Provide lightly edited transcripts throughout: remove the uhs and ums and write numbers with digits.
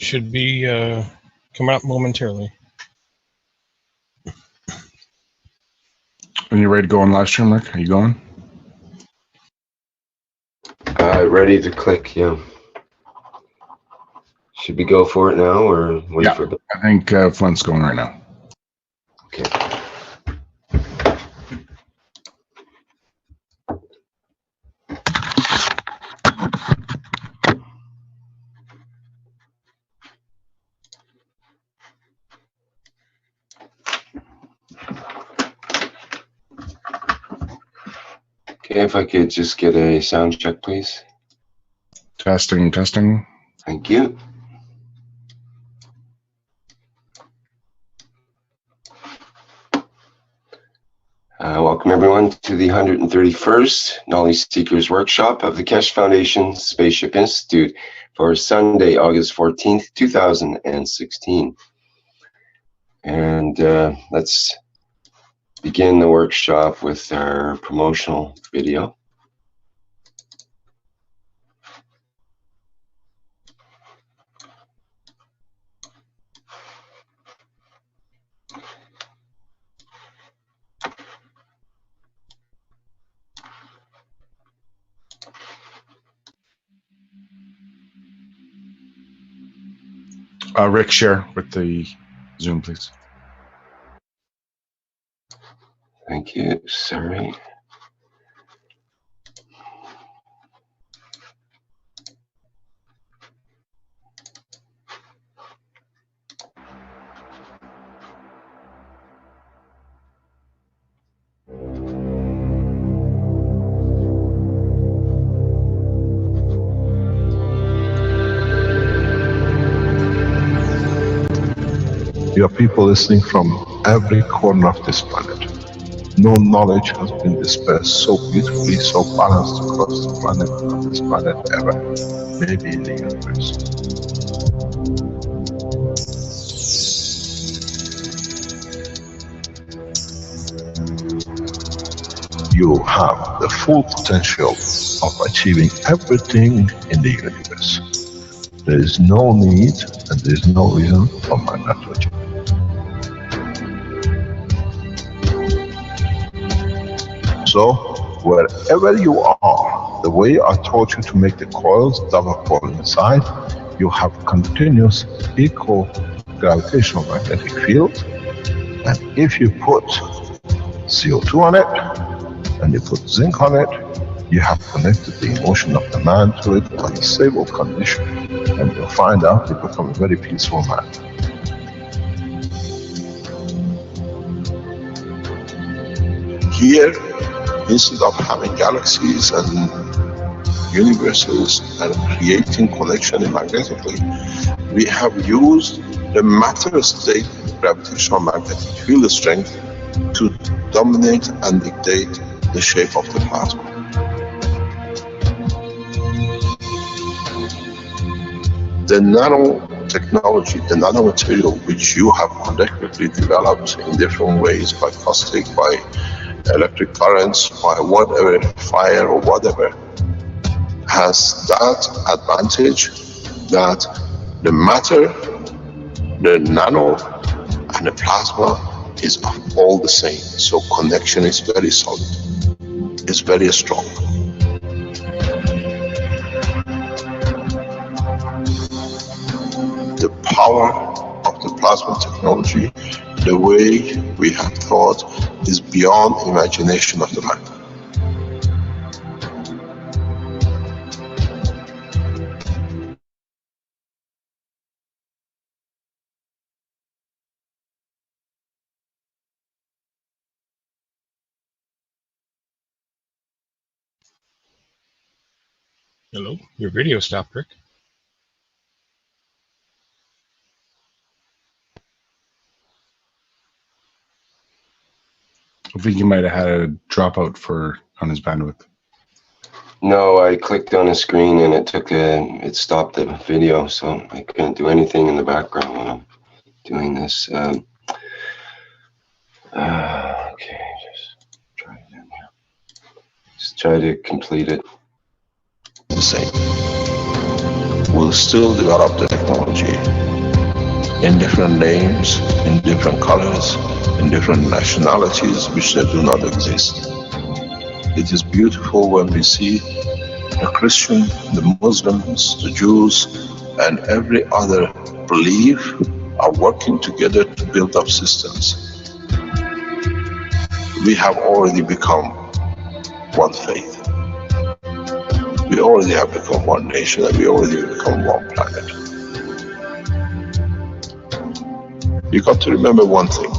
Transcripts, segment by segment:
Should be coming up momentarily. When you're ready to go on live stream, Rick, are you going? Ready to click, yeah. Should we go for it now or wait for it? I think Flint's going right now. Okay. Okay, if I could just get a sound check, please. Testing, testing. Thank you. Welcome everyone to the 131st Knowledge Seekers Workshop of the Keshe Foundation Spaceship Institute for Sunday, August 14th, 2016. And let's begin the workshop with our promotional video. Rick, share with the Zoom, please. Thank you. Sorry. You have people listening from every corner of this planet. No knowledge has been dispersed so beautifully, so balanced across the planet, on this planet ever, maybe in the universe. You have the full potential of achieving everything in the universe. There is no need and there is no reason for man not to achieve. So, wherever you are, the way I taught you to make the coils double coil inside, you have continuous equal gravitational magnetic field, and if you put CO2 on it, and you put zinc on it, you have connected the emotion of the man to it on a stable condition, and you'll find out you become a very peaceful man. Here, instead of having galaxies and universes and creating connection magnetically, we have used the matter state gravitational magnetic field strength to dominate and dictate the shape of the plasma. The nanotechnology, the nanomaterial which you have collectively developed in different ways, by caustic, by electric currents, by whatever, fire or whatever, has that advantage that the matter, the nano and the plasma is all the same. So connection is very solid, it's very strong. The power of the plasma technology, the way we have thought, is beyond imagination of the mind. Hello? Your video stopped, Rick. I think you might have had a dropout on his bandwidth. No, I clicked on a screen and it stopped the video, so I couldn't do anything in the background when I'm doing this. Okay, just try it again here. Just try to complete it. The same. will still develop the technology in different names, in different colors, in different nationalities which they do not exist. It is beautiful when we see the Christian, the Muslims, the Jews, and every other belief are working together to build up systems. We have already become one faith. We already have become one nation, and we already become one planet. You got to remember one thing.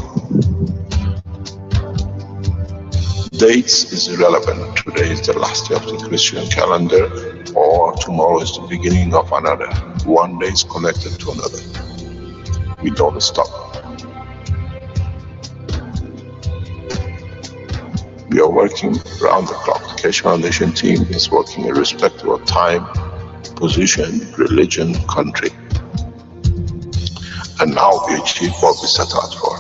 Dates is irrelevant. Today is the last day of the Christian calendar, or tomorrow is the beginning of another. One day is connected to another. We don't stop. We are working around the clock. The Keshe Foundation team is working irrespective of time, position, religion, country. And now we achieve what we set out for.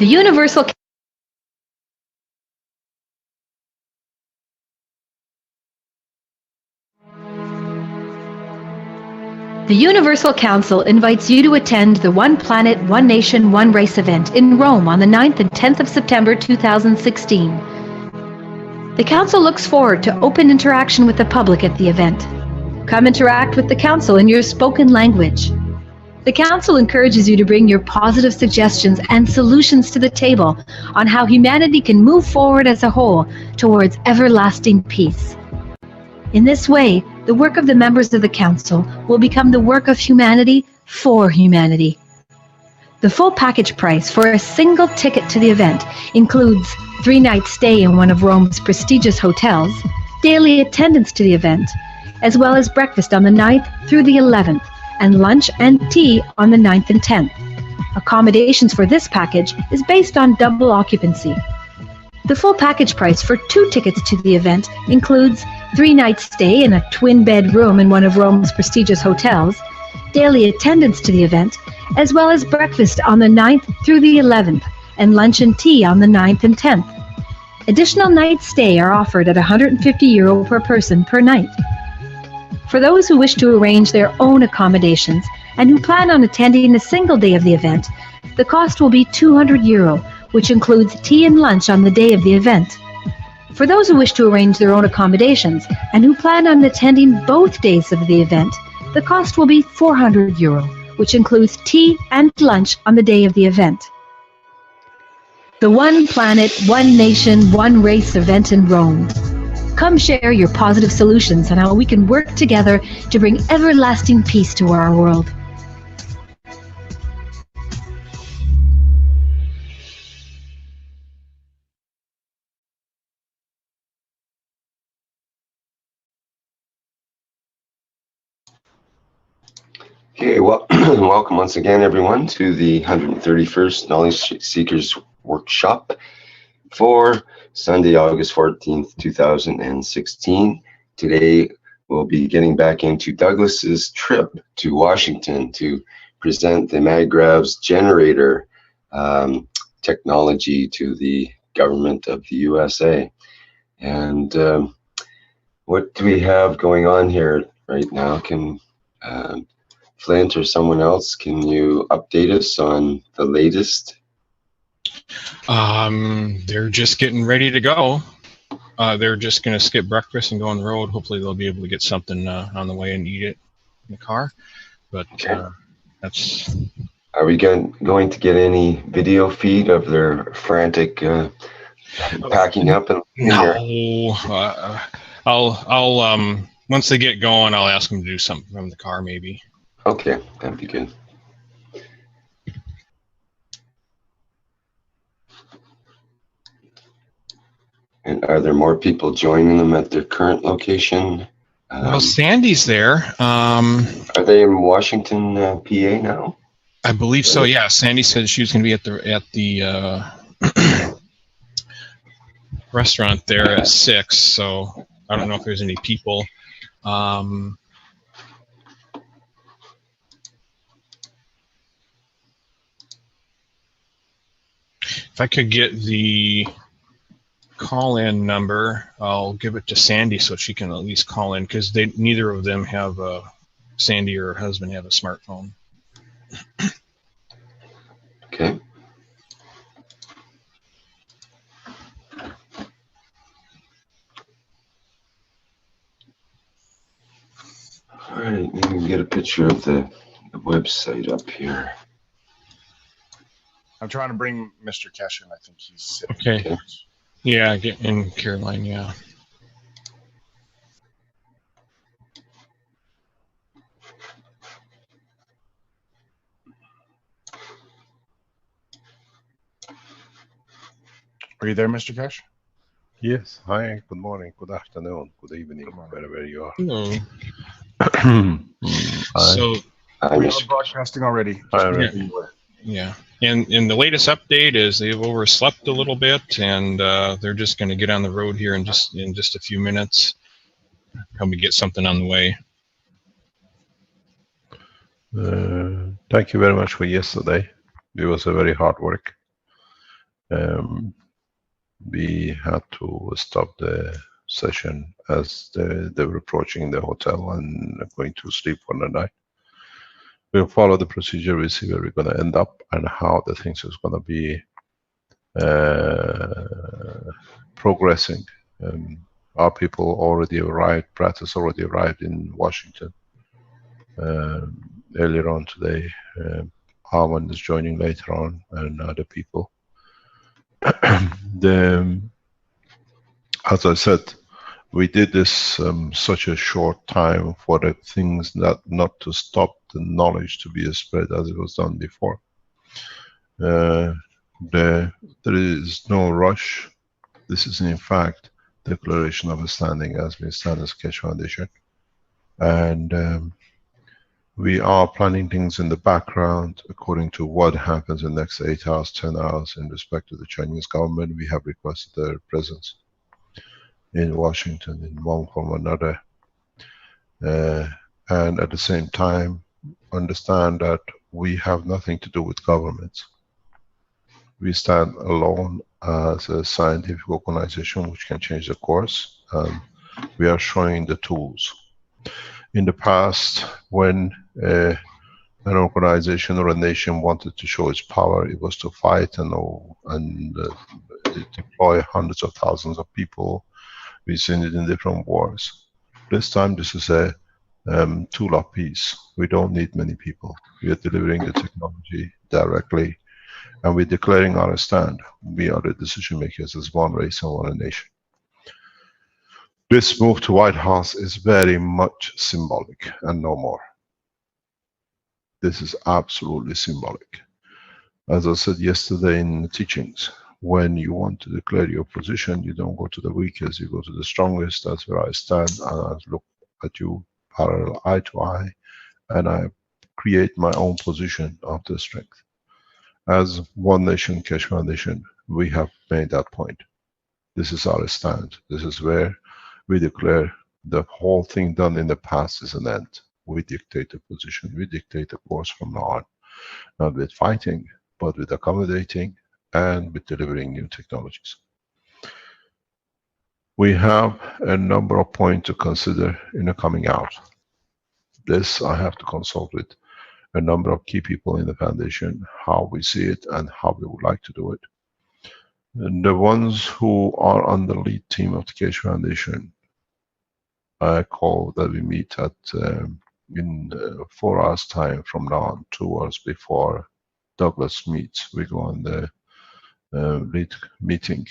The Universal Council invites you to attend the One Planet, One Nation, One Race event in Rome on the 9th and 10th of September 2016. The Council looks forward to open interaction with the public at the event. Come interact with the Council in your spoken language. The Council encourages you to bring your positive suggestions and solutions to the table on how humanity can move forward as a whole towards everlasting peace. In this way, the work of the members of the Council will become the work of humanity for humanity. The full package price for a single ticket to the event includes 3-night stay in one of Rome's prestigious hotels, daily attendance to the event, as well as breakfast on the 9th through the 11th, and lunch and tea on the 9th and 10th. Accommodations for this package is based on double occupancy. The full package price for 2 tickets to the event includes 3-night stay in a twin-bed room in one of Rome's prestigious hotels, daily attendance to the event, as well as breakfast on the 9th through the 11th, and lunch and tea on the 9th and 10th. Additional night stay are offered at €150 per person per night. For those who wish to arrange their own accommodations and who plan on attending a single day of the event, the cost will be €200, which includes tea and lunch on the day of the event. For those who wish to arrange their own accommodations and who plan on attending both days of the event, the cost will be €400, which includes tea and lunch on the day of the event. The One Planet, One Nation, One Race event in Rome. Come share your positive solutions on how we can work together to bring everlasting peace to our world. Okay, well, welcome once again, everyone, to the 131st Knowledge Seekers Workshop for Sunday, August 14th, 2016. Today, we'll be getting back into Douglas's trip to Washington to present the MagGrav's generator technology to the government of the USA. And what do we have going on here right now? Can Flint or someone else, can you update us on the latest? They're just getting ready to go. They're just going to skip breakfast and go on the road. Hopefully they'll be able to get something on the way and eat it in the car. But that's... Are we going to get any video feed of their frantic packing up? No. I'll once they get going, I'll ask them to do something from the car, maybe. Okay, that'd be good. And are there more people joining them at their current location? Well, Sandy's there. Are they in Washington, PA now? I believe so. Yeah, Sandy said she was going to be at the restaurant there at 6. So I don't know if there's any people. If I could get the call-in number, I'll give it to Sandy so she can at least call in, because neither of them have Sandy or her husband have a smartphone. Okay. All right, maybe we can get a picture of the website up here. I'm trying to bring Mr. Cash in. I think he's sitting. Okay. Yeah, get in, Caroline. Yeah. Are you there, Mr. Cash? Yes. Hi. Good morning. Good afternoon. Good evening. Wherever you are. Hello. Hi. So We are broadcasting already. yeah, and the latest update is they've overslept a little bit, and they're just going to get on the road here in just a few minutes. Probably get something on the way. Thank you very much for yesterday. It was a very hard work. We had to stop the session as they were approaching the hotel and going to sleep for the night. We'll follow the procedure. We'll see where we're going to end up and how the things is going to be progressing. Our people already arrived. Brad has already arrived in Washington earlier on today. Armand is joining later on, and other people. As I said, we did this such a short time for the things that not to stop the knowledge to be spread as it was done before. There is no rush. This is in fact declaration of a standing as we stand as Keshe Foundation, and we are planning things in the background according to what happens in the next 8 hours, 10 hours in respect to the Chinese government. We have requested their presence in Washington in one form or another, and at the same time understand that we have nothing to do with governments. We stand alone as a scientific organization which can change the course, and we are showing the tools. In the past, when an organization or a nation wanted to show its power, it was to fight and deploy hundreds of thousands of people. We've seen it in different wars. This time, this is a tool of peace. We don't need many people. We are delivering the technology directly, and we're declaring our stand. We are the decision makers as one race and one nation. This move to White House is very much symbolic and no more. This is absolutely symbolic. As I said yesterday in the teachings, when you want to declare your position, you don't go to the weakest, you go to the strongest. That's where I stand, and I look at you parallel, eye to eye, and I create my own position of the strength. As One Nation Keshe Foundation, we have made that point. This is our stand. This is where we declare the whole thing done in the past is an end. We dictate the position, we dictate the course from now on. Not with fighting, but with accommodating and with delivering new technologies. We have a number of points to consider in the coming out. This I have to consult with a number of key people in the foundation, how we see it and how we would like to do it. And the ones who are on the lead team of the Keshe Foundation, I call that we meet at in 4 hours time from now on, 2 hours before Douglas meets. We go on the lead meeting.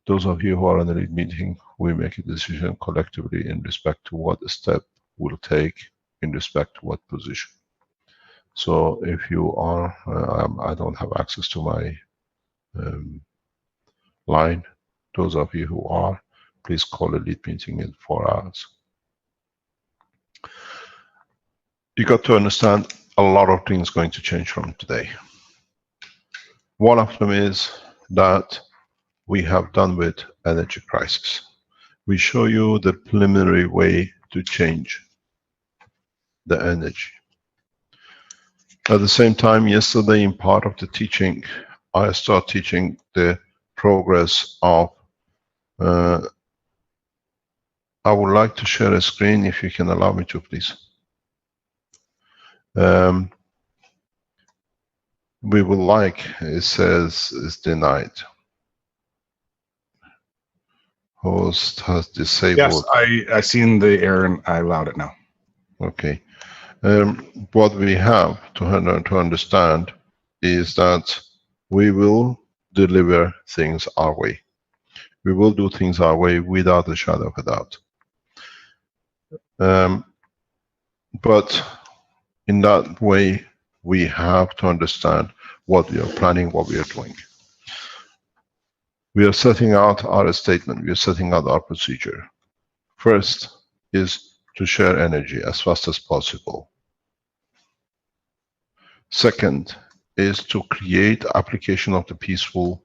Those of you who are on the lead meeting, we make a decision collectively in respect to what step we'll take in respect to what position. So if you are, I don't have access to my line. Those of you who are, please call a lead meeting in 4 hours. You got to understand a lot of things going to change from today. One of them is that we have done with energy crisis. We show you the preliminary way to change the energy. At the same time, yesterday in part of the teaching, I start teaching the progress of I would like to share a screen if you can allow me to, please. We would like, it says, is denied. Host has disabled. Yes, I seen the error and I allowed it now. Okay. What we have to understand is that we will deliver things our way. We will do things our way without a shadow of a doubt. But in that way, we have to understand what we are planning, what we are doing. We are setting out our statement, we are setting out our procedure. First is to share energy as fast as possible. Second is to create application of the peaceful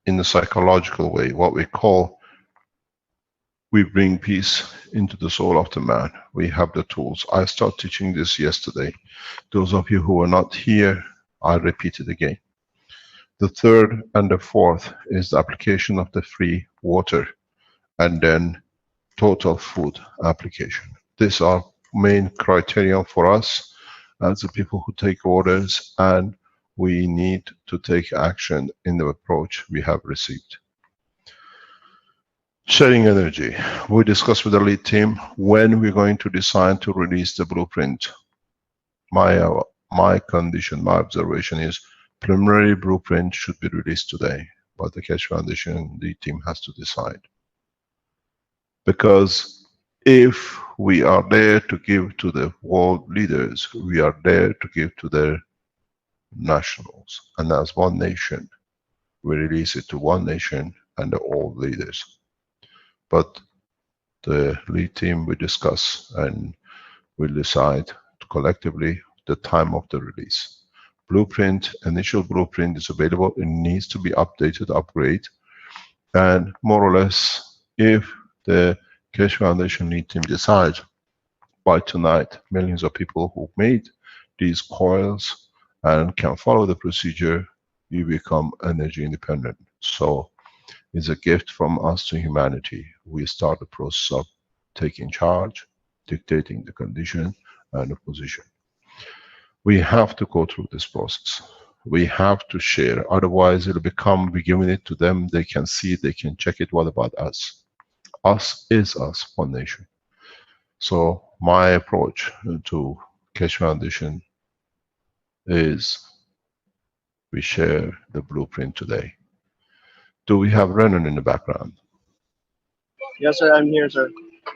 in a psychological way, what we call, we bring peace into the soul of the man. We have the tools. I started teaching this yesterday. Those of you who were not here, I repeat it again. The third and the fourth is the application of the free water, and then total food application. These are main criteria for us as the people who take orders, and we need to take action in the approach we have received. Sharing energy. We discussed with the lead team when we're going to decide to release the blueprint. My condition, my observation is preliminary blueprint should be released today, but the Keshe Foundation, the team has to decide. Because if we are there to give to the world leaders, we are there to give to their nationals. And as one nation, we release it to one nation and all leaders. But the lead team will discuss and will decide collectively the time of the release. Blueprint, initial blueprint is available. It needs to be updated, upgrade. And more or less, if the Keshe Foundation lead team decides by tonight, millions of people who made these coils and can follow the procedure, you become energy independent. So it's a gift from us to humanity. We start the process of taking charge, dictating the condition and the position. We have to go through this process. We have to share, otherwise it'll become, we're giving it to them, they can see it, they can check it, what about us? Us is us, one nation. So my approach to Keshe Foundation is we share the blueprint today. Do we have Renan in the background? Yes, sir. I'm here, sir.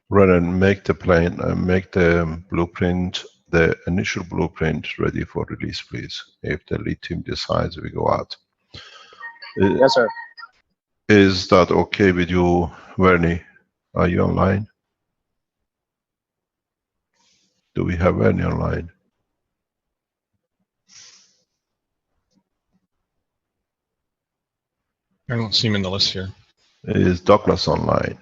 Renan, make the plane, make the blueprint, the initial blueprint ready for release, please. If the lead team decides, we go out. Yes, sir. Is that okay with you, Vernie? Are you online? Do we have Vernie online? I don't see him in the list here. Is Douglas online?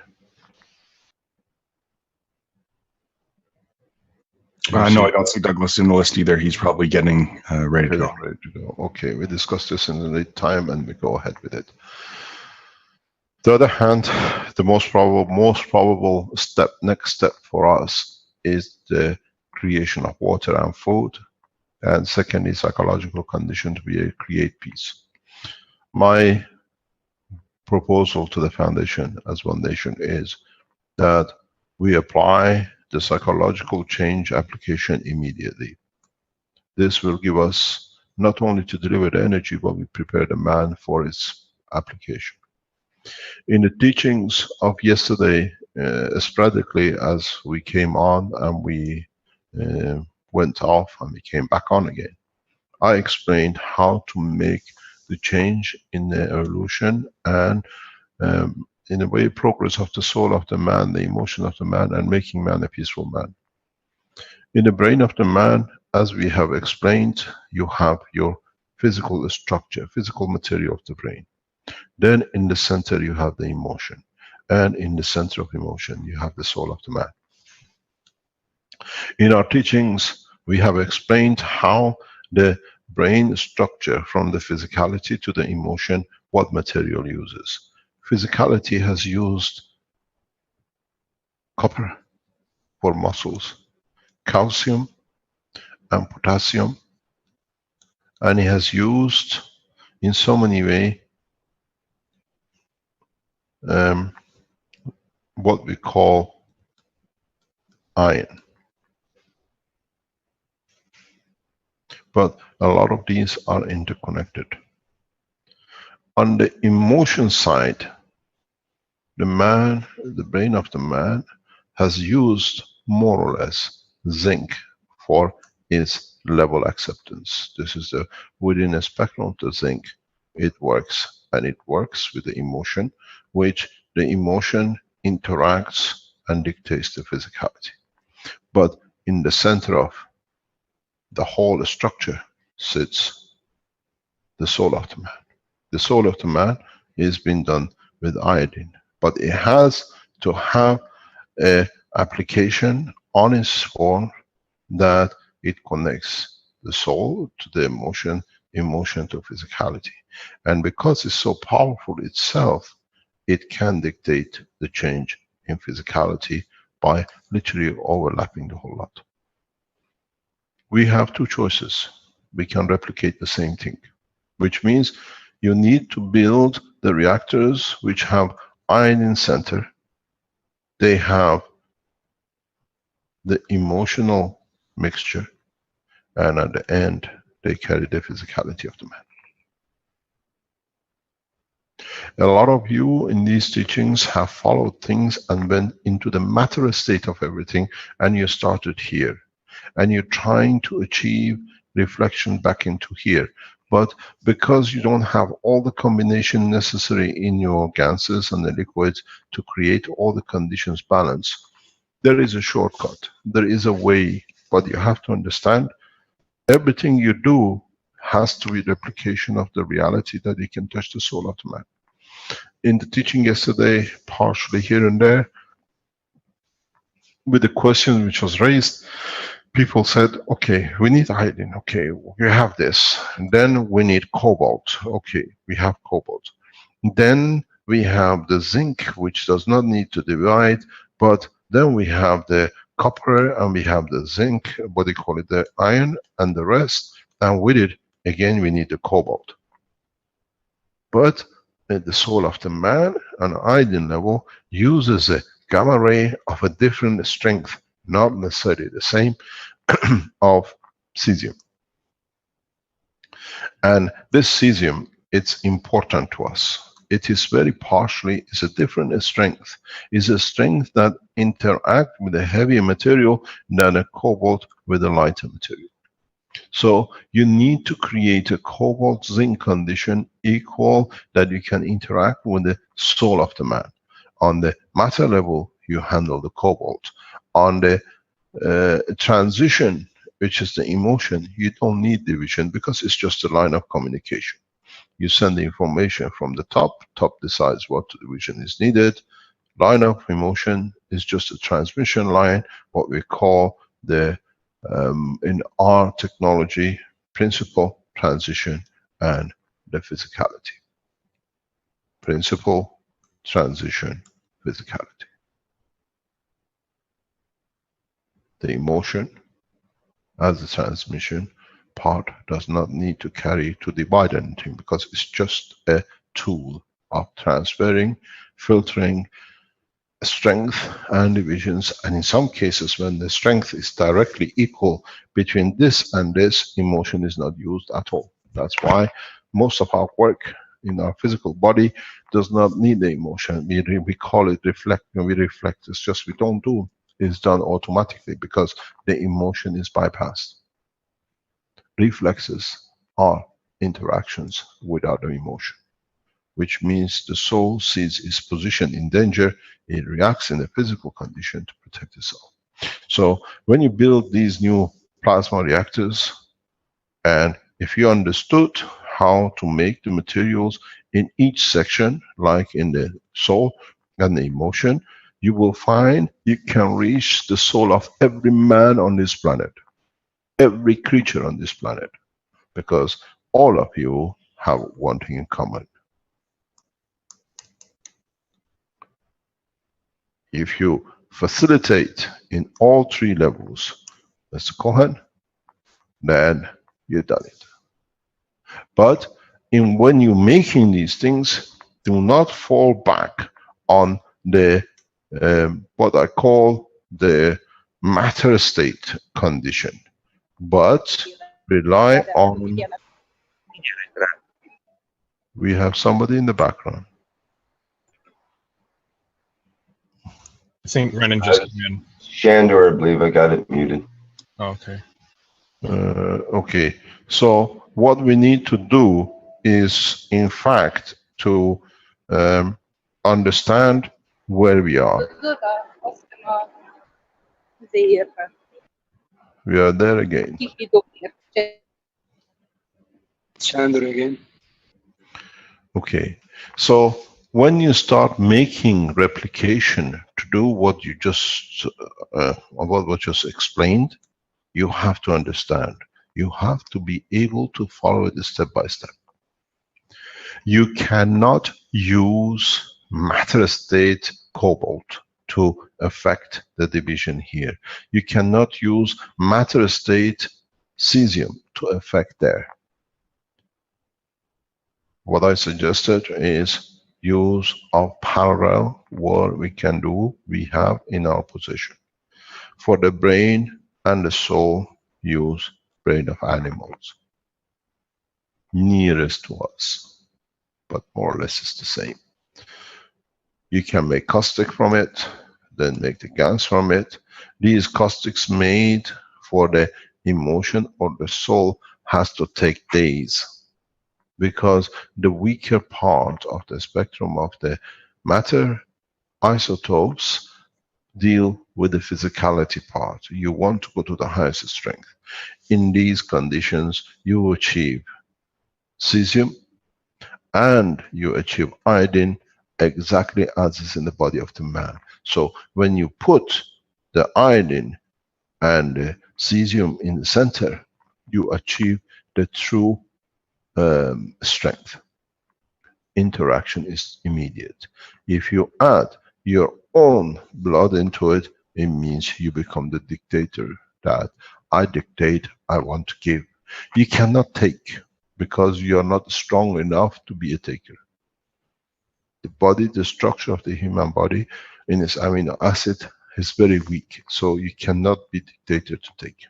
No, I don't see Douglas in the list either. He's probably getting ready to go. Ready to go. Okay, we discussed this in the lead time and we go ahead with it. The other hand, the most probable step, next step for us is the creation of water and food, and secondly, psychological condition to create peace. My proposal to the foundation as One Nation is that we apply the psychological change application immediately. This will give us not only to deliver the energy, but we prepare the man for its application. In the teachings of yesterday, sporadically as we came on and we went off and we came back on again, I explained how to make the change in the evolution and in a way progress of the soul of the man, the emotion of the man, and making man a peaceful man. In the brain of the man, as we have explained, you have your physical structure, physical material of the brain. Then in the center you have the emotion, and in the center of emotion you have the soul of the man. In our teachings we have explained how the brain structure from the physicality to the emotion, what material uses. Physicality has used copper for muscles, calcium and potassium, and it has used in so many ways what we call iron. But a lot of these are interconnected. On the emotion side, the man, the brain of the man has used more or less zinc for its level acceptance. This is the within a spectrum of the zinc. It works, and it works with the emotion, which the emotion interacts and dictates the physicality. But in the center of the whole structure sits the soul of the man. The soul of the man is being done with iodine, but it has to have an application on its form that it connects the soul to the emotion, emotion to physicality. And because it's so powerful itself, it can dictate the change in physicality by literally overlapping the whole lot. We have two choices. We can replicate the same thing, which means you need to build the reactors which have iron in center. They have the emotional mixture, and at the end they carry the physicality of the man. A lot of you in these teachings have followed things and went into the matter state of everything, and you started here. And you're trying to achieve reflection back into here. But because you don't have all the combination necessary in your gases and the liquids to create all the conditions balance, there is a shortcut. There is a way, but you have to understand everything you do has to be replication of the reality that you can touch the soul of the man. In the teaching yesterday, partially here and there, with the question which was raised, people said, okay, we need iodine, okay, we have this. And then we need cobalt, okay, we have cobalt. Then we have the zinc, which does not need to divide, but then we have the copper and we have the zinc, what do you call it, the iron and the rest. And with it, again, we need the cobalt. But the soul of the man on iodine level uses a gamma ray of a different strength, not necessarily the same, of cesium. And this cesium, it's important to us. It is very partially, it's a different strength. It's a strength that interacts with a heavier material than a cobalt with a lighter material. So you need to create a cobalt zinc condition equal that you can interact with the soul of the man. On the matter level, you handle the cobalt. On the transition, which is the emotion, you don't need division because it's just a line of communication. You send the information from the top decides what division is needed. Line of emotion is just a transmission line, what we call the in our technology, principle, transition, and the physicality. Principle, transition, physicality. The emotion as the transmission, part does not need to carry to divide anything, because it's just a tool of transferring, filtering strength and divisions. And in some cases, when the strength is directly equal between this and this, emotion is not used at all. That's why most of our work in our physical body does not need the emotion. We call it reflect. When we reflect, it's just we don't do. It's done automatically because the emotion is bypassed. Reflexes are interactions without the emotion, which means the soul sees its position in danger, it reacts in a physical condition to protect itself. So when you build these new plasma reactors, and if you understood how to make the materials in each section, like in the soul and the emotion, you will find you can reach the soul of every man on this planet, every creature on this planet, because all of you have one thing in common. If you facilitate in all three levels, Mr. Cohen, then you've done it. But when you're making these things, do not fall back on the what I call the matter state condition, but rely on. We have somebody in the background. I think Renan just came in. Shandor, I believe I got it muted. Oh, okay. Okay, so what we need to do is, in fact, to understand where we are. We are there again. Chandra again. Okay, so when you start making replication to do what you just what was just explained, you have to understand. You have to be able to follow it step by step. You cannot use matter state cobalt to affect the division here. You cannot use matter state cesium to affect there. What I suggested is use of parallel what we can do, we have in our possession. For the brain and the soul, use brain of animals nearest to us, but more or less it's the same. You can make caustic from it, then make the gas from it. These caustics made for the emotion or the soul has to take days, because the weaker part of the spectrum of the matter isotopes deal with the physicality part. You want to go to the highest strength. In these conditions, you achieve cesium and you achieve iodine exactly as is in the body of the man. So when you put the iodine and the cesium in the center, you achieve the true strength. Interaction is immediate. If you add your own blood into it, it means you become the dictator, that I dictate, I want to give. You cannot take, because you are not strong enough to be a taker. The body, the structure of the human body in its amino acid is very weak, so you cannot be dictated to take.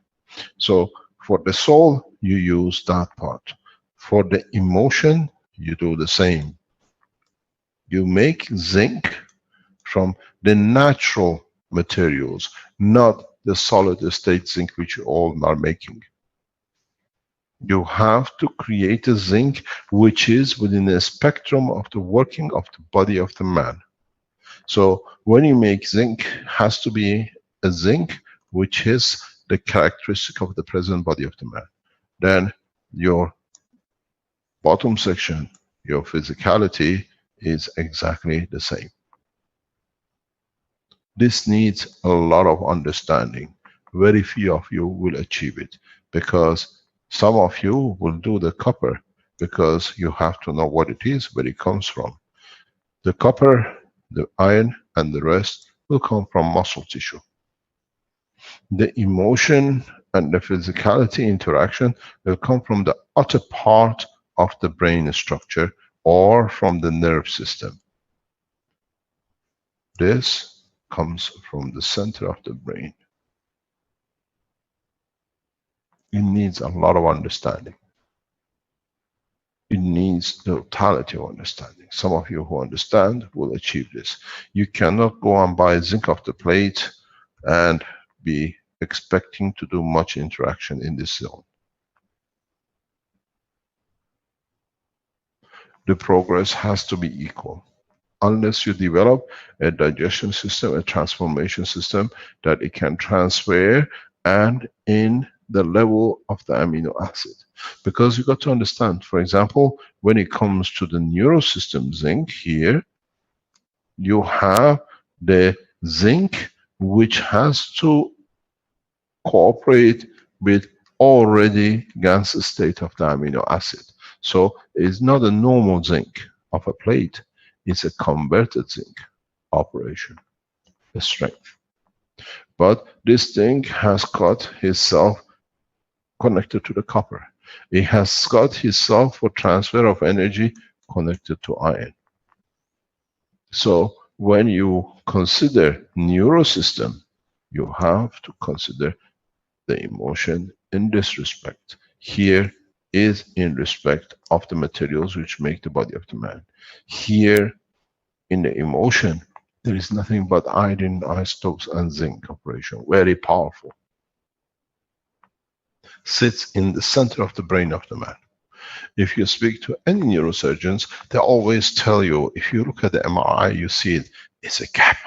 So for the soul, you use that part. For the emotion, you do the same. You make zinc from the natural materials, not the solid state zinc which you all are making. You have to create a zinc which is within the spectrum of the working of the body of the man. So when you make zinc, has to be a zinc which is the characteristic of the present body of the man. Then your bottom section, your physicality, is exactly the same. This needs a lot of understanding. Very few of you will achieve it, because some of you will do the copper, because you have to know what it is, where it comes from. The copper, the iron, and the rest will come from muscle tissue. The emotion and the physicality interaction will come from the outer part of the brain structure or from the nerve system. This comes from the center of the brain. It needs a lot of understanding. It needs the totality of understanding. Some of you who understand will achieve this. You cannot go and buy zinc off the plate and be expecting to do much interaction in this zone. The progress has to be equal. Unless you develop a digestion system, a transformation system that it can transfer and in the level of the amino acid. Because you got to understand, for example, when it comes to the neurosystem zinc here, you have the zinc which has to cooperate with already gaseous state of the amino acid. So it's not a normal zinc of a plate, it's a converted zinc operation, the strength. But this zinc has got itself connected to the copper. It has got itself for transfer of energy connected to iron. So when you consider neurosystem, you have to consider the emotion in this respect. Here is in respect of the materials which make the body of the man. Here in the emotion, there is nothing but iron, isotopes and zinc operation, very powerful. Sits in the center of the brain of the man. If you speak to any neurosurgeons, they always tell you, if you look at the MRI, you see it, it's a gap.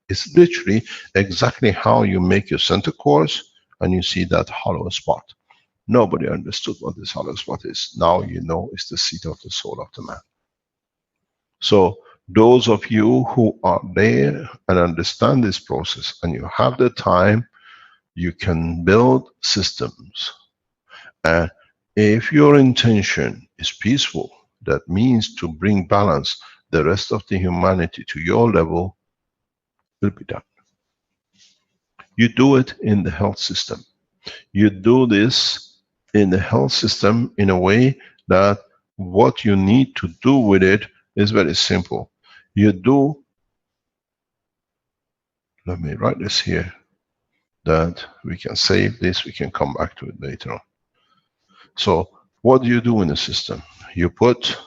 It's literally exactly how you make your center course and you see that hollow spot. Nobody understood what this hollow spot is. Now you know it's the seat of the soul of the man. So those of you who are there and understand this process and you have the time, you can build systems. And if your intention is peaceful, that means to bring balance, the rest of the humanity to your level will be done. You do it in the health system. You do this in the health system in a way that what you need to do with it is very simple. You do, let me write this here, that we can save this, we can come back to it later on. So what do you do in the system? You put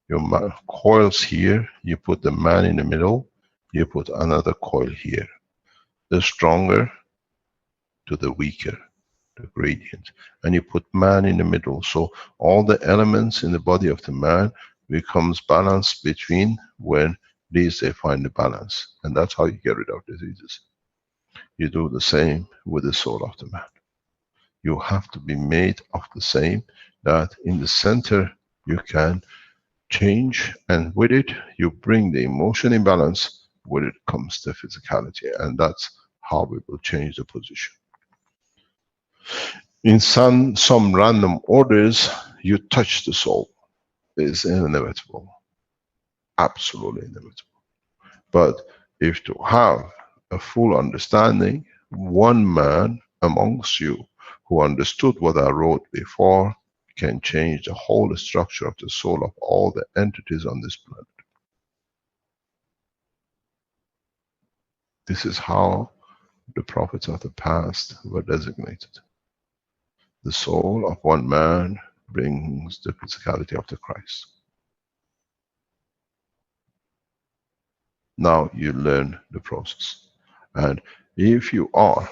your coils here, you put the man in the middle, you put another coil here. The stronger to the weaker, the gradient. And you put man in the middle. So all the elements in the body of the man becomes balanced between when these they find the balance. And that's how you get rid of diseases. You do the same with the soul of the man. You have to be made of the same, that in the center you can change, and with it you bring the emotion in balance, with it comes the physicality, and that's how we will change the position. In some random orders, you touch the soul. It's inevitable, absolutely inevitable. But if to have a full understanding, one man amongst you who understood what I wrote before can change the whole structure of the soul of all the entities on this planet. This is how the prophets of the past were designated. The soul of one man brings the physicality of the Christ. Now you learn the process. And if you are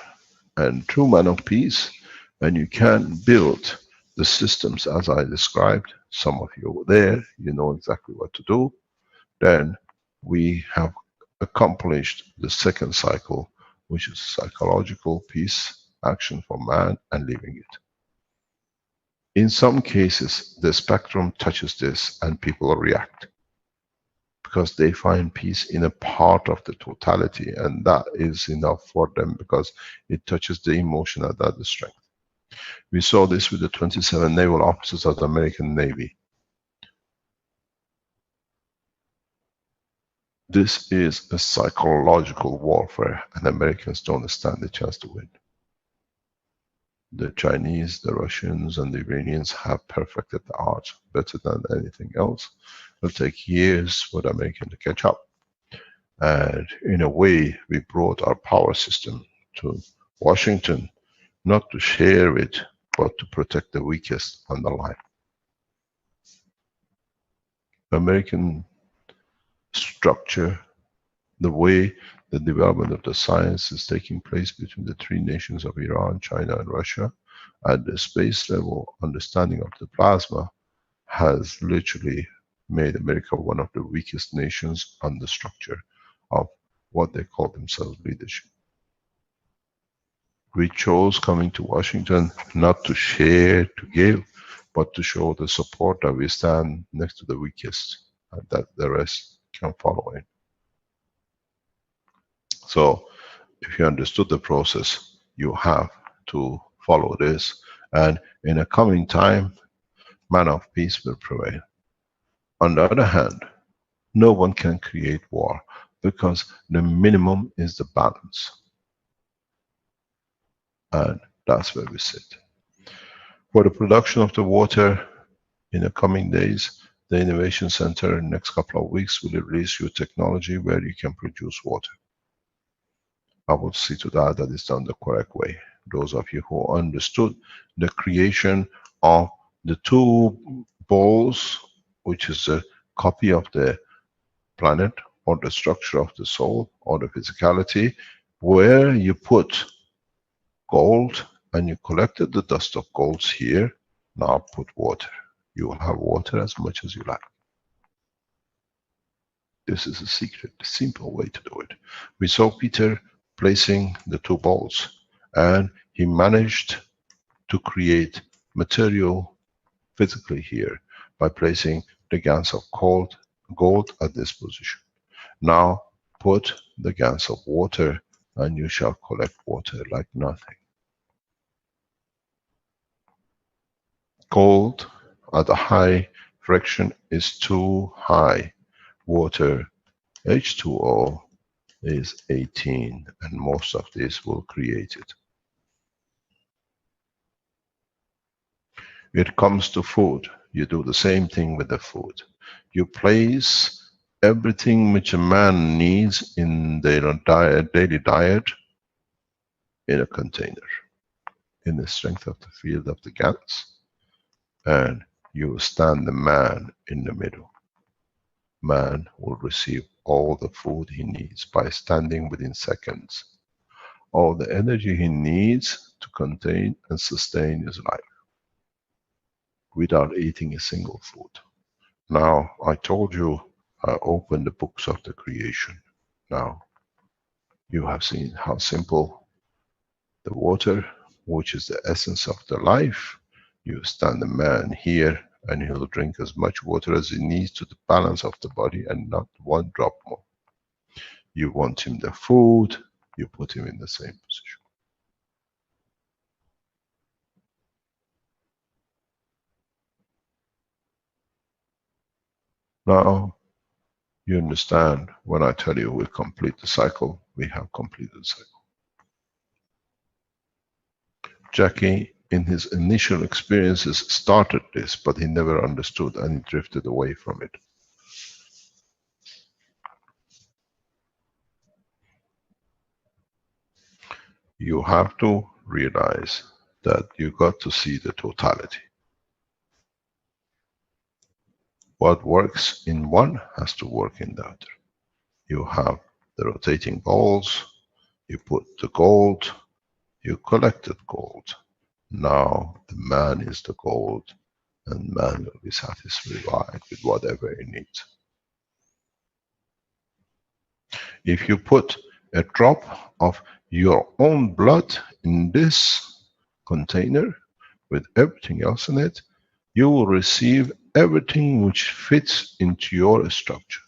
a true man of peace, and you can build the systems as I described, some of you were there, you know exactly what to do, then we have accomplished the second cycle, which is psychological peace, action for man and living it. In some cases, the spectrum touches this and people react because they find peace in a part of the totality, and that is enough for them because it touches the emotion at that strength. We saw this with the 27 naval officers of the American Navy. This is a psychological warfare, and Americans don't stand a chance to win. The Chinese, the Russians, and the Iranians have perfected the art better than anything else. It'll take years for the American to catch up. And in a way, we brought our power system to Washington, not to share it, but to protect the weakest on the line. American structure, the way the development of the science is taking place between the three nations of Iran, China, and Russia, at the space level, understanding of the plasma has literally made America one of the weakest nations on the structure of what they call themselves leadership. We chose coming to Washington not to share, to give, but to show the support that we stand next to the weakest, and that the rest can follow in. So if you understood the process, you have to follow this, and in a coming time, man of peace will prevail. On the other hand, no one can create war, because the minimum is the balance. And that's where we sit. For the production of the water, in the coming days, the Innovation Center in the next couple of weeks will release you technology where you can produce water. I will see to that that it's done the correct way. Those of you who understood the creation of the two bowls, which is a copy of the planet, or the structure of the soul, or the physicality, where you put gold and you collected the dust of golds here, now put water. You will have water as much as you like. This is a secret, a simple way to do it. We saw Peter placing the two balls, and he managed to create material physically here by placing the gans of gold at this position. Now put the gans of water and you shall collect water like nothing. Gold at a high friction is too high. Water, H2O, is 18, and most of this will create it. It comes to food. You do the same thing with the food. You place everything which a man needs in their daily diet in a container, in the strength of the field of the gans, and you stand the man in the middle. Man will receive all the food he needs by standing within seconds. All the energy he needs to contain and sustain his life without eating a single food. Now, I told you I opened the books of the creation. Now, you have seen how simple the water, which is the essence of the life, you stand the man here and he'll drink as much water as he needs to the balance of the body and not one drop more. You want him the food, you put him in the same position. Now, you understand when I tell you we complete the cycle, we have completed the cycle. Jackie, in his initial experiences, started this, but he never understood and he drifted away from it. You have to realize that you got to see the totality. What works in one has to work in the other. You have the rotating balls, you put the gold, you collected gold. Now the man is the gold, and man will be satisfied with whatever he needs. If you put a drop of your own blood in this container with everything else in it, you will receive everything which fits into your structure.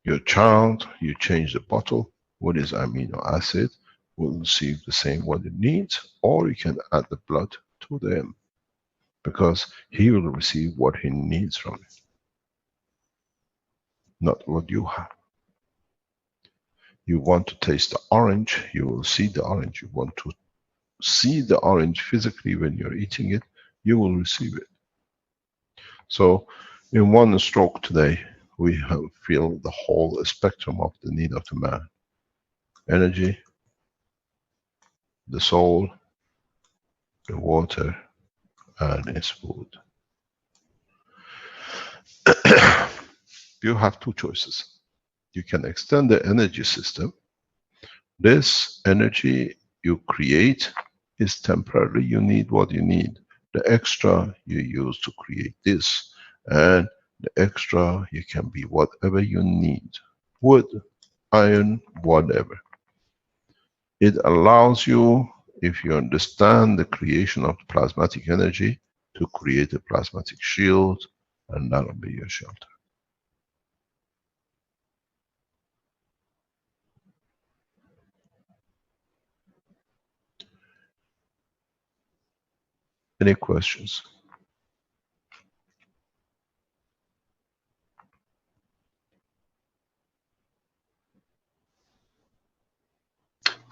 Your child, you change the bottle, what is amino acid, will receive the same what it needs, or you can add the blood to them, because he will receive what he needs from it, not what you have. You want to taste the orange, you will see the orange. You want to see the orange physically when you're eating it, you will receive it. So in one stroke today, we have feel the whole spectrum of the need of the man. Energy, the soul, the water, and its food. You have two choices. You can extend the energy system. This energy you create is temporary. You need what you need. The extra you use to create this, and the extra you can be whatever you need. Wood, iron, whatever. It allows you, if you understand the creation of plasmatic energy, to create a plasmatic shield, and that'll be your shelter. Any questions?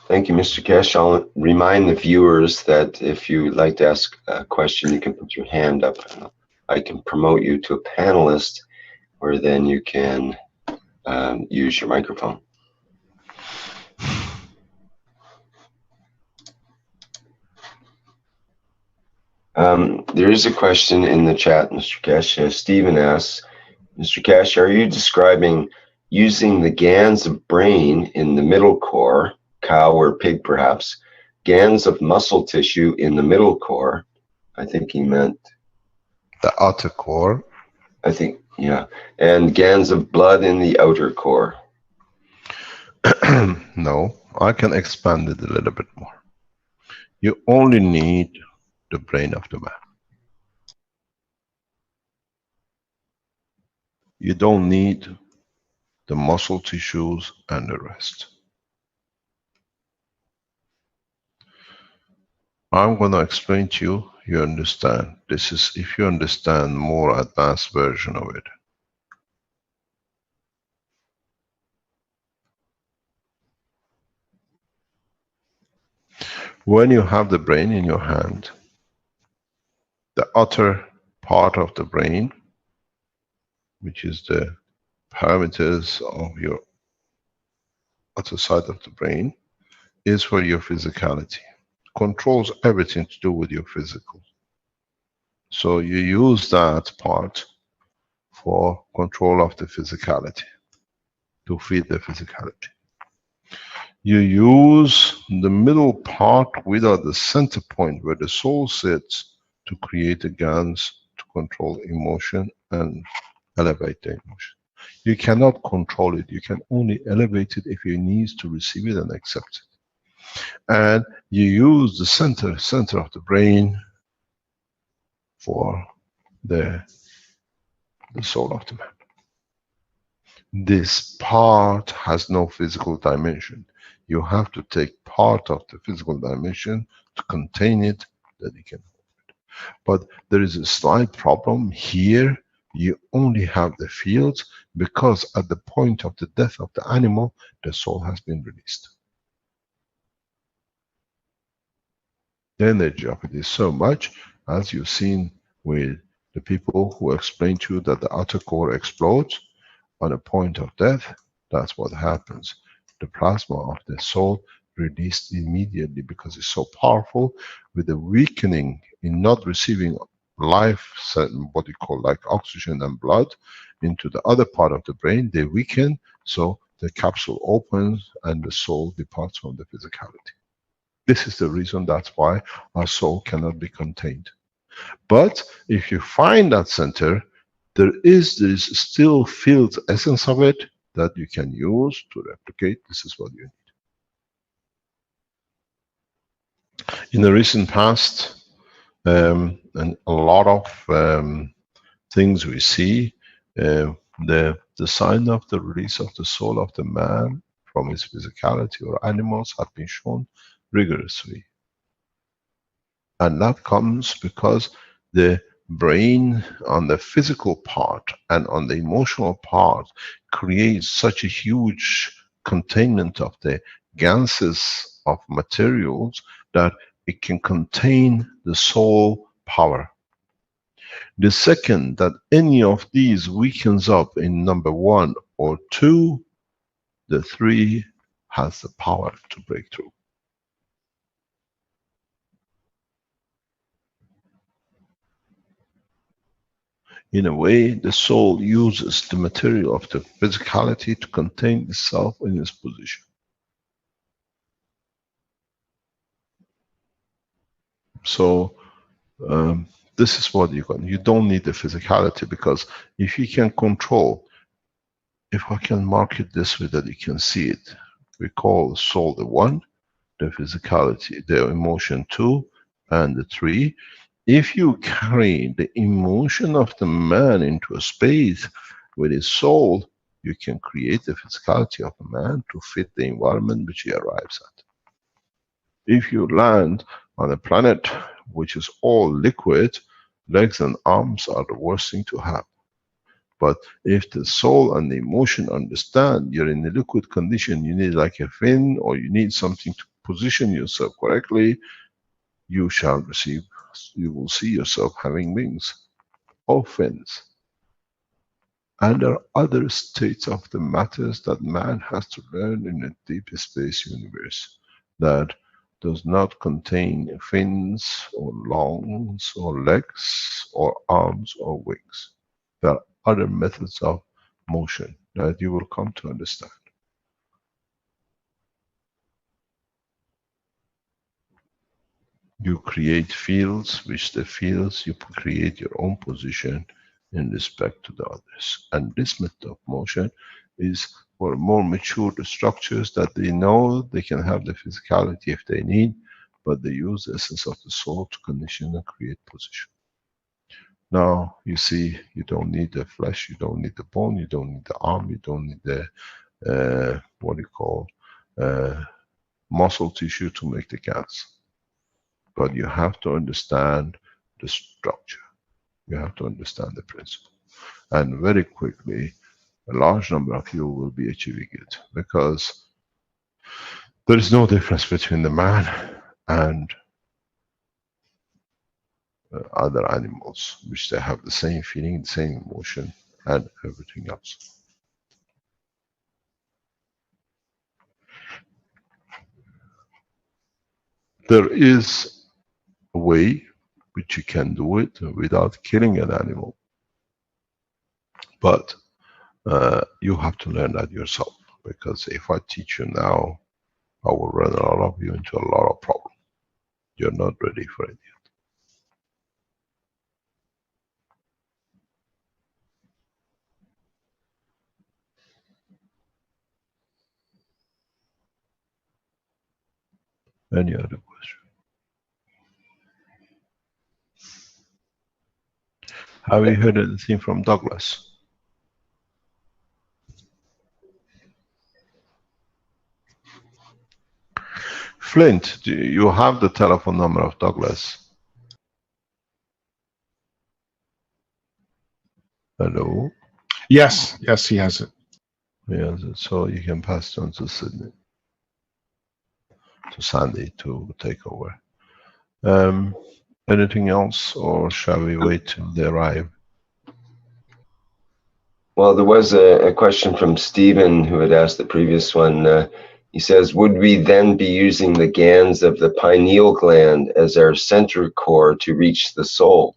Thank you, Mr. Kesh. I'll remind the viewers that if you would like to ask a question, you can put your hand up. I can promote you to a panelist, where then you can use your microphone. There is a question in the chat, Mr. Kesh. Stephen asks, Mr. Kesh, are you describing using the GANs of brain in the middle core, cow or pig perhaps, GANs of muscle tissue in the middle core? I think he meant the outer core. I think, yeah. And GANs of blood in the outer core. No, I can expand it a little bit more. You only need the brain of the man. You don't need the muscle tissues and the rest. I'm going to explain to you, you understand. This is if you understand more advanced version of it. When you have the brain in your hand, the outer part of the brain, which is the parameters of your outer side of the brain, is for your physicality. Controls everything to do with your physical. So you use that part for control of the physicality, to feed the physicality. You use the middle part without the center point where the soul sits to create the GANs to control emotion and elevate the emotion. You cannot control it. You can only elevate it if you need to receive it and accept it. And you use the center of the brain for the soul of the man. This part has no physical dimension. You have to take part of the physical dimension to contain it, that you can hold it. But there is a slight problem here. You only have the fields because at the point of the death of the animal, the soul has been released. The energy of it is so much, as you've seen with the people who explain to you that the outer core explodes on a point of death. That's what happens. The plasma of the soul released immediately because it's so powerful, with the weakening in not receiving life, what we call like oxygen and blood, into the other part of the brain. They weaken, so the capsule opens and the soul departs from the physicality. This is the reason, that's why our soul cannot be contained. But if you find that center, there is this still field essence of it that you can use to replicate. This is what you need. In the recent past, and a lot of things we see, the sign of the release of the soul of the man from his physicality or animals have been shown rigorously. And that comes because the brain on the physical part and on the emotional part creates such a huge containment of the ganses of materials that it can contain the soul power. The second that any of these weakens up in number 1 or 2, the 3 has the power to break through. In a way, the soul uses the material of the physicality to contain itself in its position. So, this is what you don't need the physicality, because if you can control, if I can mark it this way that you can see it, we call soul the 1, the physicality, the emotion 2, and the 3. If you carry the emotion of the man into a space with his soul, you can create the physicality of a man to fit the environment which he arrives at. If you land on a planet which is all liquid, legs and arms are the worst thing to have. But if the soul and the emotion understand you're in a liquid condition, you need like a fin, or you need something to position yourself correctly, you shall receive, you will see yourself having wings or fins. And there are other states of the matters that man has to learn in a deep space universe that does not contain fins or lungs or legs or arms or wings. There are other methods of motion that you will come to understand. You create fields, which the fields you create your own position in respect to the others. And this method of motion is for more mature structures that they know they can have the physicality if they need, but they use the essence of the soul to condition and create position. Now, you see, you don't need the flesh, you don't need the bone, you don't need the arm, you don't need the, what do you call, muscle tissue to make the gas. But you have to understand the structure. You have to understand the principle. And very quickly, a large number of you will be achieving it, because there is no difference between the man and other animals, which they have the same feeling, the same emotion, and everything else. There is a way which you can do it without killing an animal, but you have to learn that yourself, because if I teach you now, I will run all of you into a lot of problems. You're not ready for it yet. Any other question? Have you heard anything from Douglas? Flint, do you have the telephone number of Douglas? Hello? Yes, yes, he has it. Yes, so you can pass it on to Sydney, to Sandy to take over. Anything else, or shall we wait till they arrive? Well, there was a question from Stephen who had asked the previous one. He says, would we then be using the glands of the pineal gland as our center core to reach the soul?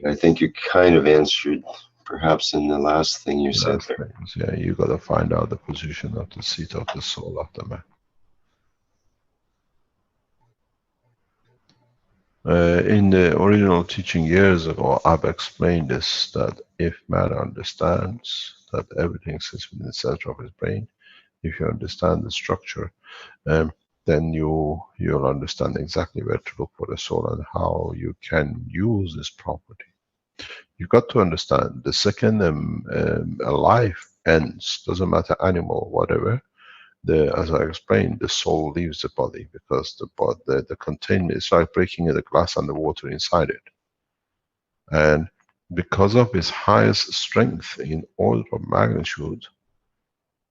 I think you kind of answered perhaps in the last thing you said there. Yeah, you got to find out the position of the seat of the soul of the man. In the original teaching years ago, I've explained this, that if man understands that everything sits within the center of his brain, if you understand the structure, then you'll understand exactly where to look for the soul and how you can use this property. You've got to understand, the second a life ends, doesn't matter, animal, whatever, as I explained, the soul leaves the body, because the containment is like breaking the glass and the water inside it. And because of its highest strength in order of magnitude,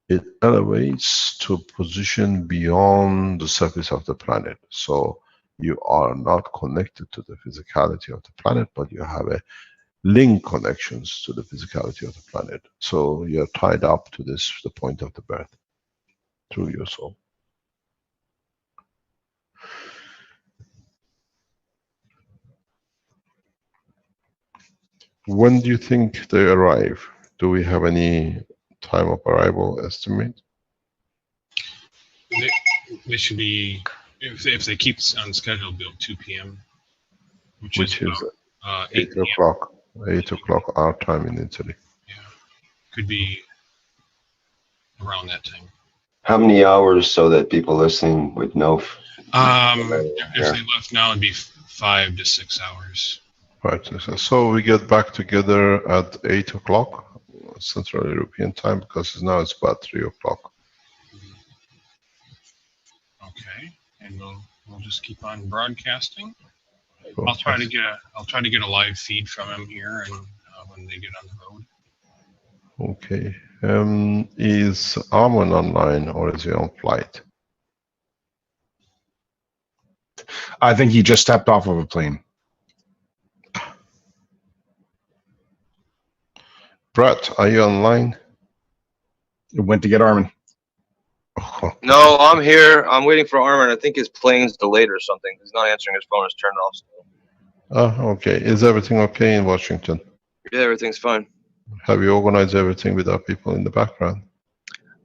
it elevates to a position beyond the surface of the planet. So you are not connected to the physicality of the planet, but you have a link connections to the physicality of the planet. So you're tied up to this, the point of the birth, through your soul. When do you think they arrive? Do we have any time of arrival estimate? They should be, if they keep on schedule, it'll be 2 p.m. Which is 8 o'clock. 8 o'clock our time in Italy. Yeah, could be around that time. How many hours so that people listening would know? If they left now, it'd be 5 to 6 hours. Right. So we get back together at 8 o'clock Central European time, because now it's about 3 o'clock. Okay, and we'll just keep on broadcasting. I'll try to get a live feed from him here, and when they get on the road. Okay. Is Armin online, or is he on flight? I think he just stepped off of a plane. Brett, are you online? It went to get Armin. No, I'm here. I'm waiting for Armin. I think his plane's delayed or something. He's not answering his phone. It's turned off still. Oh, okay. Is everything okay in Washington? Yeah, everything's fine. Have you organized everything with our people in the background?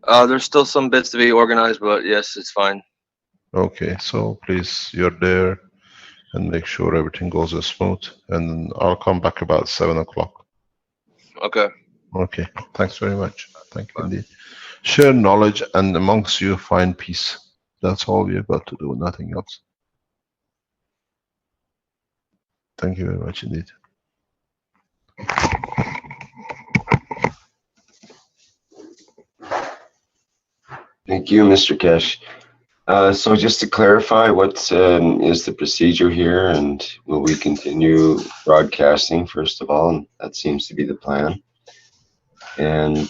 There's still some bits to be organized, but yes, it's fine. Okay, so please, you're there and make sure everything goes smooth. And I'll come back about 7 o'clock. Okay. Okay, thanks very much. Thank you indeed. Share knowledge, and amongst you find peace. That's all we have got to do, nothing else. Thank you very much indeed. Thank you, Mr. Kesh. So just to clarify, what is the procedure here, and will we continue broadcasting first of all? And that seems to be the plan. And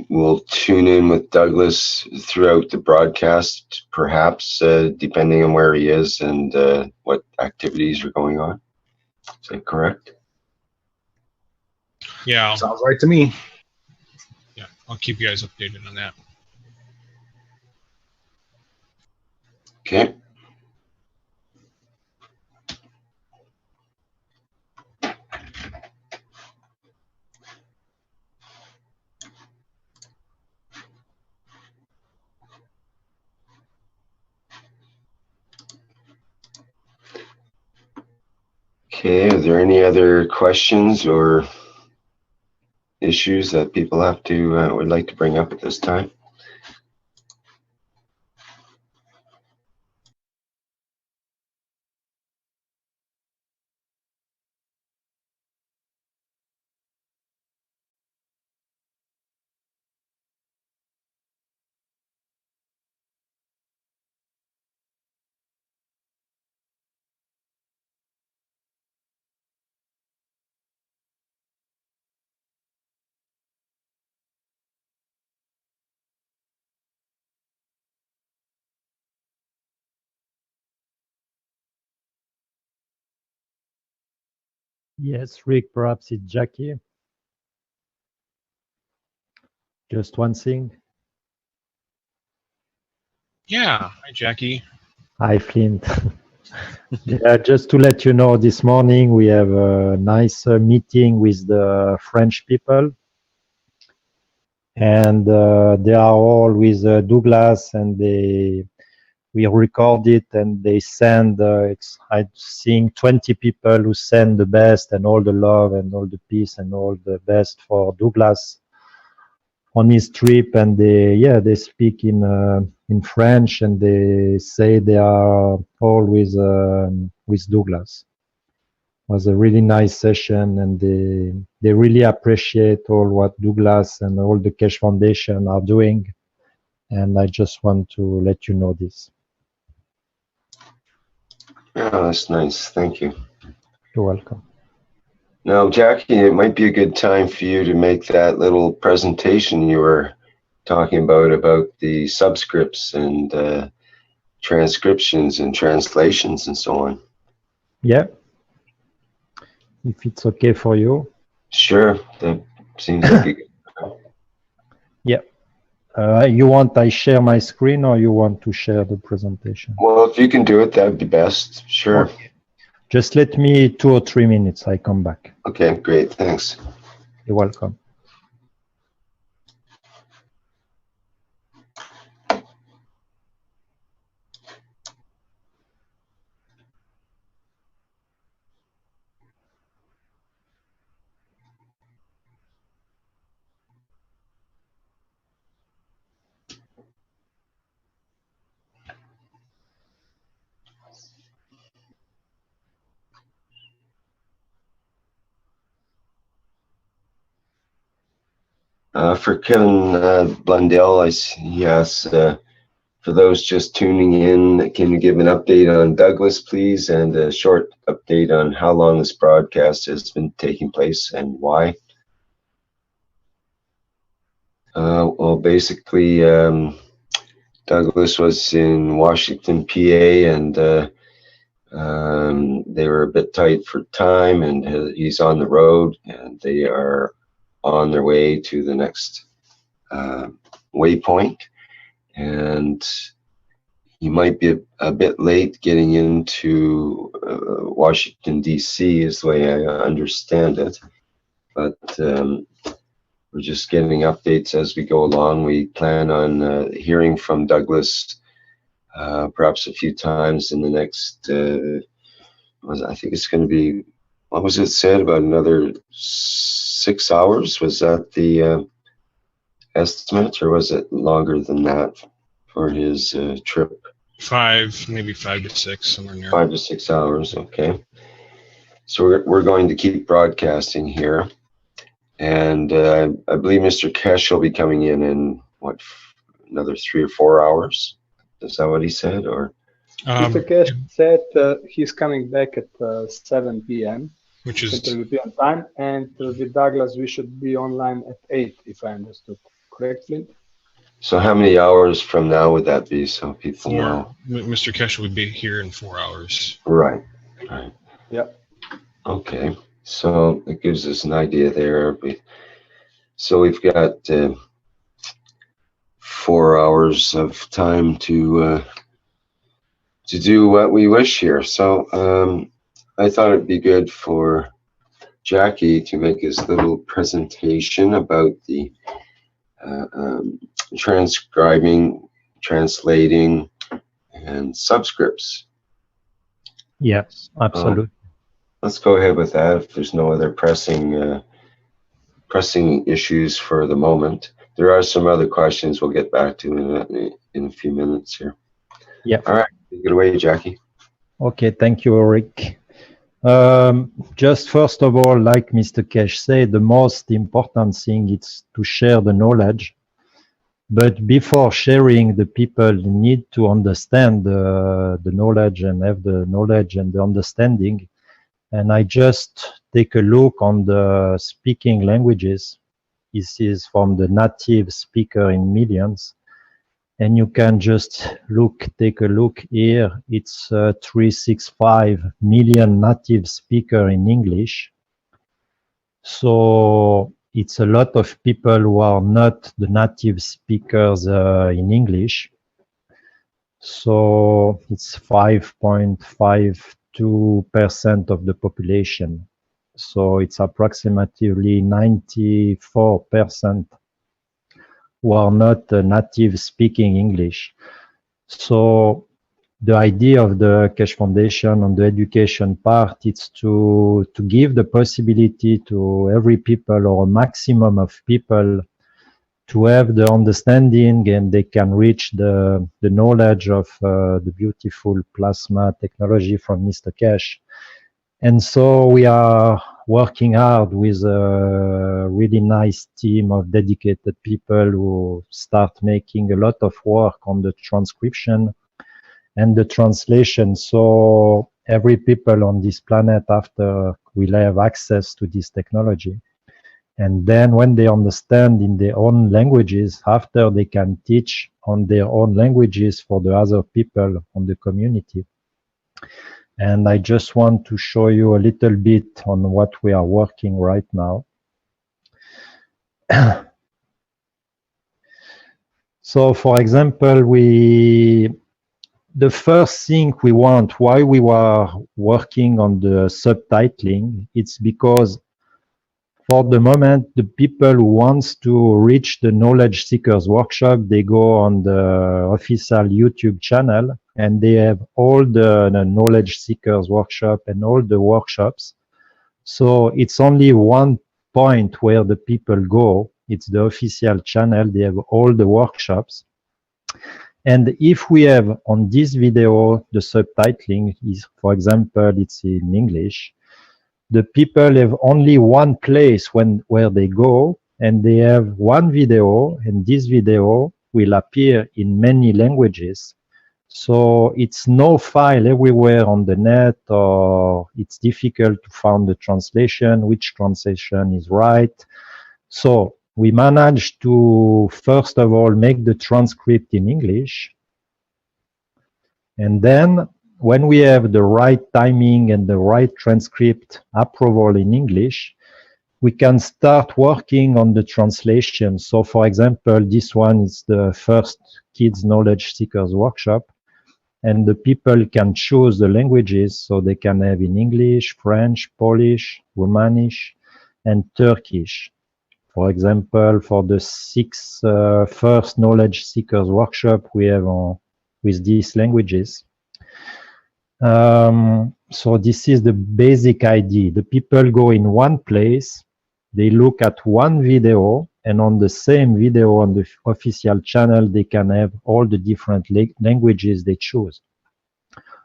we'll tune in with Douglas throughout the broadcast, perhaps, depending on where he is and what activities are going on. Is that correct? Yeah. Sounds right to me. Yeah, I'll keep you guys updated on that. Okay. Okay, are there any other questions or issues that people have to would like to bring up at this time? Yes, Rick, perhaps it's Jackie. Just one thing. Yeah, hi Jackie. Hi, Flint. Yeah, just to let you know, this morning we have a nice meeting with the French people. And they are all with Douglas, and we record it, and they send, I think 20 people who send the best and all the love and all the peace and all the best for Douglas on his trip. And they speak in French, and they say they are all with Douglas. It was a really nice session, and they really appreciate all what Douglas and all the Keshe Foundation are doing. And I just want to let you know this. Yeah, that's nice. Thank you. You're welcome. Now, Jackie, it might be a good time for you to make that little presentation you were talking about the subscripts and transcriptions and translations and so on. Yeah. If it's okay for you. Sure, that seems like a good time. Yeah. You want I share my screen or you want to share the presentation? Well, if you can do it, that'd be best. Sure. Okay. Just let me 2 or 3 minutes. I come back. Okay, great. Thanks. You're welcome. For Kevin Blundell, he asks, for those just tuning in, can you give an update on Douglas, please, and a short update on how long this broadcast has been taking place and why? Well, basically, Douglas was in Washington, PA, and they were a bit tight for time, and he's on the road, and they are on their way to the next waypoint, and he might be a bit late getting into Washington, D.C. is the way I understand it, but we're just getting updates as we go along. We plan on hearing from Douglas perhaps a few times in the next, I think it's going to be, what was it said, about another 6 hours? Was that the estimate, or was it longer than that for his trip? 5, maybe 5 to 6, somewhere near. 5 to 6 hours, okay. So we're going to keep broadcasting here. And I believe Mr. Kesh will be coming in what, another 3 or 4 hours? Is that what he said, or? Mr. Kesh said he's coming back at 7 p.m. Which is European time, and with Douglas we should be online at 8, if I understood correctly. So how many hours from now would that be, so people know? Mr. Kesh would be here in 4 hours. Right. Right. Yep. Okay. So it gives us an idea there. So we've got 4 hours of time to do what we wish here. So I thought it'd be good for Jackie to make his little presentation about the transcribing, translating, and subscripts. Yes, absolutely. Let's go ahead with that if there's no other pressing issues for the moment. There are some other questions we'll get back to in a few minutes here. Yeah. All right, take it away, Jackie. Okay, thank you, Rick. Just first of all, like Mr. Kesh said, the most important thing is to share the knowledge. But before sharing, the people need to understand the knowledge and have the knowledge and the understanding. And I just take a look on the speaking languages. This is from the native speaker in millions. And you can just take a look here. It's 365 million native speaker in English. So it's a lot of people who are not the native speakers in English. So it's 5.52% of the population. So it's approximately 94% who are not native speaking English. So the idea of the Kesh Foundation on the education part is to give the possibility to every people, or a maximum of people, to have the understanding, and they can reach the knowledge of the beautiful plasma technology from Mr. Kesh. And so we are working hard with a really nice team of dedicated people who start making a lot of work on the transcription and the translation. So every people on this planet, after will have access to this technology. And then when they understand in their own languages, after they can teach on their own languages for the other people on the community. And I just want to show you a little bit on what we are working right now. So for example, the first thing we want, why we were working on the subtitling, it's because for the moment, the people who wants to reach the Knowledge Seekers Workshop, they go on the official YouTube channel and they have all the Knowledge Seekers Workshop and all the workshops. So it's only one point where the people go. It's the official channel. They have all the workshops. And if we have on this video, the subtitling is, for example, it's in English, the people have only one place where they go, and they have one video, and this video will appear in many languages. So it's no file everywhere on the net, or it's difficult to find the translation, which translation is right. So we managed to, first of all, make the transcript in English. And then when we have the right timing and the right transcript approval in English, we can start working on the translation. So for example, this one is the first Kids Knowledge Seekers Workshop, and the people can choose the languages, so they can have in English, French, Polish, Romanish, and Turkish. For example, for the first Knowledge Seekers Workshop, we have with these languages. So this is the basic idea. The people go in one place, they look at one video, and on the same video on the official channel, they can have all the different languages they choose,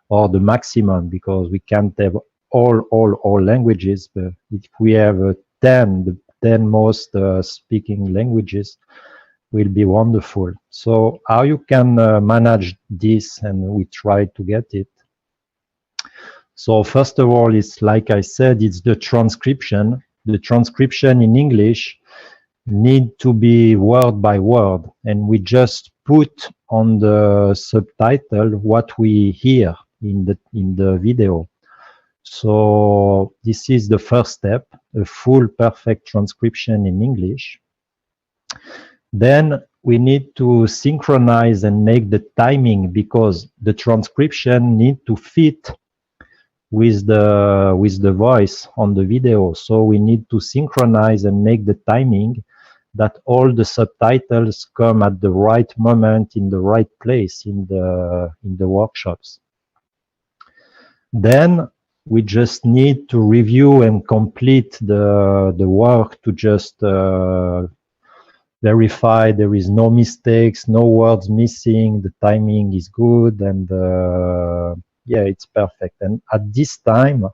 or the maximum, because we can't have all languages. But if we have 10, the 10 most speaking languages will be wonderful. So how you can manage this, and we try to get it. So first of all, it's like I said, it's the transcription. The transcription in English need to be word by word, and we just put on the subtitle what we hear in the video. So this is the first step, a full perfect transcription in English. Then we need to synchronize and make the timing, because the transcription need to fit with the voice on the video. So we need to synchronize and make the timing that all the subtitles come at the right moment in the right place in the workshops. Then we just need to review and complete the work to just verify there is no mistakes, no words missing, the timing is good, and yeah, it's perfect. And at this time,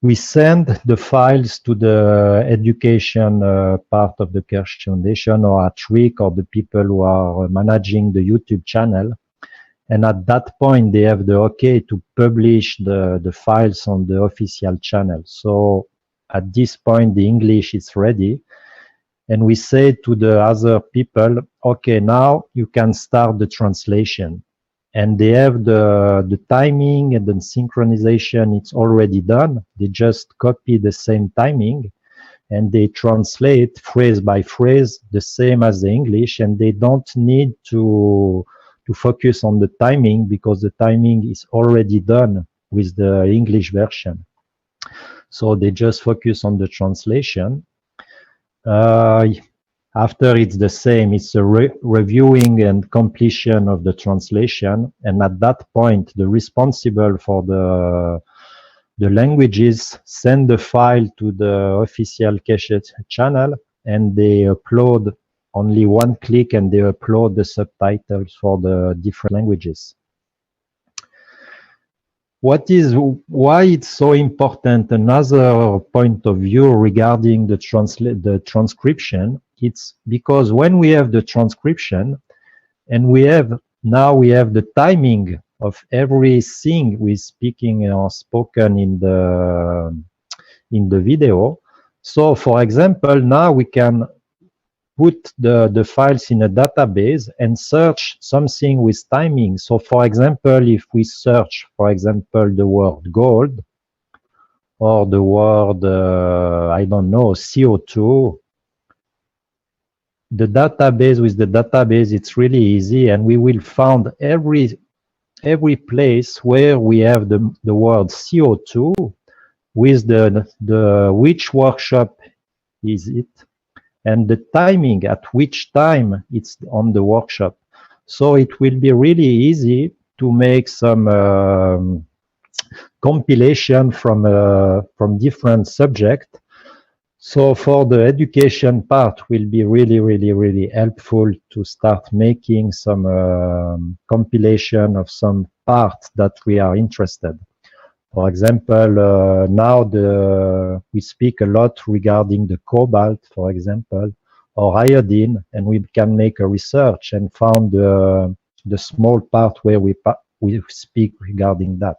we send the files to the education part of the Kirsch Foundation, or at RIC, or the people who are managing the YouTube channel. And at that point, they have the okay to publish the files on the official channel. So at this point, the English is ready. And we say to the other people, okay, now you can start the translation. And they have the timing and the synchronization, it's already done. They just copy the same timing and they translate phrase by phrase the same as the English, and they don't need to focus on the timing, because the timing is already done with the English version. So they just focus on the translation. After it's the same, it's a reviewing and completion of the translation. And at that point, the responsible for the languages send the file to the official Keshet channel, and they upload only one click, and they upload the subtitles for the different languages. Why it's so important, another point of view regarding the transcription, it's because when we have the transcription, and we have the timing of everything we speaking or spoken in in the video. So for example, now we can put the files in a database and search something with timing. So for example, if we search, for example, the word gold or the word, I don't know, CO2, the database, with the database, it's really easy, and we will find every place where we have the word CO2 with the which workshop is it, and the timing, at which time it's on the workshop. So it will be really easy to make some compilation from different subjects. So for the education part, will be really helpful to start making some compilation of some parts that we are interested. For example, now we speak a lot regarding the cobalt, for example, or iodine, and we can make a research and found the small part where we speak regarding that.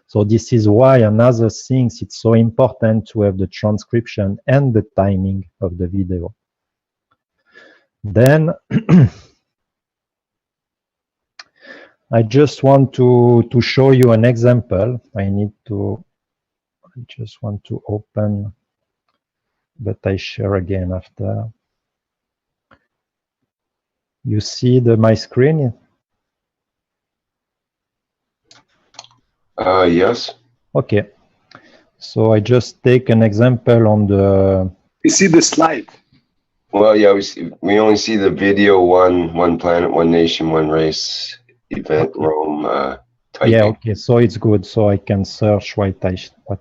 So this is why another thing, it's so important to have the transcription and the timing of the video. Then I just want to show you an example. I just want to open, but I share again after. You see my screen? Yes. Okay. So I just take an example on the... You see the slide? Well, yeah, we only see the video, one planet, one nation, one race event, okay. Rome typing. Yeah, okay, so it's good. So I can search what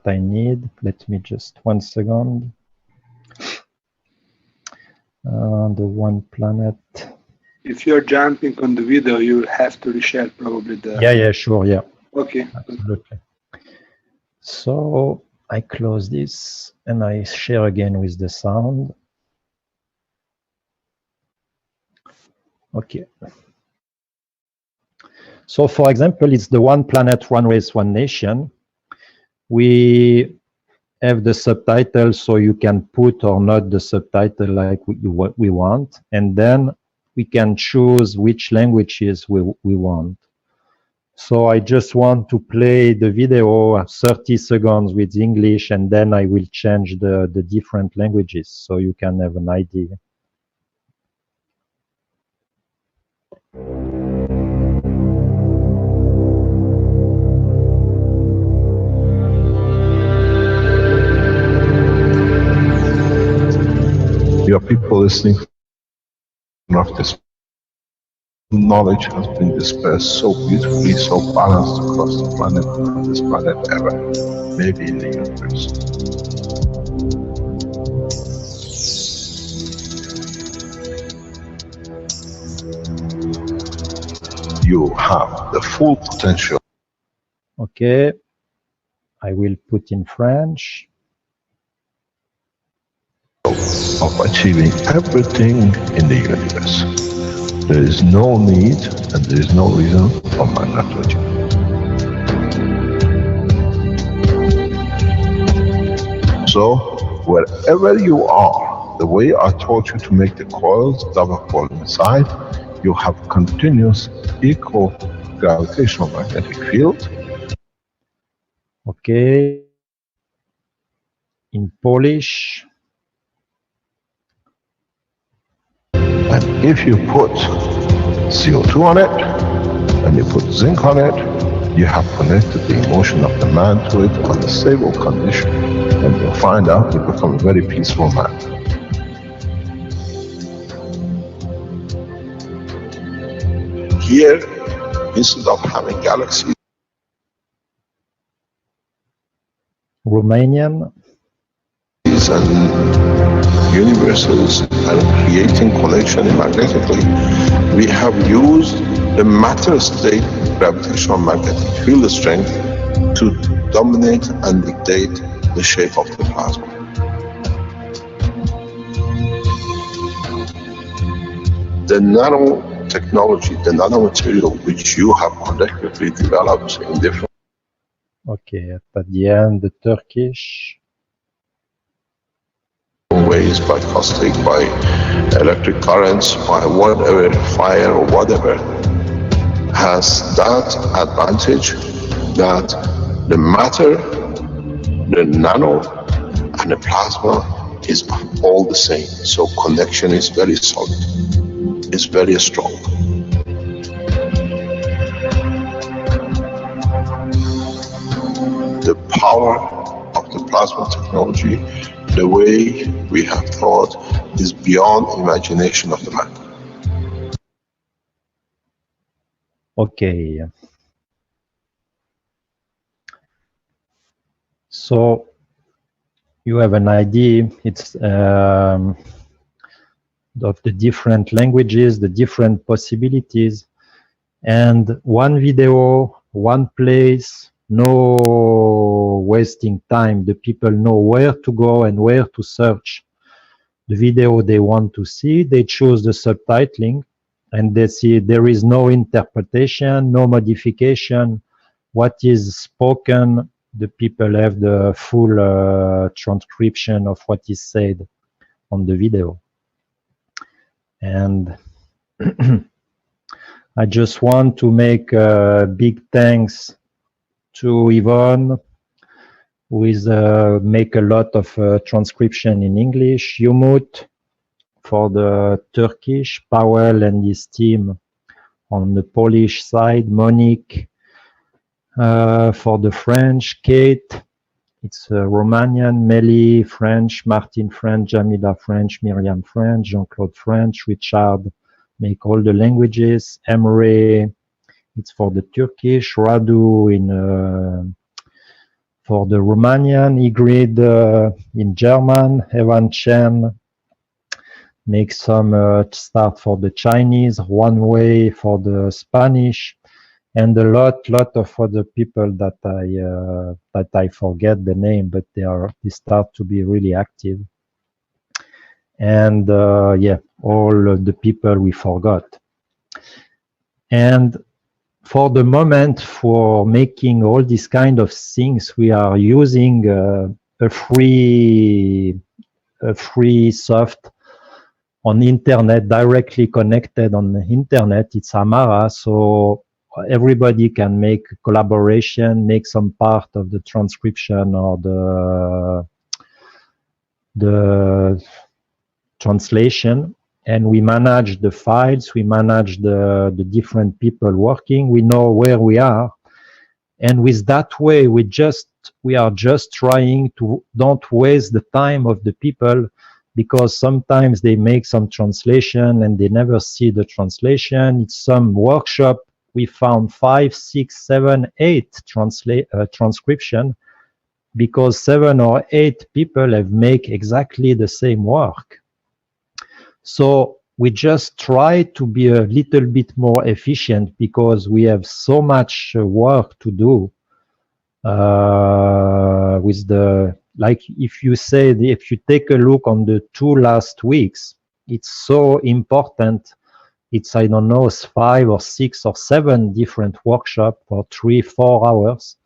I need. Let me just 1 second. The one planet. If you're jumping on the video, you have to reshare probably the... Yeah, sure, yeah. Okay. Absolutely. So I close this and I share again with the sound. Okay. So for example, it's the one planet, one race, one nation. We have the subtitle, so you can put or not the subtitle like we want. And then we can choose which languages we want. So I just want to play the video 30 seconds with English, and then I will change the different languages so you can have an idea. Your people listening of this knowledge has been dispersed so beautifully, so balanced across the planet, not this planet ever, maybe in the universe. You have the full potential. Okay, I will put in French. Of achieving everything in the universe. There is no need and there is no reason for man not to achieve. So, wherever you are, the way I taught you to make the coils double coil inside, you have continuous equal gravitational magnetic field. Okay. In Polish. And if you put CO2 on it, and you put zinc on it, you have connected the emotion of the man to it on a stable condition, and you'll find out you become a very peaceful man. Here, instead of having galaxies, Romanian, and universes and creating connection magnetically, we have used the matter state gravitational magnetic field strength to dominate and dictate the shape of the plasma. The nanotechnology, the nanomaterial which you have collectively developed in different... Okay, at the end, the Turkish. Ways by caustic, by electric currents, by whatever, fire or whatever, has that advantage that the matter, the nano, and the plasma is all the same. So connection is very solid. It's very strong. The power of the plasma technology, the way we have thought, is beyond imagination of the man. Okay. So you have an idea. It's of the different languages, the different possibilities, and one video, one place, no wasting time. The people know where to go and where to search the video they want to see. They choose the subtitling and they see there is no interpretation, no modification. What is spoken, the people have the full transcription of what is said on the video. And I just want to make a big thanks to Yvonne, who is make a lot of transcription in English, Umut for the Turkish, Powell and his team on the Polish side, Monique for the French, Kate, it's Romanian, Meli French, Martin French, Jamila French, Miriam French, Jean-Claude French, Richard make all the languages, Emre, it's for the Turkish, Radu in for the Romanian, Igrid in German, Evan Chen make some start for the Chinese, One Way for the Spanish, and a lot of other people that I forget the name, but they start to be really active. And yeah, all of the people we forgot. And for the moment, for making all these kind of things, we are using a free soft on the internet, directly connected on the internet. It's Amara, so everybody can make collaboration, make some part of the transcription or the translation. And we manage the files, we manage the different people working, we know where we are. And with that way, we are just trying to don't waste the time of the people, because sometimes they make some translation and they never see the translation. It's some workshop, we found 5, 6, 7, 8 transcription, because 7 or 8 people have make exactly the same work. So we just try to be a little bit more efficient, because we have so much work to do with the, like if you take a look on the 2 last weeks, it's so important. It's, I don't know, 5 or 6 or 7 different workshops for 3-4 hours.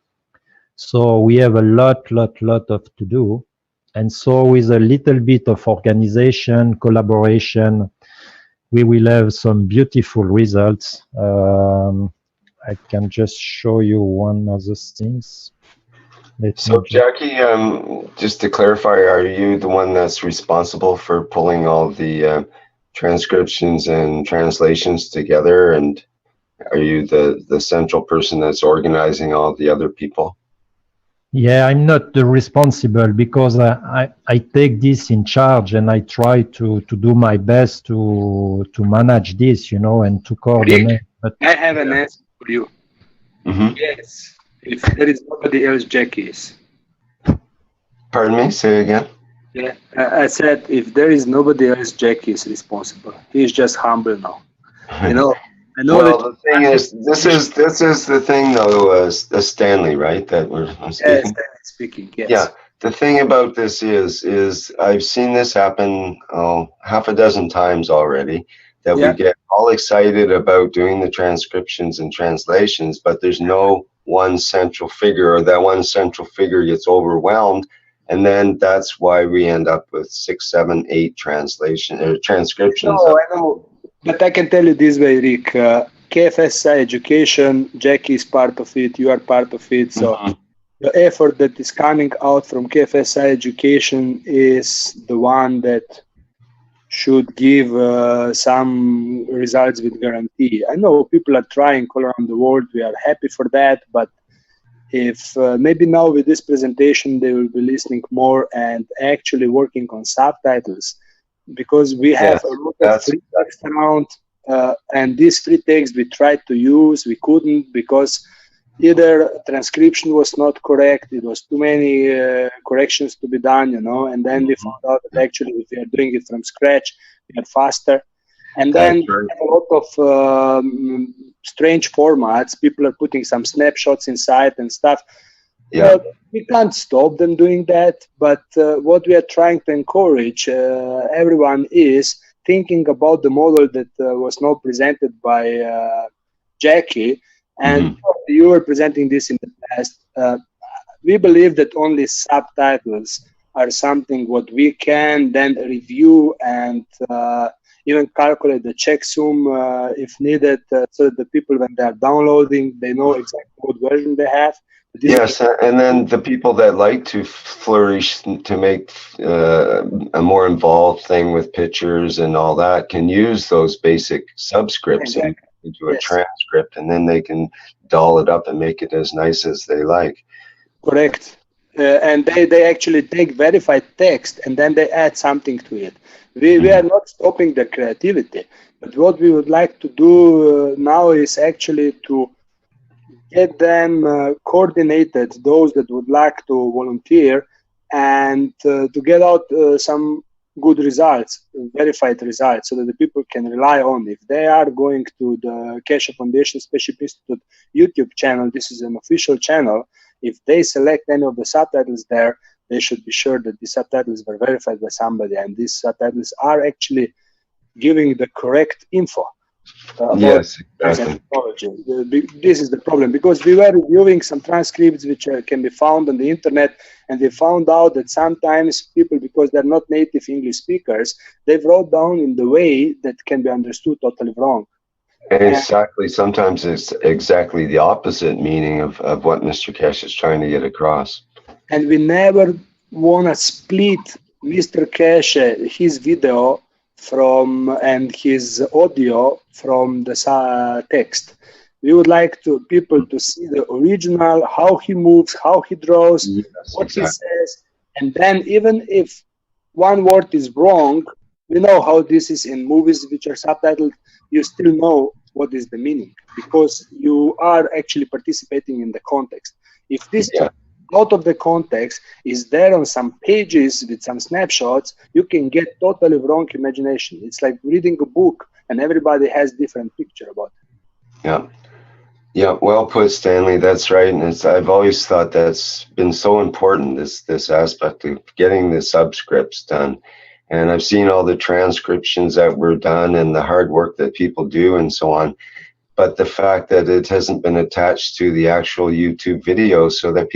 So we have a lot of to do. And so with a little bit of organization, collaboration, we will have some beautiful results. I can just show you one other things. So Jackie, just to clarify, are you the one that's responsible for pulling all the transcriptions and translations together? And are you the central person that's organizing all the other people? Yeah, I'm not the responsible, because I take this in charge and I try to do my best to manage this, you know, and to coordinate. But I have an answer for you. Mm-hmm. Yes, if there is nobody else, Jackie is. Pardon me, say again. Yeah, I said if there is nobody else, Jackie is responsible. He's just humble now. You know. I know well, that the thing is, this is the thing though, Stanley, right? That I'm speaking. Yes, Stanley speaking. Yes. Yeah. The thing about this is I've seen this happen half a dozen times already. That we get all excited about doing the transcriptions and translations, but there's no one central figure, or that one central figure gets overwhelmed, and then that's why we end up with 6, 7, 8 transcriptions. No, I know, but I can tell you this way, Rick. KFSI education, Jackie is part of it, you are part of it, so the effort that is coming out from KFSI education is the one that should give some results with guarantee. I know people are trying all around the world, we are happy for that, but if maybe now with this presentation they will be listening more and actually working on subtitles, because we have a lot of free text around, and these free text we tried to use, we couldn't, because either transcription was not correct, it was too many corrections to be done, and then we found out that actually if we are doing it from scratch, we are faster. And then a lot of strange formats, people are putting some snapshots inside and stuff. We can't stop them doing that, but what we are trying to encourage everyone is thinking about the model that was now presented by Jackie, and you were presenting this in the past. We believe that only subtitles are something what we can then review and even calculate the checksum if needed, so that the people, when they are downloading, they know exactly what version they have. Yes, and then the people that like to flourish to make a more involved thing with pictures and all that can use those basic subscripts into a transcript, and then they can doll it up and make it as nice as they like. Correct. And they actually take verified text and then they add something to it. We are not stopping the creativity, but what we would like to do now is actually to get them coordinated, those that would like to volunteer, and to get out some good results, verified results, so that the people can rely on. If they are going to the Keshe Foundation Spaceship Institute YouTube channel, this is an official channel, if they select any of the subtitles there, they should be sure that the subtitles were verified by somebody, and these subtitles are actually giving the correct info. Yes, exactly. This is the problem, because we were reviewing some transcripts which can be found on the internet, and they found out that sometimes people, because they're not native English speakers, they wrote down in the way that can be understood totally wrong. Exactly. Sometimes it's exactly the opposite meaning of what Mr. Keshe is trying to get across. And we never want to split Mr. Keshe, his video from and his audio from the text. We would like people to see the original, how he moves, how he draws, what he says, and then even if one word is wrong, we know how this is in movies which are subtitled, you still know what is the meaning, because you are actually participating in the context. If this out of the context is there on some pages with some snapshots, you can get totally wrong imagination. It's like reading a book and everybody has different picture about it. Yeah, well put, Stanley. That's right. And I've always thought that's been so important, this aspect of getting the subscripts done. And I've seen all the transcriptions that were done and the hard work that people do and so on. But the fact that it hasn't been attached to the actual YouTube video so that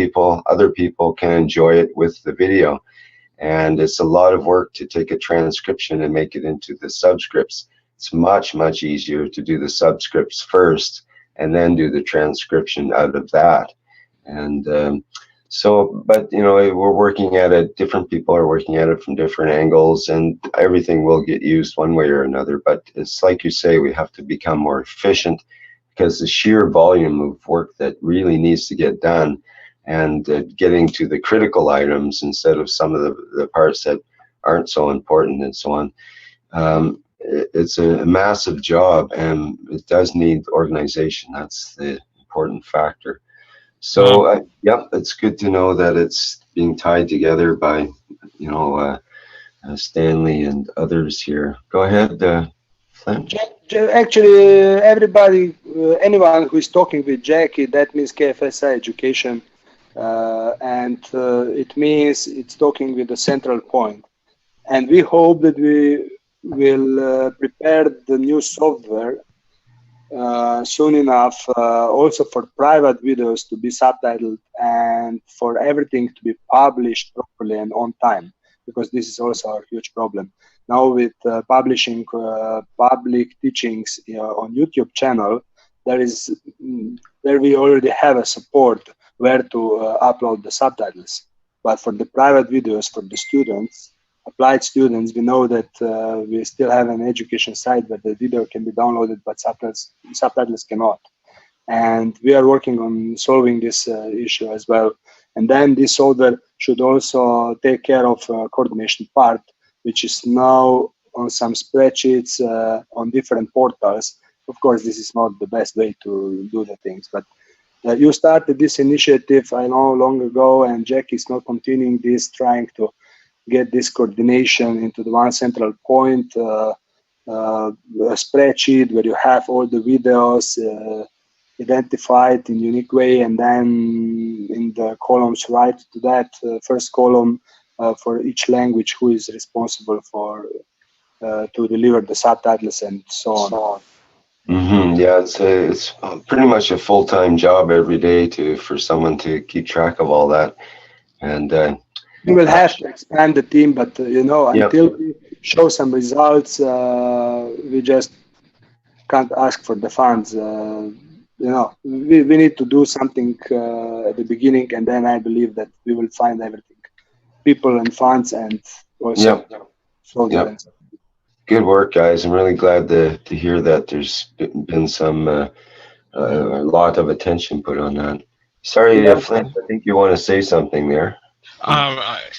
other people can enjoy it with the video. And it's a lot of work to take a transcription and make it into the subscripts. It's much, much easier to do the subscripts first and then do the transcription out of that. And but we're working at it, different people are working at it from different angles, and everything will get used one way or another. But it's like you say, we have to become more efficient, because the sheer volume of work that really needs to get done, and getting to the critical items instead of some of the parts that aren't so important and so on. It's a massive job, and it does need organization. That's the important factor. So, it's good to know that it's being tied together by, Stanley and others here. Go ahead, Flem. Actually, everybody, anyone who is talking with Jackie, that means KFSI education, and it means it's talking with the central point. And we hope that we will prepare the new software soon enough, also for private videos to be subtitled and for everything to be published properly and on time, because this is also a huge problem. Now with publishing public teachings on YouTube channel, there we already have a support where to upload the subtitles. But for the private videos, for the students, applied students, we know that we still have an education site where the video can be downloaded, but subtitles cannot. And we are working on solving this issue as well. And then this solver should also take care of coordination part, which is now on some spreadsheets on different portals. Of course, this is not the best way to do the things, but you started this initiative, I know, long ago, and Jack is now continuing this, trying to get this coordination into the one central point, a spreadsheet where you have all the videos identified in unique way, and then in the columns right to that first column for each language who is responsible for to deliver the subtitles and so on. Yeah, it's pretty much a full-time job every day for someone to keep track of all that, and we will have to expand the team, but until we show some results, we just can't ask for the funds. We need to do something at the beginning, and then I believe that we will find everything, people and funds, and also solve the answer. Good work, guys. I'm really glad to hear that there's been some a lot of attention put on that. Sorry, Flint, I think you want to say something there.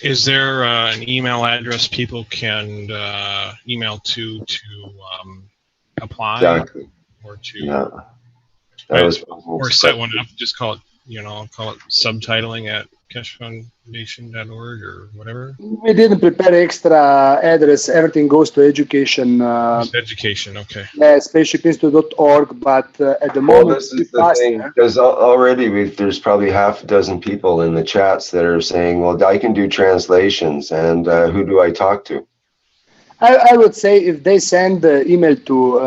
Is there an email address people can email to apply? Exactly. Or to or set one up? Just call it subtitling at cashfoundation.org or whatever. We didn't prepare extra address. Everything goes to education. Education, okay. Yeah, spaceshipinstitute.org, but at the moment, this is the thing, because already there's probably half a dozen people in the chats that are saying, well, I can do translations, and who do I talk to? I would say if they send the email to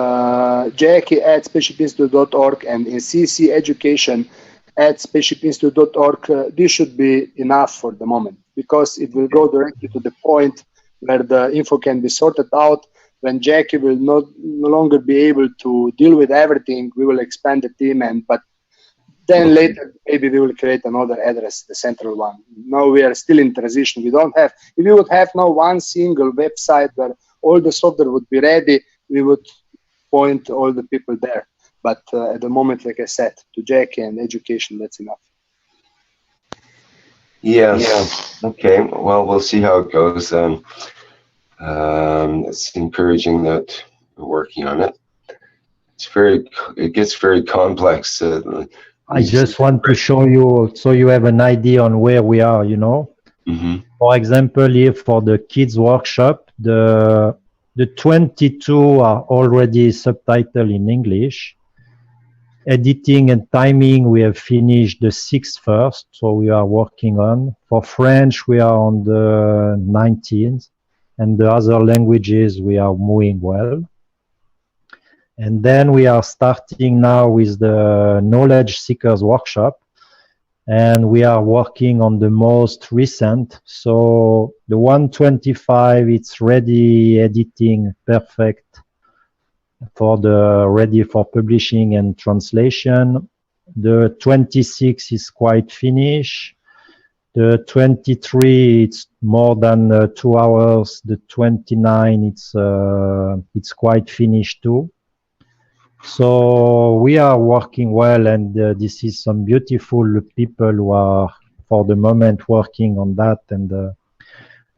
Jackie@spaceshipinstitute.org and in CC education@spaceshipinstitute.org, this should be enough for the moment, because it will go directly to the point where the info can be sorted out. When Jackie will no longer be able to deal with everything, we will expand the team, but then later maybe we will create another address, the central one. Now we are still in transition. We don't have, if we would have now one single website where all the software would be ready, we would point all the people there. But at the moment, like I said, to Jackie and education, that's enough. Yes. Okay. Well, we'll see how it goes. It's encouraging that we're working on it. It gets very complex. I just want to show you so you have an idea on where we are, For example, here for the kids workshop, the 22 are already subtitled in English. Editing and timing, we have finished the 6 first, so we are working on. For French, we are on the 19th, and the other languages, we are moving well. And then we are starting now with the Knowledge Seekers Workshop, and we are working on the most recent. So the 125, it's ready, editing, perfect, ready for publishing and translation. The 26 is quite finished. The 23, it's more than 2 hours. The 29, it's quite finished too. So we are working well, and this is some beautiful people who are for the moment working on that, and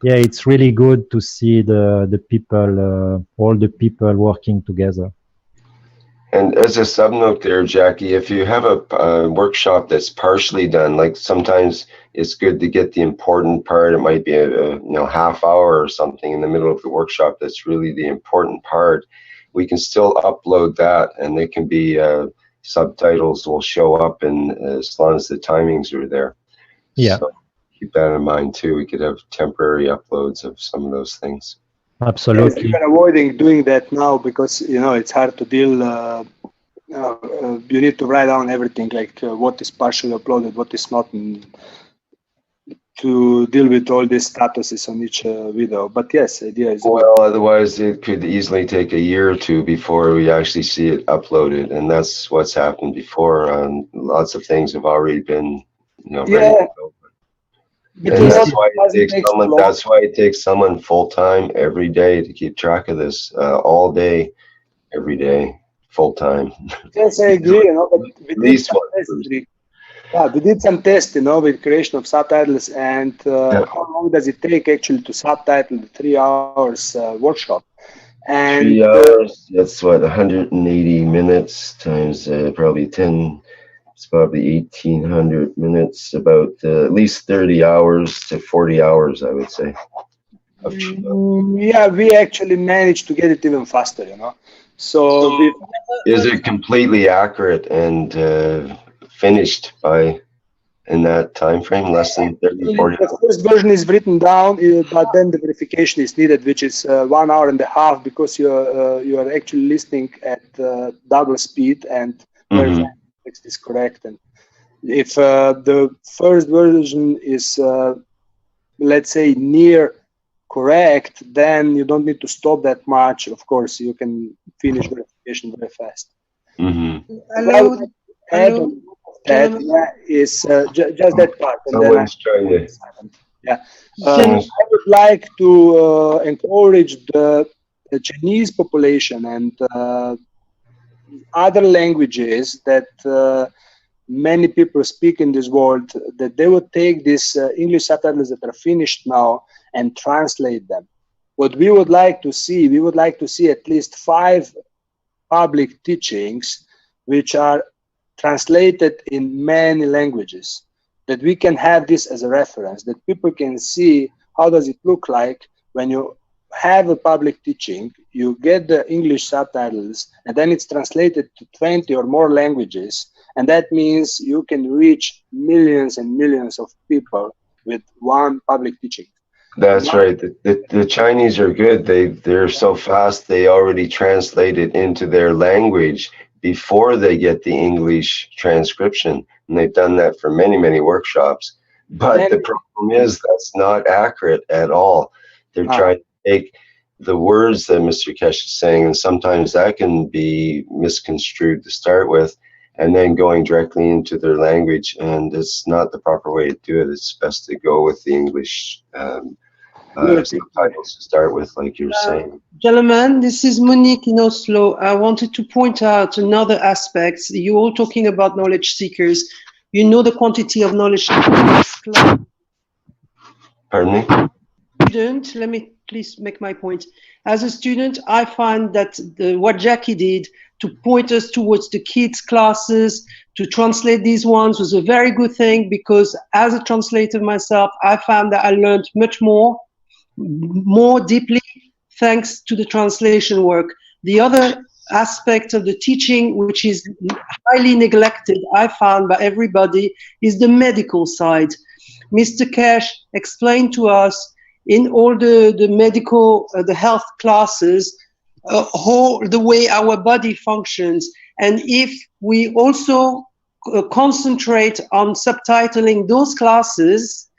yeah, it's really good to see the people, all the people working together. And as a subnote there, Jackie, if you have a workshop that's partially done, like sometimes it's good to get the important part. It might be a half hour or something in the middle of the workshop that's really the important part. We can still upload that, and they can be subtitles will show up, and as long as the timings are there. Yeah. So keep that in mind too. We could have temporary uploads of some of those things. Absolutely. Yes, we are avoiding doing that now because it's hard to deal you need to write down everything, like what is partially uploaded, what is not, to deal with all these statuses on each video. But yes, idea is well, otherwise it could easily take a year or two before we actually see it uploaded, and that's what's happened before. Lots of things have already been, ready to go. And that's why it takes someone full time every day to keep track of this, all day, every day, full time. Yes, I agree. But we did some tests, with creation of subtitles, and how long does it take actually to subtitle the 3 hours workshop? And 3 hours. That's what 180 minutes times probably 10. It's probably 1,800 minutes, about at least 30 hours to 40 hours, I would say. Yeah, we actually managed to get it even faster, So, is it completely accurate and finished in that time frame, less than 30, 40 hours? The first version is written down, but then the verification is needed, which is 1 hour and a half, because you are actually listening at double speed and verifying text is correct. And if the first version is, let's say, near correct, then you don't need to stop that much. Of course, you can finish verification very fast. Hello. That is just that part. And someone's trying to. Yeah. I would like to encourage the Chinese population and other languages that many people speak in this world, that they would take these English subtitles that are finished now and translate them. What we would like to see, at least 5 public teachings which are translated in many languages, that we can have this as a reference, that people can see how does it look like when you have a public teaching, you get the English subtitles, and then it's translated to 20 or more languages, and that means you can reach millions and millions of people with one public teaching. That's right. The Chinese are good. They're so fast. They already translate it into their language before they get the English transcription, and they've done that for many, many workshops. But the problem is that's not accurate at all. They're trying to take the words that Mr. Kesh is saying, and sometimes that can be misconstrued to start with, and then going directly into their language, and it's not the proper way to do it. It's best to go with the English subtitles to start with, like you're saying. Gentlemen, this is Monique in Oslo. I wanted to point out another aspect. You're all talking about knowledge seekers. You know the quantity of knowledge seekers. Pardon me? Student, let me please make my point. As a student, I find that what Jackie did to point us towards the kids' classes, to translate these ones was a very good thing, because as a translator myself, I found that I learned much more deeply, thanks to the translation work. The other aspect of the teaching, which is highly neglected, I found, by everybody, is the medical side. Mr. Kesh explained to us in all the medical, the health classes, the way our body functions. And if we also concentrate on subtitling those classes,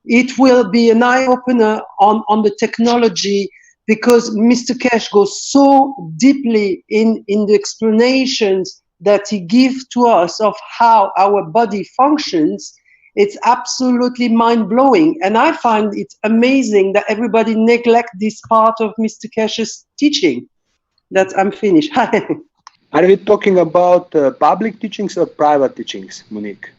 it will be an eye-opener on the technology, because Mr. Kesh goes so deeply in the explanations that he gives to us of how our body functions. It's absolutely mind-blowing. And I find it amazing that everybody neglects this part of Mr. Kesh's teaching. I'm finished. Are we talking about public teachings or private teachings, Monique?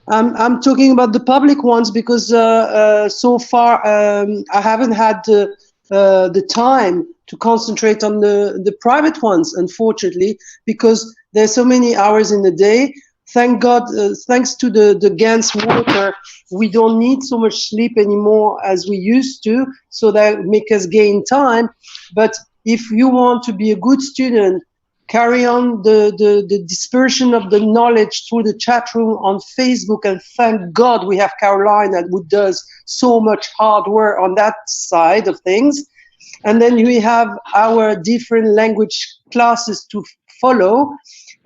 I'm talking about the public ones, because so far I haven't had the time to concentrate on the private ones, unfortunately, because there's so many hours in the day. Thank God, thanks to the GANS water, we don't need so much sleep anymore as we used to, so that make us gain time. But if you want to be a good student, carry on the dispersion of the knowledge through the chat room on Facebook, and thank God we have Carolina, who does so much hard work on that side of things. And then we have our different language classes to follow.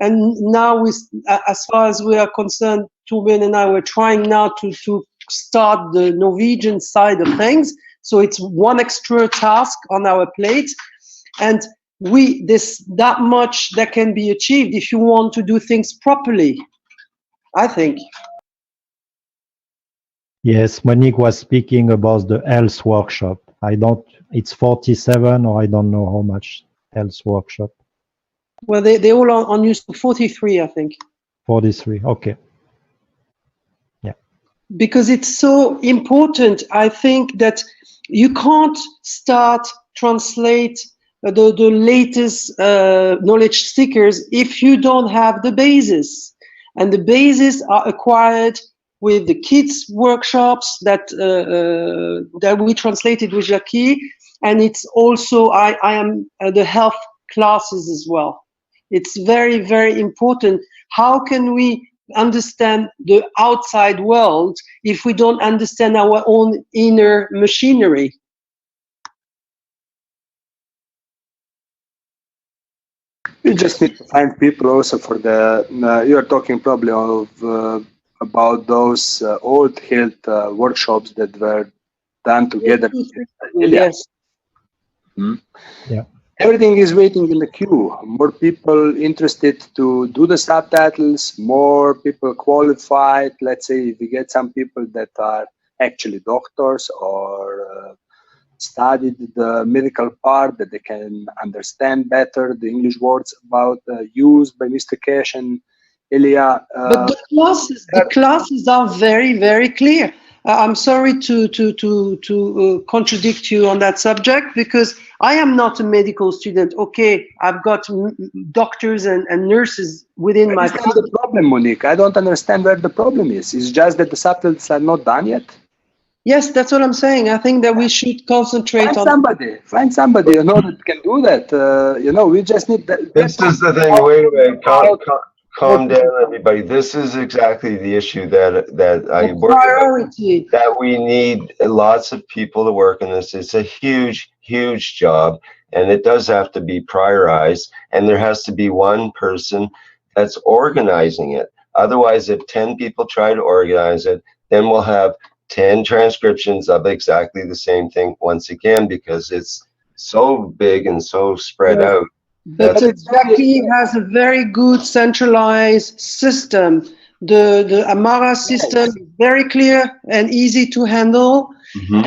And now, as far as we are concerned, Torbjörn and I were trying now to start the Norwegian side of things. So it's one extra task on our plate, and that much that can be achieved if you want to do things properly, I think. Yes, Monique was speaking about the health workshop. It's 47, or I don't know how much health workshop. Well, they all are on use 43, I think. 43, okay. Yeah. Because it's so important, I think, that you can't start translate the latest knowledge seekers if you don't have the basis. And the basis are acquired with the kids workshops that we translated with Jackie, and it's also I am the health classes as well. It's very, very important. How can we understand the outside world if we don't understand our own inner machinery? You just need to find people also for the. You're talking probably of about those old health workshops that were done together. Yes. Yeah. Everything is waiting in the queue. More people interested to do the subtitles, more people qualified. Let's say if we get some people that are actually doctors or studied the medical part, that they can understand better the English words about used by Mr. Cash and Elia. But the classes are very, very clear. I'm sorry to contradict you on that subject, because I am not a medical student. Okay, I've got doctors and nurses within my family. That's the problem, Monique. I don't understand where the problem is. It's just that the subtitles are not done yet. Yes, that's what I'm saying. I think that we should concentrate on find somebody you know that can do that. We just need that. This is the thing. Wait a minute. Calm down, everybody. This is exactly the issue that I worry about, that we need lots of people to work on this. It's a huge, huge job, and it does have to be prioritized, and there has to be one person that's organizing it. Otherwise, if 10 people try to organize it, then we'll have 10 transcriptions of exactly the same thing once again, because it's so big and so spread out. But Jackie has a very good centralized system. The Amara system is very clear and easy to handle. Mm-hmm.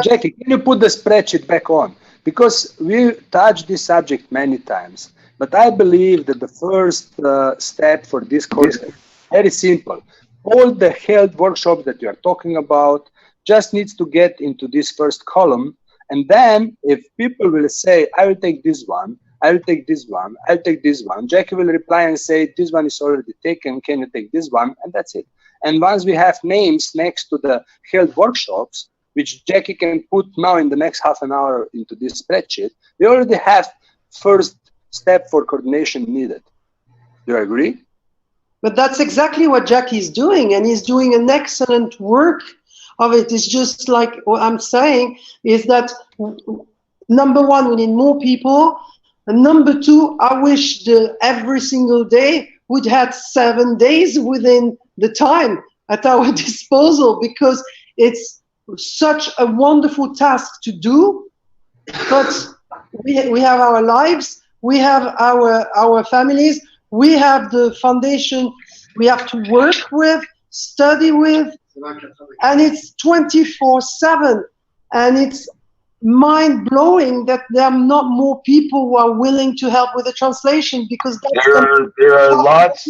Jackie, can you put the spreadsheet back on? Because we touched this subject many times, but I believe that the first step for this course is very simple. All the health workshops that you are talking about just needs to get into this first column. And then if people will say, I will take this one, I will take this one, I'll take this one, Jackie will reply and say, this one is already taken, can you take this one? And that's it. And once we have names next to the health workshops, which Jackie can put now in the next half an hour into this spreadsheet, we already have first step for coordination needed. Do you agree? But that's exactly what Jackie is doing, and he's doing an excellent work of it. It's just like what I'm saying is that, number one, we need more people. And number two, I wish every single day would have 7 days within the time at our disposal, because it's such a wonderful task to do. But we have our lives, we have our families, we have the foundation we have to work with, study with, and it's 24/7. And it's mind-blowing that there are not more people who are willing to help with the translation, because there are lots,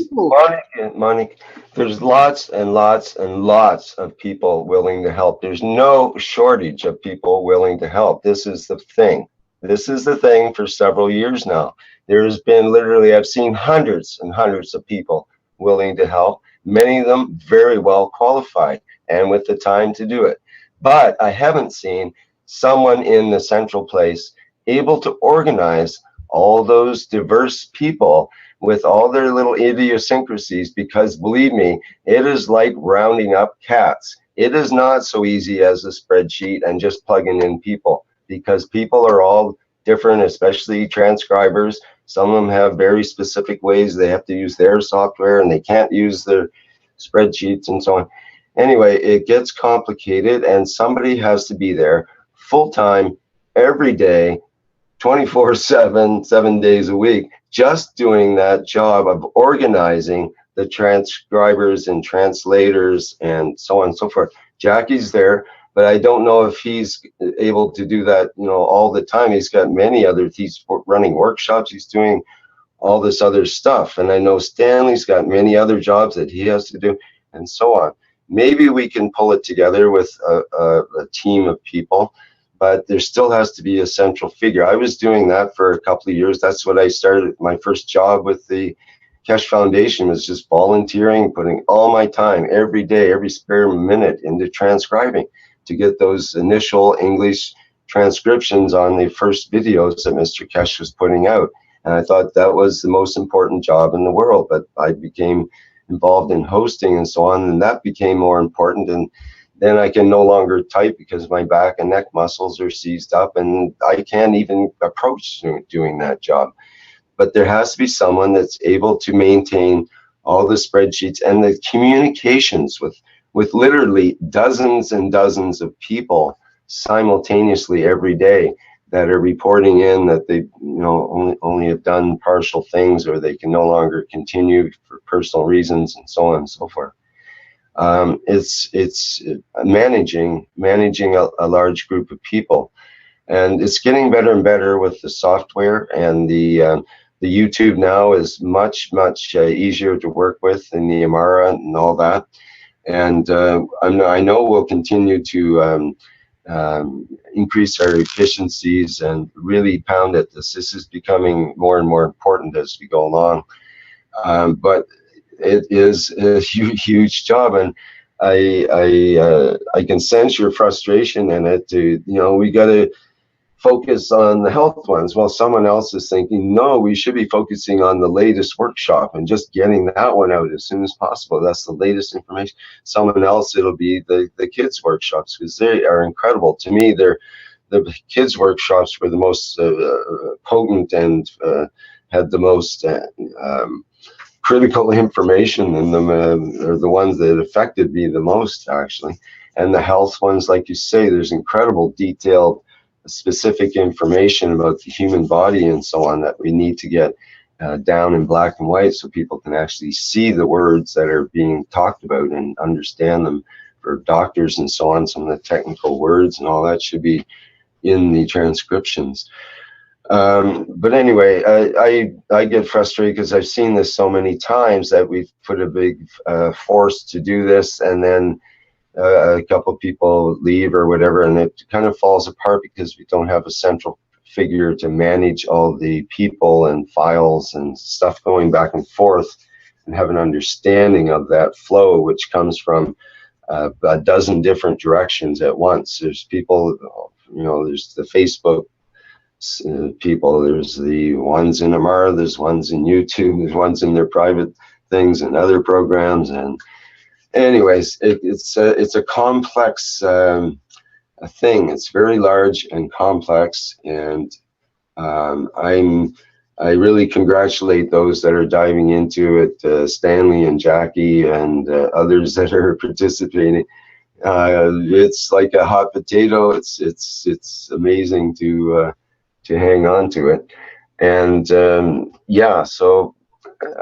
Monique, there's lots and lots and lots of people willing to help. There's no shortage of people willing to help. This is the thing. This is the thing for several years now. There's been literally, I've seen hundreds and hundreds of people willing to help, many of them very well qualified and with the time to do it. But I haven't seen someone in the central place able to organize all those diverse people with all their little idiosyncrasies, because believe me, it is like rounding up cats. It is not so easy as a spreadsheet and just plugging in people, because people are all different, especially transcribers. Some of them have very specific ways they have to use their software, and they can't use their spreadsheets and so on. Anyway, it gets complicated, and somebody has to be there full-time every day, 24/7, 7 days a week, just doing that job of organizing the transcribers and translators and so on and so forth. Jackie's there, but I don't know if he's able to do that, you know, all the time. He's got many other, he's running workshops, he's doing all this other stuff. And I know Stanley's got many other jobs that he has to do and so on. Maybe we can pull it together with a team of people, but there still has to be a central figure. I was doing that for a couple of years. That's what I started. My first job with the Keshe Foundation was just volunteering, putting all my time every day, every spare minute into transcribing to get those initial English transcriptions on the first videos that Mr. Keshe was putting out. And I thought that was the most important job in the world, but I became involved in hosting and so on, and that became more important. And then I can no longer type because my back and neck muscles are seized up, and I can't even approach doing that job. But there has to be someone that's able to maintain all the spreadsheets and the communications with literally dozens and dozens of people simultaneously every day that are reporting in that they, you know, only have done partial things, or they can no longer continue for personal reasons and so on and so forth. It's managing a large group of people, and it's getting better and better with the software, and the YouTube now is much easier to work with than the Amara and all that. And I know we'll continue to increase our efficiencies and really pound at this. This is becoming more and more important as we go along. But it is a huge job, and I can sense your frustration in it. You know, we got to focus on the health ones. Well, someone else is thinking, no, we should be focusing on the latest workshop and just getting that one out as soon as possible. That's the latest information. Someone else, it'll be the kids workshops, because they are incredible. To me, the kids workshops were the most potent and had the most critical information in them, are the ones that affected me the most, actually. And the health ones, like you say, there's incredible detailed specific information about the human body and so on that we need to get down in black and white so people can actually see the words that are being talked about and understand them. For doctors and so on, some of the technical words and all that should be in the transcriptions. But anyway, I get frustrated because I've seen this so many times that we've put a big force to do this, and then a couple people leave or whatever, and it kind of falls apart because we don't have a central figure to manage all the people and files and stuff going back and forth, and have an understanding of that flow, which comes from a dozen different directions at once. There's people, you know, there's the Facebook people, there's the ones in Amara, there's ones in YouTube, there's ones in their private things and other programs. And anyways, it's a complex a thing. It's very large and complex, and I really congratulate those that are diving into it, Stanley and Jackie and others that are participating. It's like a hot potato. It's amazing to hang on to it, and yeah. So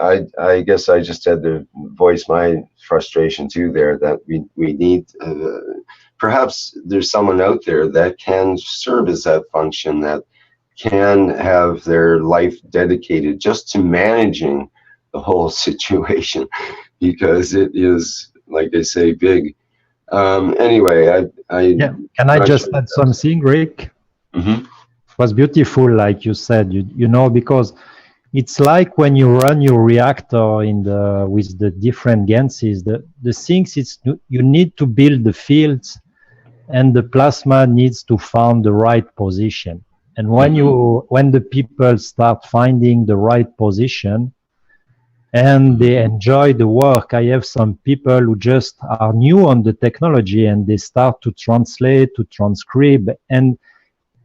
I guess I just had to voice my frustration too there, that we need perhaps there's someone out there that can serve as that function, that can have their life dedicated just to managing the whole situation, because it is, like I say, big. Anyway, yeah. Can I just add something, Rick? Mm-hmm. It was beautiful, like you said, you know, because it's like when you run your reactor in with the different gases, the things you need to build the fields, and the plasma needs to find the right position. And when the people start finding the right position and they enjoy the work, I have some people who just are new on the technology and they start to translate, to transcribe, and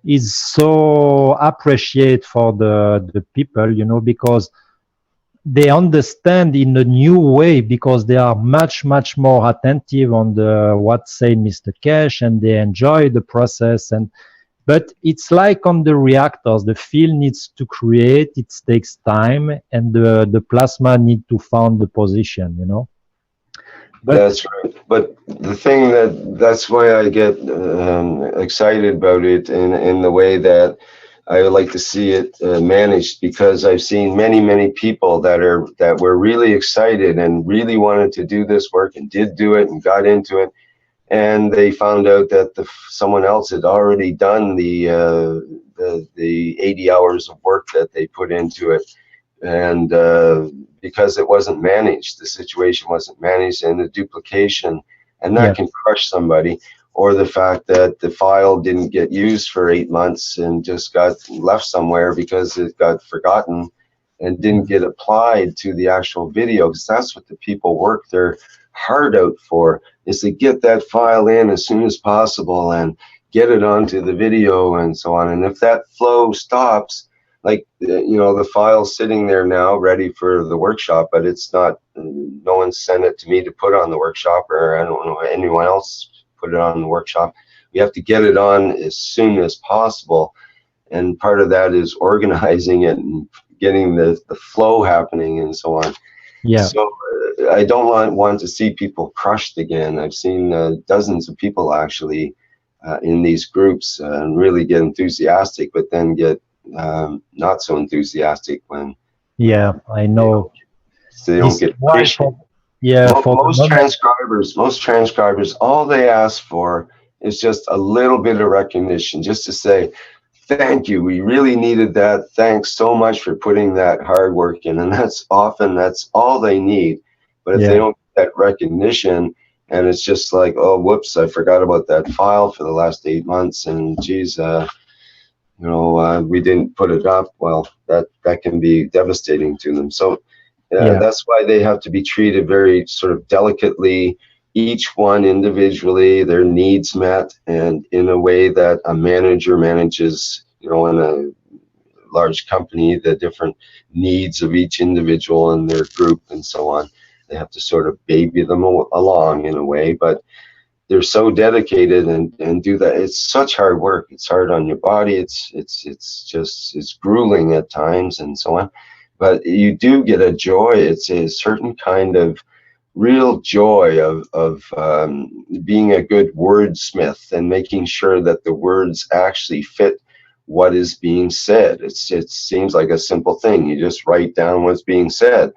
is so appreciated for the people, you know, because they understand in a new way, because they are much more attentive on the what say Mr. Cash, and they enjoy the process. And but it's like on the reactors, the field needs to create, it takes time, and the plasma need to find the position, you know. But that's right. But the thing that's why I get excited about it in the way that I would like to see it managed, because I've seen many people that were really excited and really wanted to do this work and did do it and got into it, and they found out that someone else had already done the 80 hours of work that they put into it, and because it wasn't managed, the situation wasn't managed, and the duplication, and that can crush somebody. Or the fact that the file didn't get used for 8 months and just got left somewhere because it got forgotten and didn't get applied to the actual video, because that's what the people work their heart out for, is to get that file in as soon as possible and get it onto the video and so on. And if that flow stops, like, you know, the file's sitting there now ready for the workshop, but it's not, no one sent it to me to put on the workshop, or I don't know, anyone else put it on the workshop. We have to get it on as soon as possible, and part of that is organizing it and getting the flow happening and so on. So I don't want to see people crushed again. I've seen dozens of people actually in these groups really get enthusiastic, but then get not so enthusiastic when I know they don't get appreciated. Most transcribers, all they ask for is just a little bit of recognition, just to say, thank you, we really needed that, thanks so much for putting that hard work in. And that's all they need. But if they don't get that recognition, and it's just like, oh, whoops, I forgot about that file for the last 8 months, and geez, you know, we didn't put it up, well, that can be devastating to them. So that's why they have to be treated very sort of delicately, each one individually, their needs met, and in a way that a manager manages, you know, in a large company, the different needs of each individual and their group and so on. They have to sort of baby them along in a way, but they're so dedicated and do that. It's such hard work. It's hard on your body. It's grueling at times and so on. But you do get a joy. It's a certain kind of real joy of being a good wordsmith and making sure that the words actually fit what is being said. It seems like a simple thing. You just write down what's being said,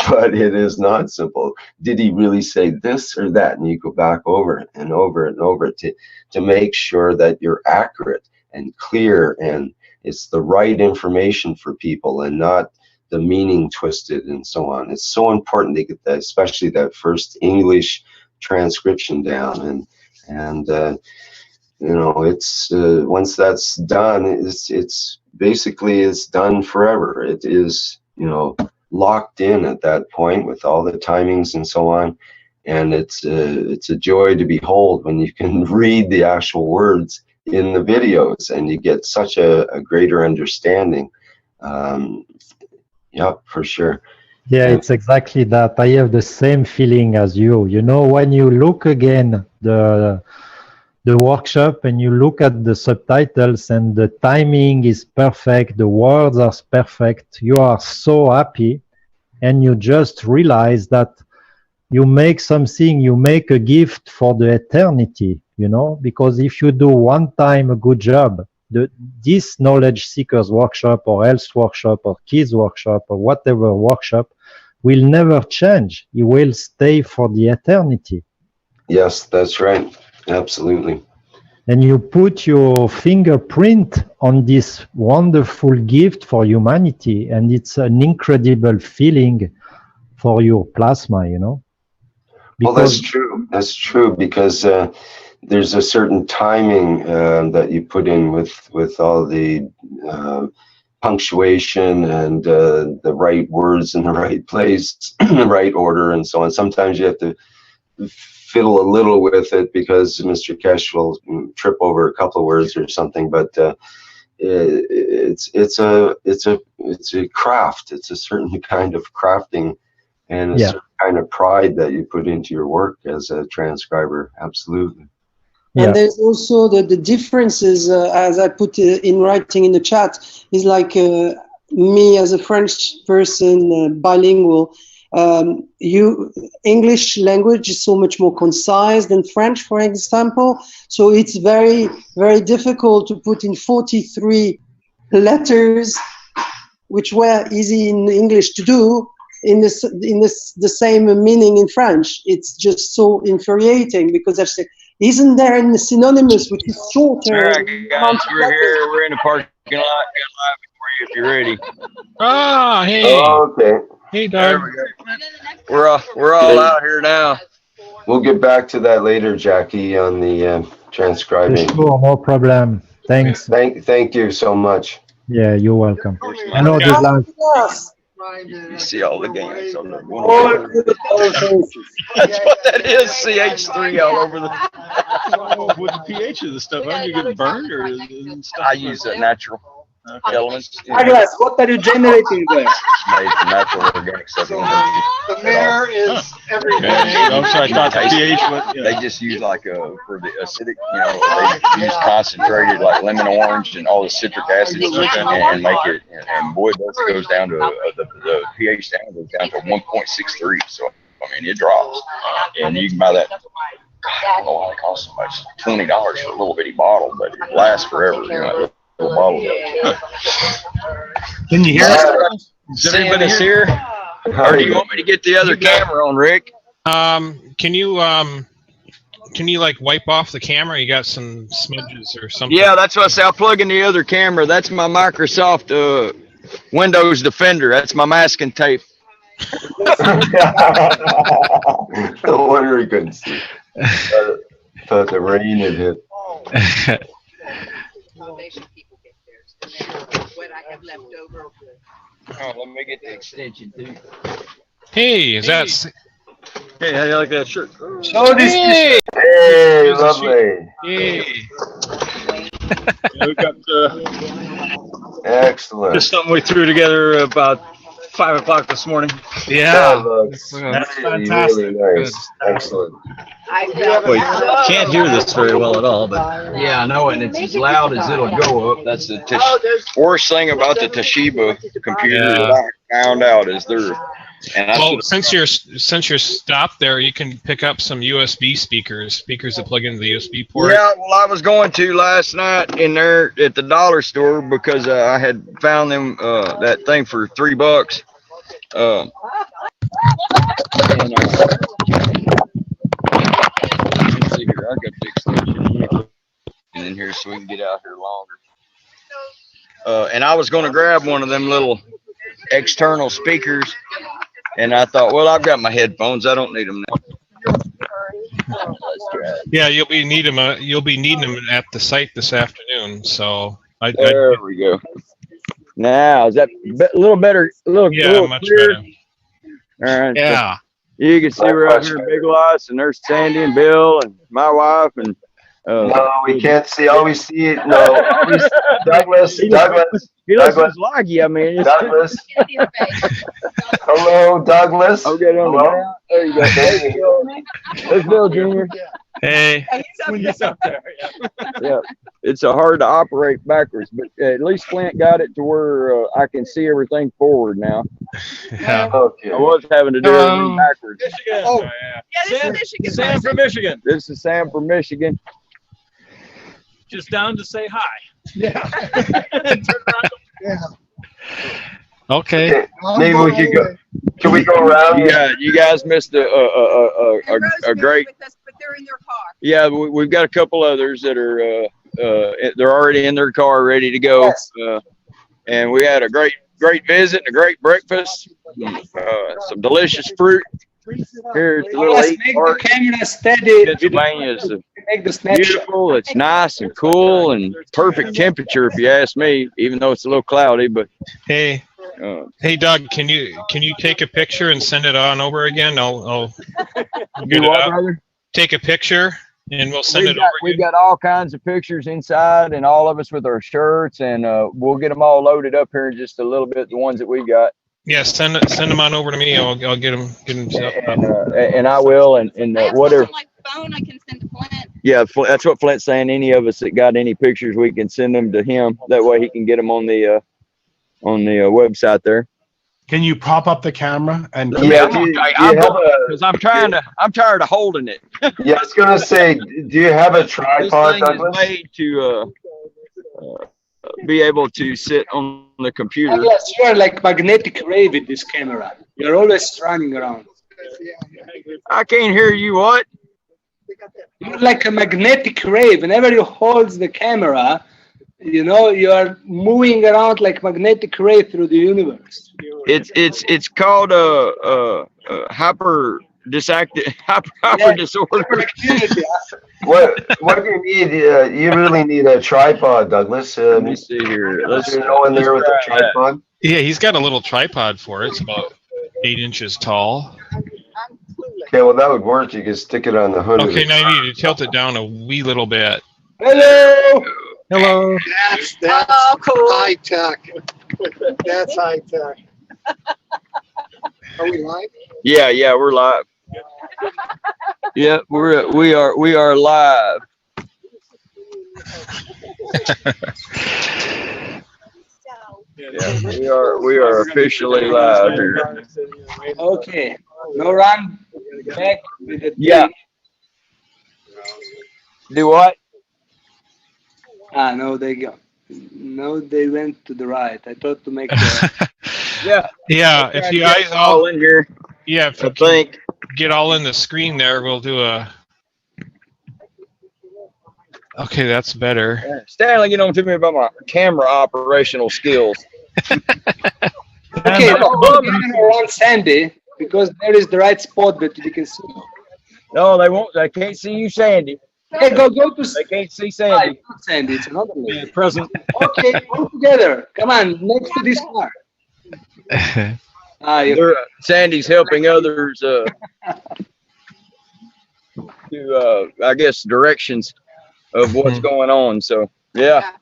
but it is not simple. Did he really say this or that? And you go back over and over and over to make sure that you're accurate and clear, and it's the right information for people and not the meaning twisted and so on. It's so important to get that, especially that first English transcription down, and you know, it's once that's done, it's basically done forever. It is, you know, locked in at that point with all the timings and so on, and it's a joy to behold when you can read the actual words in the videos, and you get such a greater understanding. Yep, for sure. Yeah, it's exactly that. I have the same feeling as you. You know, when you look again the workshop and you look at the subtitles and the timing is perfect, the words are perfect, you are so happy, and you just realize that you make something, you make a gift for the eternity, you know, because if you do one time a good job, this Knowledge Seekers Workshop or Health Workshop or Kids Workshop or whatever workshop will never change. It will stay for the eternity. Yes, that's right. Absolutely. And you put your fingerprint on this wonderful gift for humanity, and it's an incredible feeling for your plasma, you know. Well, that's true. That's true, because there's a certain timing that you put in with all the punctuation and the right words in the right place, the right order, and so on. Sometimes you have to fiddle a little with it because Mr. Kesh will trip over a couple of words or something, but it's a craft. It's a certain kind of crafting and a certain kind of pride that you put into your work as a transcriber. Absolutely. And there's also the differences, as I put in writing in the chat, is like me as a French person, bilingual, English language is so much more concise than French, for example. So it's very, very difficult to put in 43 letters, which were easy in English to do, in the same meaning in French. It's just so infuriating because I say, isn't there a synonymous which is shorter? All right, guys, we're here. We're in the parking lot. Got live for you if you're ready. Ah, hey. Oh, okay. Hey, Doug. We're all out here now. We'll get back to that later, Jackie, on the transcribing. Sure, no problem. Thanks. Thank you so much. Yeah, you're welcome. I know this last. You see all the games on there. That's what that is. CH3 all over the. With the pH of the stuff, aren't you getting burned or stuff? I use natural elements. Douglas, what are you generating there? Made from natural organic stuff. The mayor is everything. I thought the pH was, They just use like for the acidic, they use concentrated like lemon orange and all the citric acids and make it. And boy, that goes down to the pH goes down to 1.63. So I mean, it drops, and you can buy that. I don't know why it costs so much. $20 for a little bitty bottle, but it lasts forever. Little bottle. Can you hear us? Is everybody here? Or do you want me to get the other camera on, Rick? Can you like wipe off the camera? You got some smudges or something? Yeah, that's what I say. I'll plug in the other camera. That's my Microsoft Windows Defender. That's my masking tape. No wonder he couldn't see. Thought the rain had hit. Oh, let me get the extension too. Hey, is that? Hey, how do you like that shirt? Show this. Hey, lovely. Hey. We got Excellent. just something we threw together about 5 o'clock this morning. Yeah, that looks that's fantastic. Really nice. Excellent. Well, you can't hear this very well at all, but yeah, I know, and it's as loud as it'll go up. That's the worst thing about the Toshiba computer that I found out is they're. And well, since you're stopped there, you can pick up some USB speakers that plug into the USB port. Yeah, well, I was going to last night in there at the dollar store because I had found them that thing for $3. And, let's see here. I got the extension in here so we can get out here longer. And I was going to grab one of them little external speakers. And I thought, well, I've got my headphones. I don't need them now. Yeah, you'll be needing them at the site this afternoon. So there we go. Now is that a little better? A little much clearer? better. All right. Yeah. So you can see we're out here in Big Lots, and there's Sandy and Bill and my wife and. No, we can't see. All we see, Douglas. He looks just like you. I mean, Douglas. Hello, Douglas. I'll get on the ground. There you go. There's Bill Jr. Hey. He's up there. Yeah. It's hard to operate backwards, but at least Flint got it to where I can see everything forward now. Yeah. Okay. I was having to do everything backwards. Michigan. Oh, yeah, this is Michigan. Sam from Michigan. This is Sam from Michigan. Just down to say hi. Yeah. Okay. Maybe we could go. Can we go around? You guys missed a great. With us, but they're in their car. Yeah, we've got a couple others that are they're already in their car ready to go. Yes. And we had a great visit and a great breakfast. Some delicious fruit. Here at the little Let's 8 make park. the camera steady. Pennsylvania is Make the snapshot. beautiful. It's nice and cool and perfect temperature, if you ask me. Even though it's a little cloudy, but Hey. Hey Doug, can you take a picture and send it on over again? I'll Do what, brother? Take a picture and we'll send it over. We've got all kinds of pictures inside, and all of us with our shirts, and we'll get them all loaded up here in just a little bit. The ones that we've got. Yeah, send them on over to me. I'll get them and I will, and whatever. On my phone, I can send to Flint. Yeah, that's what Flint's saying. Any of us that got any pictures, we can send them to him. That way, he can get them on the website there. Can you prop up the camera and? Yeah, because I'm tired of holding it. Yeah, I was gonna say, do you have a tripod, This thing Douglas? is made to be able to sit on the computer. Yes, you are like magnetic ray with this camera. You're always running around. I can't hear you. What? You're like a magnetic ray. Whenever you hold the camera, you know, you are moving around like magnetic ray through the universe. It's called hyper disorder. What do you need? You really need a tripod, Douglas. Let me see here. Let's go in there with a tripod. Yeah, he's got a little tripod for it. It's about 8 inches tall. Okay, well that would work. You can stick it on the hood. Okay, now you need to tilt it down a wee little bit. Hello. Hello. That's cool. high tech. That's high tech. Are we live? Yeah, we're live. Yeah, we are live. Yeah, we are officially live here. Okay. No run back with the Yeah. Do what? Ah, no, they go. No, they went to the right. I thought to make the. Yeah. Yeah, if you guys all in here. Yeah, if I you think. Get all in the screen there, we'll do a. Okay, that's better. Stanley, get on to me about my camera operational skills. Okay, don't around Sandy because there is the right spot that you can see. No, they won't. They can't see you, Sandy. Hey, go to. They can't see Sandy. Not Sandy, it's another lady. Present. Okay, go together. Come on, next to this car. Sandy's helping others to, I guess, directions of what's going on. So, yeah.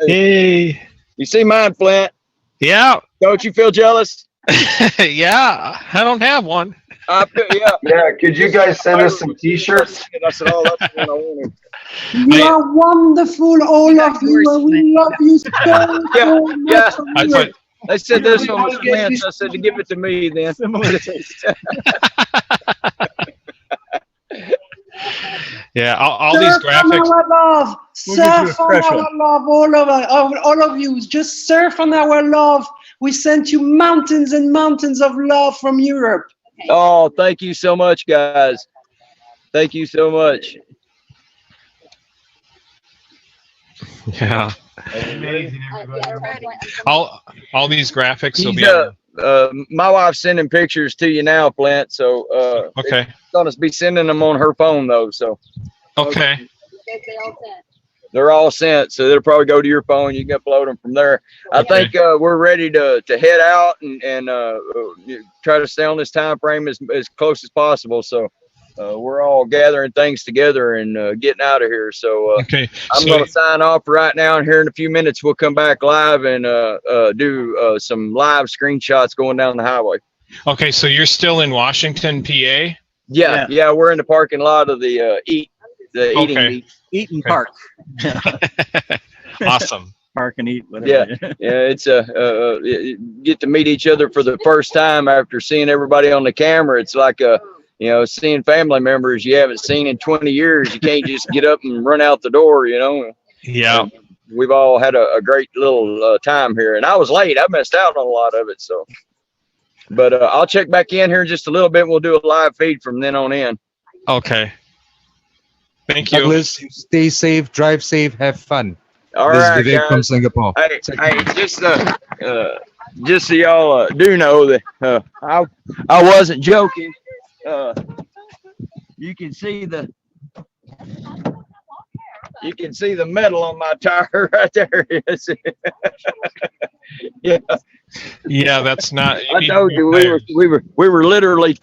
Hey. You see mine, Flint? Yeah. Don't you feel jealous? Yeah, I don't have one. Yeah, could you guys send us some T-shirts? I said, oh, that's what I wanted. You are wonderful, all of you, and we love you so much. I said this one was Flint's. I said to give it to me then. Yeah, all these graphics. On our love. Surf on our love, all of you. Just surf on our love. We sent you mountains and mountains of love from Europe. Oh, thank you so much, guys. Thank you so much. Yeah. Amazing, everybody. All these graphics will be. My wife's sending pictures to you now, Flint. So okay. It's gonna be sending them on her phone though. So okay. They're all sent, so they'll probably go to your phone. You can upload them from there. I think we're ready to head out and try to stay on this time frame as close as possible. So we're all gathering things together and getting out of here. So okay. I'm going to sign off right now, and here in a few minutes we'll come back live and do some live screenshots going down the highway. Okay, so you're still in Washington, PA? Yeah, we're in the parking lot of the eating park. Awesome. Park and eat, whatever. Yeah, it's get to meet each other for the first time after seeing everybody on the camera. It's like seeing family members you haven't seen in 20 years. You can't just get up and run out the door, Yeah. We've all had a great little time here, and I was late. I missed out on a lot of it, so. But I'll check back in here in just a little bit. We'll do a live feed from then on in. Okay. Thank you. Douglas, stay safe, drive safe, have fun. All this right, is Vivek guys. from Singapore. Hey, just so y'all do know that I wasn't joking. You can see You can see the metal on my tire right there. Yeah. Yeah, that's not. I told you we were literally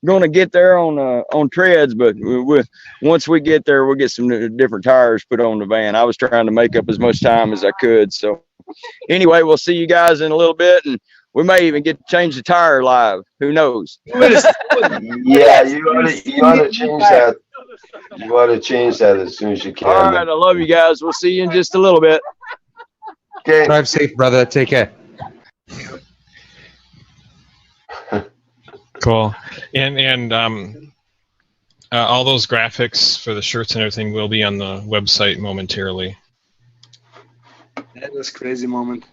going to get there on treads, but once we get there, we'll get some different tires put on the van. I was trying to make up as much time as I could. So anyway, we'll see you guys in a little bit, and we may even get to change the tire live. Who knows? Yeah, you ought to change that. You ought to change that as soon as you can. All right, I love you guys. We'll see you in just a little bit. Okay. Drive safe, brother. Take care. Cool. And all those graphics for the shirts and everything will be on the website momentarily. That was a crazy moment.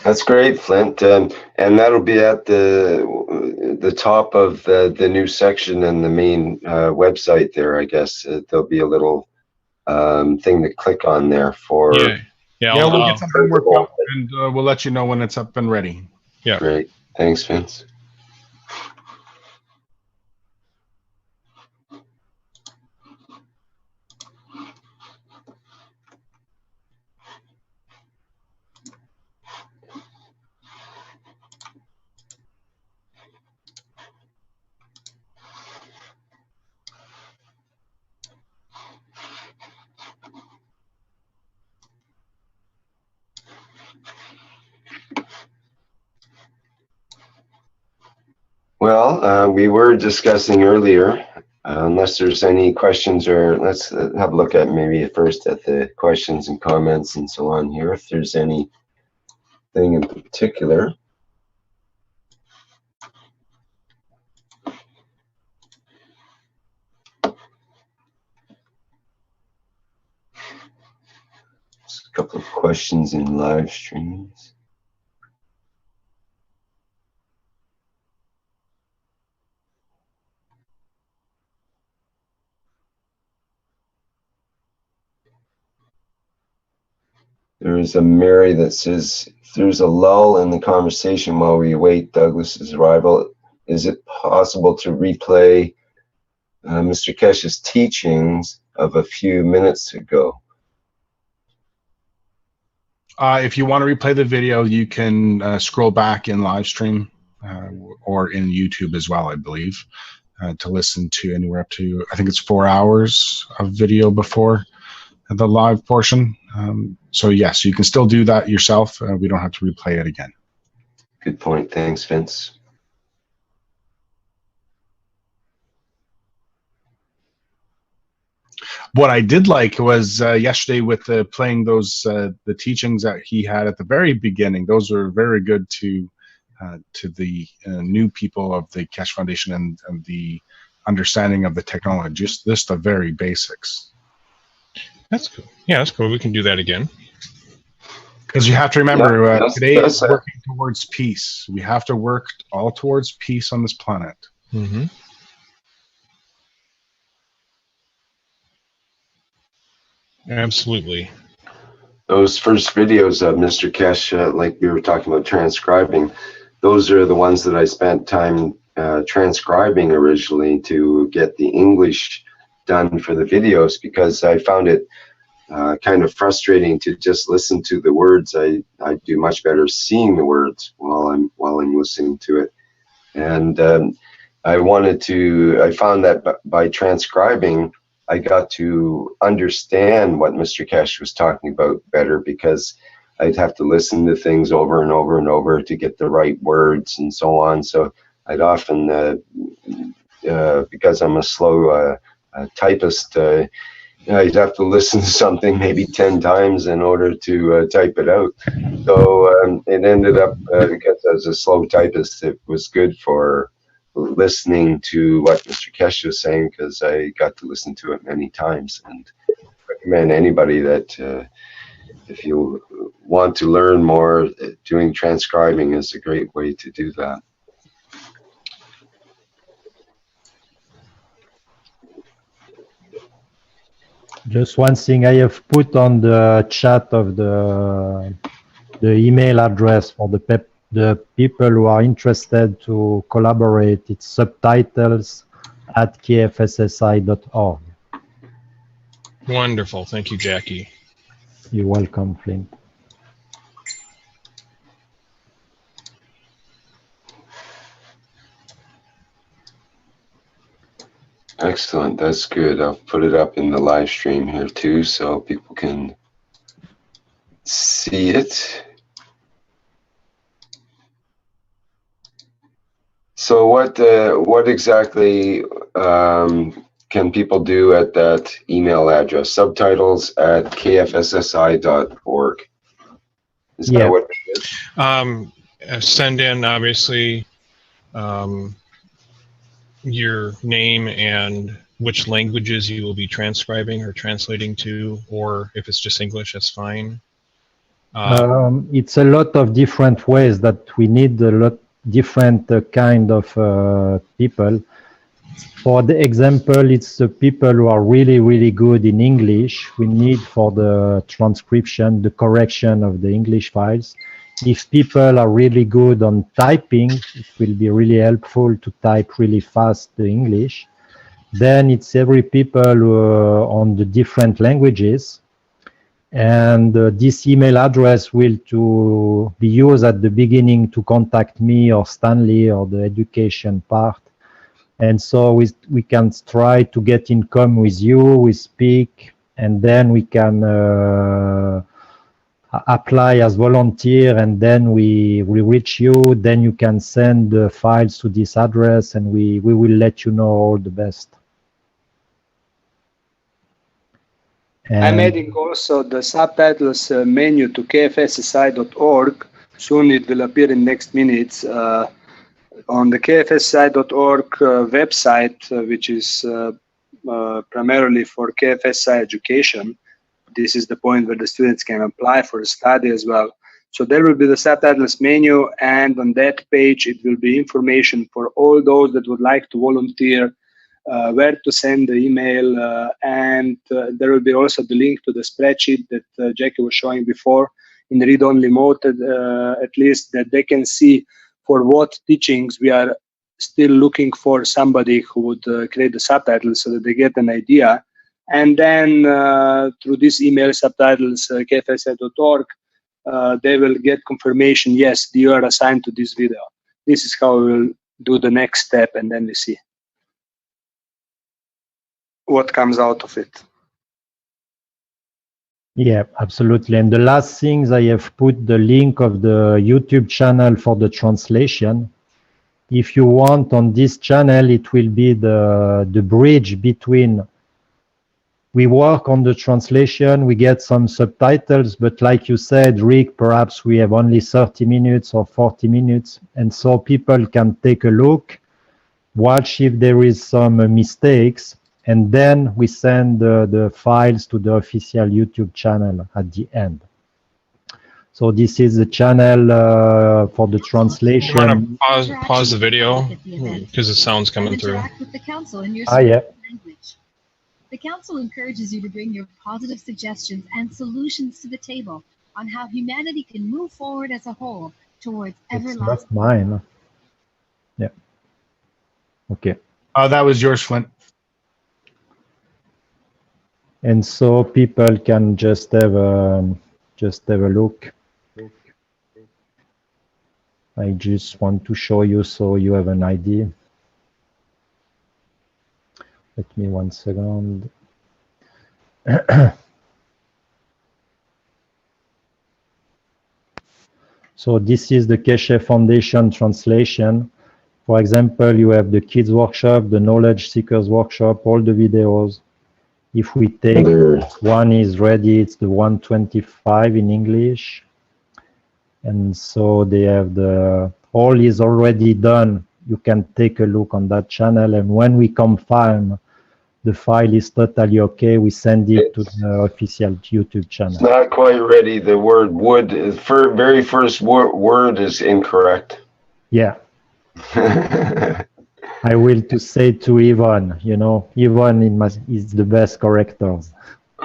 That's great, Flint. And that'll be at the top of the new section in the main website there, I guess. There'll be a little thing to click on there for... Yeah, we'll get something worked out, and we'll let you know when it's up and ready. Yeah. Great. Thanks, Vince. Well, we were discussing earlier, unless there's any questions, or let's have a look at maybe first at the questions and comments and so on here, if there's anything in particular. Just a couple of questions in live streams. There is a Mary that says, if there's a lull in the conversation while we await Douglas's arrival, is it possible to replay Mr. Kesh's teachings of a few minutes ago? If you want to replay the video, you can scroll back in live stream or in YouTube as well, I believe, to listen to anywhere up to, I think it's 4 hours of video before the live portion. So yes, you can still do that yourself. We don't have to replay it again. Good point. Thanks, Vince. What I did like was yesterday with playing those the teachings that he had at the very beginning. Those were very good to the new people of the Keshe Foundation and the understanding of the technology. Just the very basics. That's cool. Yeah, that's cool. We can do that again. Because you have to remember, today is working towards peace. We have to work all towards peace on this planet. Mm-hmm. Absolutely. Those first videos of Mr. Keshe, like we were talking about transcribing, those are the ones that I spent time transcribing originally to get the English done for the videos, because I found it kind of frustrating to just listen to the words. I do much better seeing the words while I'm listening to it. And I found that by transcribing, I got to understand what Mr. Keshe was talking about better, because I'd have to listen to things over and over and over to get the right words and so on. So I'd often, because I'm a slow typist, I'd have to listen to something maybe 10 times in order to type it out. So it ended up, because I was a slow typist, it was good for listening to what Mr. Keshe was saying, because I got to listen to it many times. And recommend anybody that if you want to learn more, doing transcribing is a great way to do that. Just one thing I have put on the chat of the email address for the people who are interested to collaborate. It's subtitles@kfssi.org. Wonderful. Thank you, Jackie. You're welcome, Flint. Excellent. That's good. I'll put it up in the live stream here too, so people can see it. So what exactly can people do at that email address? subtitles@kfssi.org. Is that what it is? Send in, obviously, your name and which languages you will be transcribing or translating to, or if it's just English, that's fine. It's a lot of different ways that we need a lot different kind of people. For the example, it's the people who are really, really good in English. We need for the transcription, the correction of the English files. If people are really good on typing, it will be really helpful to type really fast the English. Then it's every people on the different languages. And this email address will to be used at the beginning to contact me or Stanley or the education part. And so we can try to get in contact with you, we speak, and then we can apply as volunteer, and then we reach you. Then you can send the files to this address, and we will let you know all the best. And I'm adding also the subtitles menu to kfssi.org. Soon it will appear in next minutes. On the kfssi.org website, which is primarily for KFSI education. This is the point where the students can apply for a study as well. So there will be the subtitles menu, and on that page it will be information for all those that would like to volunteer, where to send the email, and there will be also the link to the spreadsheet that Jackie was showing before in read-only mode, at least that they can see for what teachings we are still looking for somebody who would create the subtitles, so that they get an idea. And then through this email, subtitles, kfssi.org, they will get confirmation, yes, you are assigned to this video. This is how we will do the next step, and then we see what comes out of it. yeah, absolutely. And the last things, I have put the link of the YouTube channel for the translation. If you want, on this channel, it will be the bridge between. We work on the translation, we get some subtitles, but like you said, Rick, perhaps we have only 30 minutes or 40 minutes, and so people can take a look, watch if there is some mistakes, and then we send the files to the official YouTube channel at the end. So this is the channel for the translation. You want to pause the video because the sound's coming through. With the council in your yeah. language. The council encourages you to bring your positive suggestions and solutions to the table on how humanity can move forward as a whole towards everlasting. That's mine. Yeah. Okay. That was yours, Flint. And so people can just have a look. I just want to show you so you have an idea. Let me 1 second. So this is the Keshe Foundation translation. For example, you have the Kids Workshop, the Knowledge Seekers Workshop, all the videos. If we take one is ready, it's the 125 in English. And so they have the, all is already done. You can take a look on that channel. And when we confirm the file is totally okay, we send it to the official YouTube channel. It's not quite ready. The word would, very first word is incorrect. Yeah. I will to say to Ivan, you know, Ivan is the best corrector.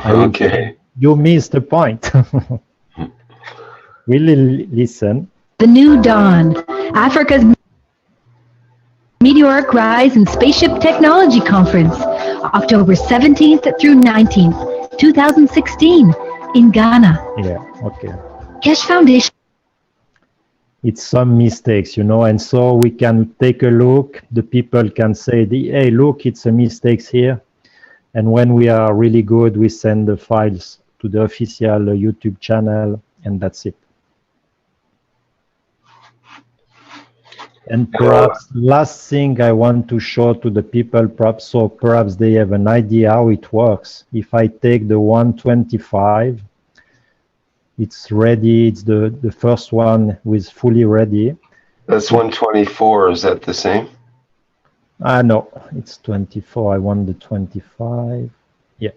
Okay. You missed the point. Really listen. The New Dawn, Africa's Meteoric Rise and Spaceship Technology Conference, October 17th through 19th, 2016 in Ghana. Yeah, okay. Keshe Foundation. It's some mistakes, you know, and so we can take a look. The people can say, hey, look, it's a mistakes here. And when we are really good, we send the files to the official YouTube channel, and that's it. And perhaps last thing I want to show to the people, perhaps they have an idea how it works. If I take the 125, it's ready. It's the first one with fully ready. That's 124. Is that the same? No, it's 24. I want the 25. Yeah.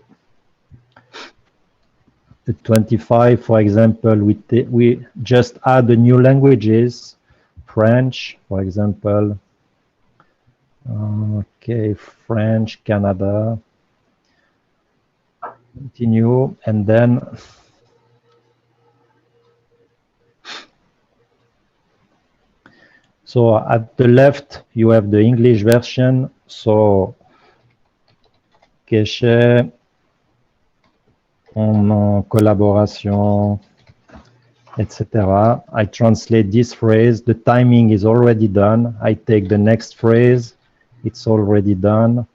The 25, for example, we just add the new languages. French, for example. Okay, French, Canada. Continue, and then so at the left you have the English version. So Keshe en collaboration, etc. I translate this phrase. The timing is already done. I take the next phrase. It's already done.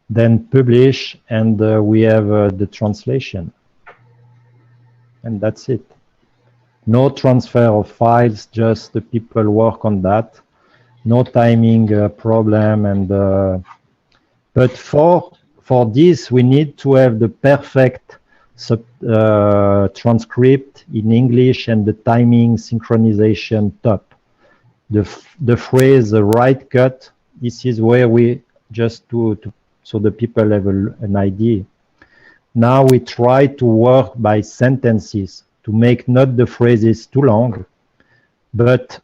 Then publish, and we have the translation. And that's it. No transfer of files, just the people work on that. No timing problem. And but for this, we need to have the perfect transcript in English and the timing synchronization top. The phrase right cut, this is where we just so the people have an idea. Now we try to work by sentences to make not the phrases too long, but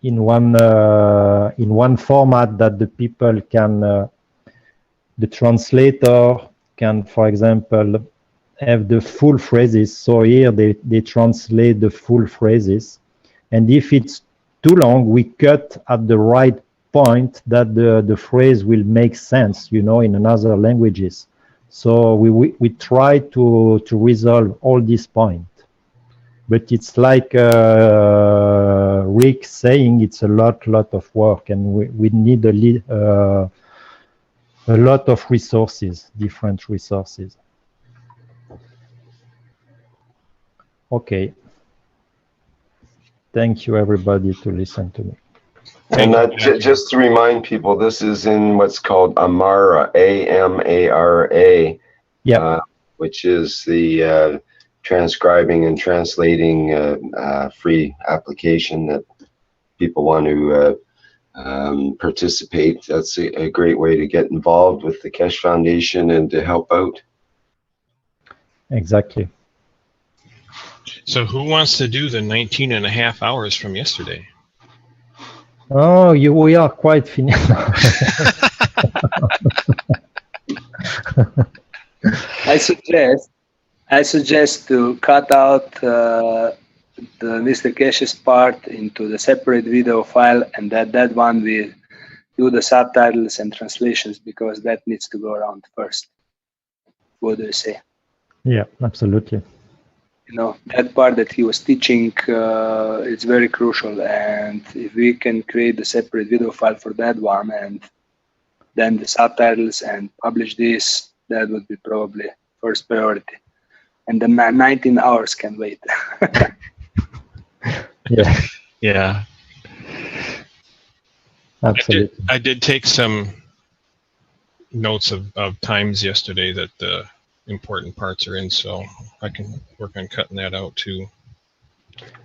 in one format that the people can, the translator can, for example, have the full phrases. So here they translate the full phrases. And if it's too long, we cut at the right point that the phrase will make sense, you know, in another languages. So we try to resolve all these points. But it's like Rick saying, it's a lot of work, and we need a lot of resources, different resources. Okay. Thank you, everybody, to listen to me. And just to remind people, this is in what's called Amara, A-M-A-R-A, which is the transcribing and translating free application that people want to participate. That's a great way to get involved with the Keshe Foundation and to help out. Exactly. So who wants to do the 19.5 hours from yesterday? Oh, we are quite finished. I suggest to cut out the Mr. Keshe's part into the separate video file, and that one will do the subtitles and translations, because that needs to go around first. What do you say? Yeah, absolutely. You know, that part that he was teaching, it's very crucial, and if we can create a separate video file for that one, and then the subtitles, and publish this, that would be probably first priority. And the 19 hours can wait. Yeah. Yeah. Absolutely. I did take some notes of times yesterday that the important parts are in, so I can work on cutting that out too.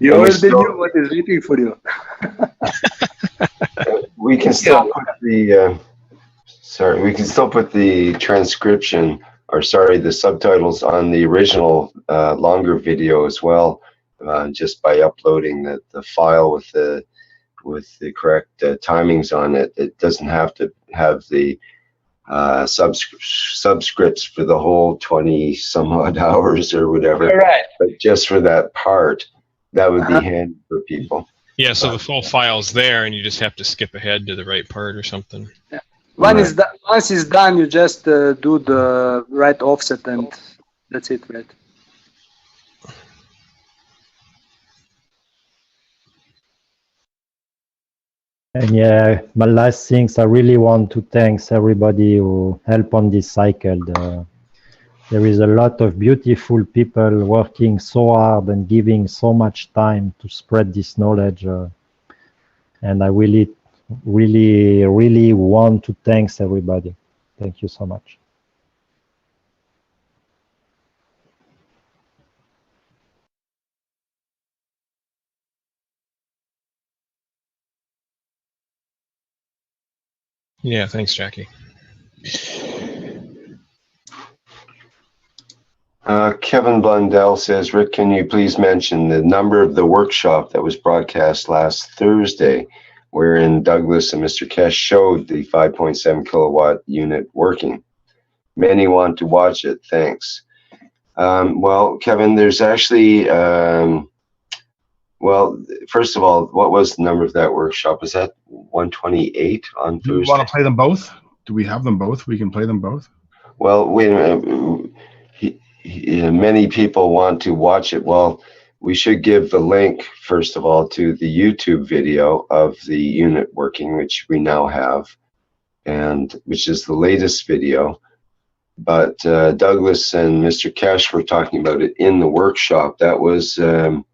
You already knew what is waiting for you. We can still put the we can still put the transcription, or sorry, the subtitles on the original longer video as well, just by uploading the file with the correct timings on it. It doesn't have to have the subscripts for the whole 20 some odd hours or whatever. Right. But just for that part, that would be handy for people. Yeah, so the full file's there, and you just have to skip ahead to the right part or something. Yeah. Once it's done, you just do the right offset and that's it, right? And yeah, my last things, I really want to thank everybody who helped on this cycle. There is a lot of beautiful people working so hard and giving so much time to spread this knowledge. And I really, really, really want to thank everybody. Thank you so much. Yeah, thanks, Jackie. Kevin Blundell says, Rick, can you please mention the number of the workshop that was broadcast last Thursday, wherein Douglas and Mr. Kesh showed the 5.7 kilowatt unit working? Many want to watch it. Thanks. Well, Kevin, there's actually, well, first of all, what was the number of that workshop? Is that 128 on Thursday? Do you want to play them both? Do we have them both? We can play them both? Well, wait a minute. Many people want to watch it. Well, we should give the link, first of all, to the YouTube video of the unit working, which we now have, and which is the latest video. But Douglas and Mr. Kesh were talking about it in the workshop. That was the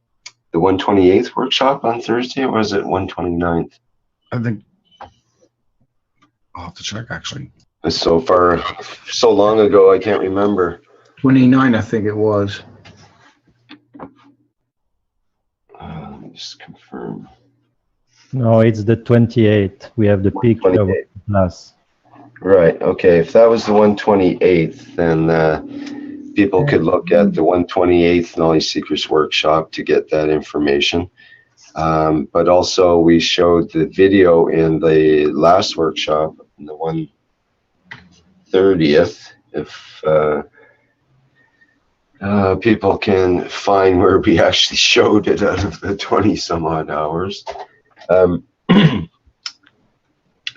128th workshop on Thursday, or was it 129th? I think I'll have to check, actually. So far, so long ago, I can't remember. 29, I think it was. Let me just confirm. No, it's the 28th. We have the picture of class. Right. Okay. If that was the 128th, then people could look at the 128th Knowledge Seekers Workshop to get that information. But also, we showed the video in the last workshop, in the 130th. If people can find where we actually showed it out of the 20 some odd hours.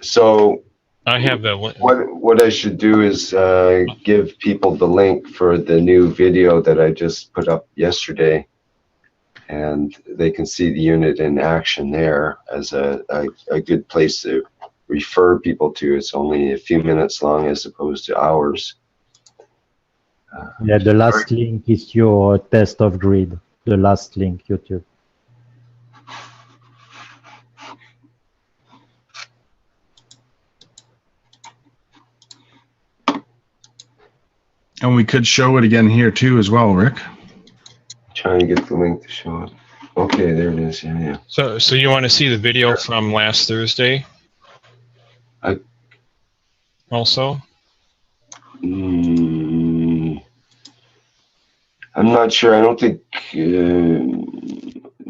So I have the what I should do is give people the link for the new video that I just put up yesterday, and they can see the unit in action there as a good place to refer people to. It's only a few minutes long as opposed to hours. Yeah, the last link is your test of grid. The last link, YouTube. And we could show it again here too as well, Rick. Trying to get the link to show it. Okay, there it is. Yeah. So you want to see the video from last Thursday? Also? I'm not sure. I don't think.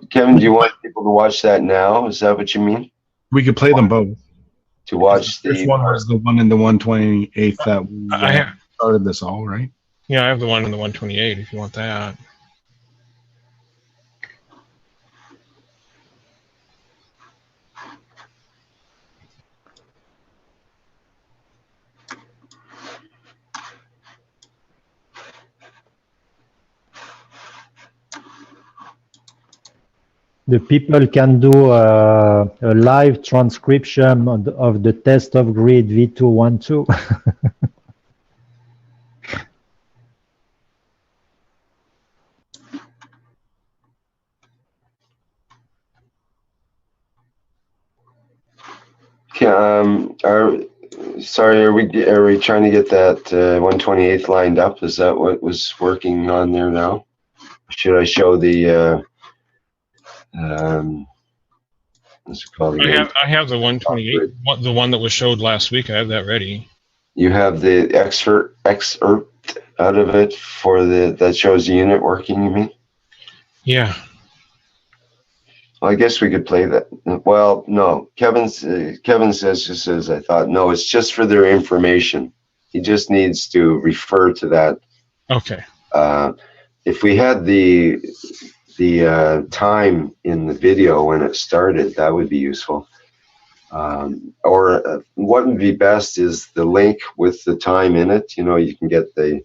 Kevin, do you want people to watch that now? Is that what you mean? We could play them both. To watch the first one was the one in the 128th that started this all, right? Yeah, I have the one in the 128 if you want that. The people can do a live transcription of the test of grid V212. Sorry, are we trying to get that 128th lined up? Is that what was working on there now? Should I show the what's it called again? I have the 128, the one that was showed last week. I have that ready. You have the excerpt out of it for that shows the unit working, you mean? Yeah. Well, I guess we could play that. Well, no. Kevin says just as I thought. No, it's just for their information. He just needs to refer to that. Okay. If we had the time in the video when it started, that would be useful. Or what would be best is the link with the time in it. You know, you can get the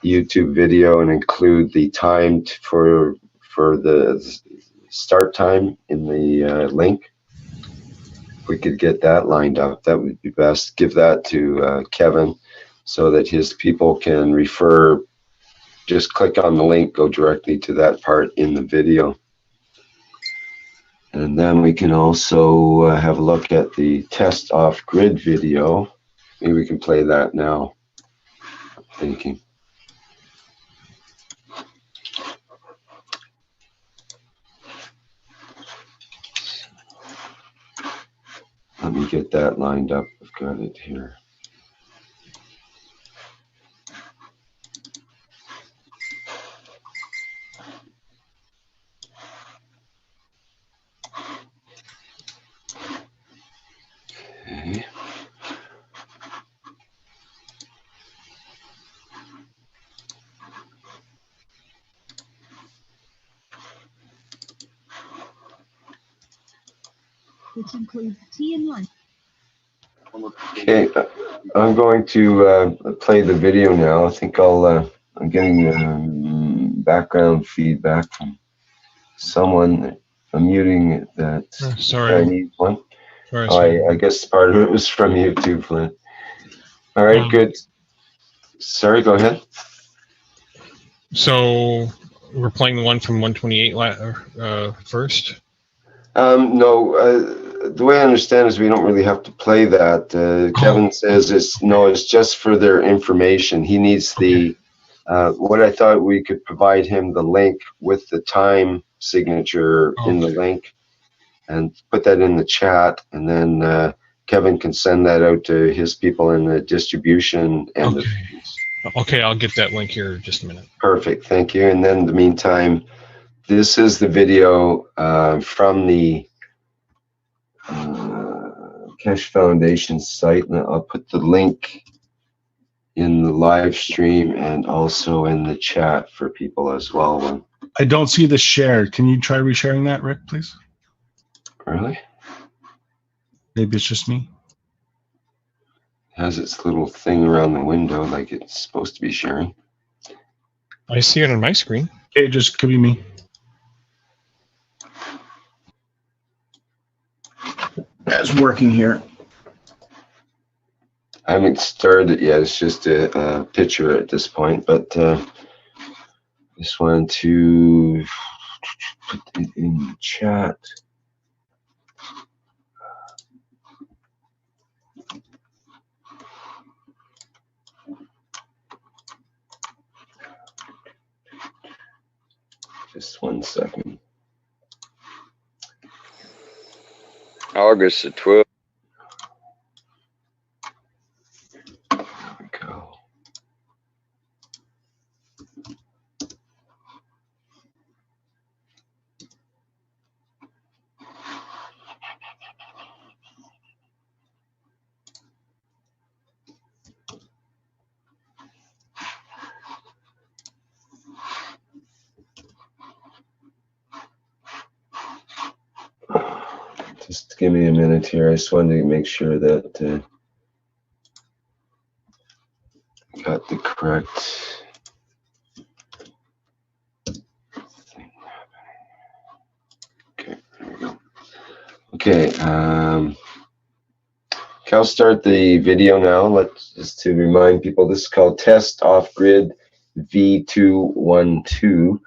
YouTube video and include the time for the start time in the link. If we could get that lined up, that would be best. Give that to Kevin so that his people can refer. Just click on the link, go directly to that part in the video. And then we can also have a look at the test off-grid video. Maybe we can play that now. I'm thinking. Let me get that lined up. I've got it here. Okay. Which includes tea and lunch. Okay, I'm going to play the video now. I think I'm getting background feedback from someone. I'm muting that Chinese one. Sorry. I guess part of it was from you too, Flynn. All right, good. Sorry, go ahead. So we're playing the one from 128 first? No, the way I understand is we don't really have to play that. Kevin says it's just for their information. He needs the, what I thought we could provide him the link with the time signature in the link and put that in the chat, and then Kevin can send that out to his people in the distribution end. Okay, I'll get that link here in just a minute. Perfect, thank you. And then in the meantime, this is the video from the Keshe Foundation site, and I'll put the link in the live stream and also in the chat for people as well. I don't see the share. Can you try resharing that, Rick, please? Really? Maybe it's just me. It has its little thing around the window like it's supposed to be sharing. I see it on my screen. It just could be me. That's working here. I haven't started it yet. It's just a picture at this point, but just wanted to put it in the chat. Just 1 second. August the 12th. There we go. Just give me a minute here. I just wanted to make sure that got the correct thing. Okay, there we go. Okay, I'll start the video now. Let's just to remind people, this is called Test Off Grid V212,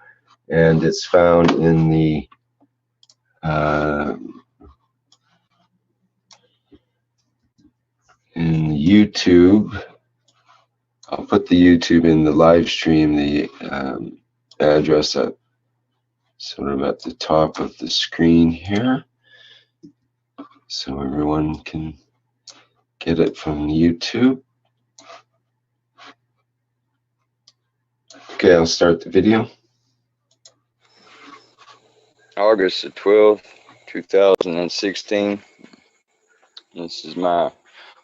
and it's found in the YouTube. I'll put the YouTube in the live stream, the address up sort of at the top of the screen here, so everyone can get it from YouTube. Okay, I'll start the video. August the 12th, 2016. This is my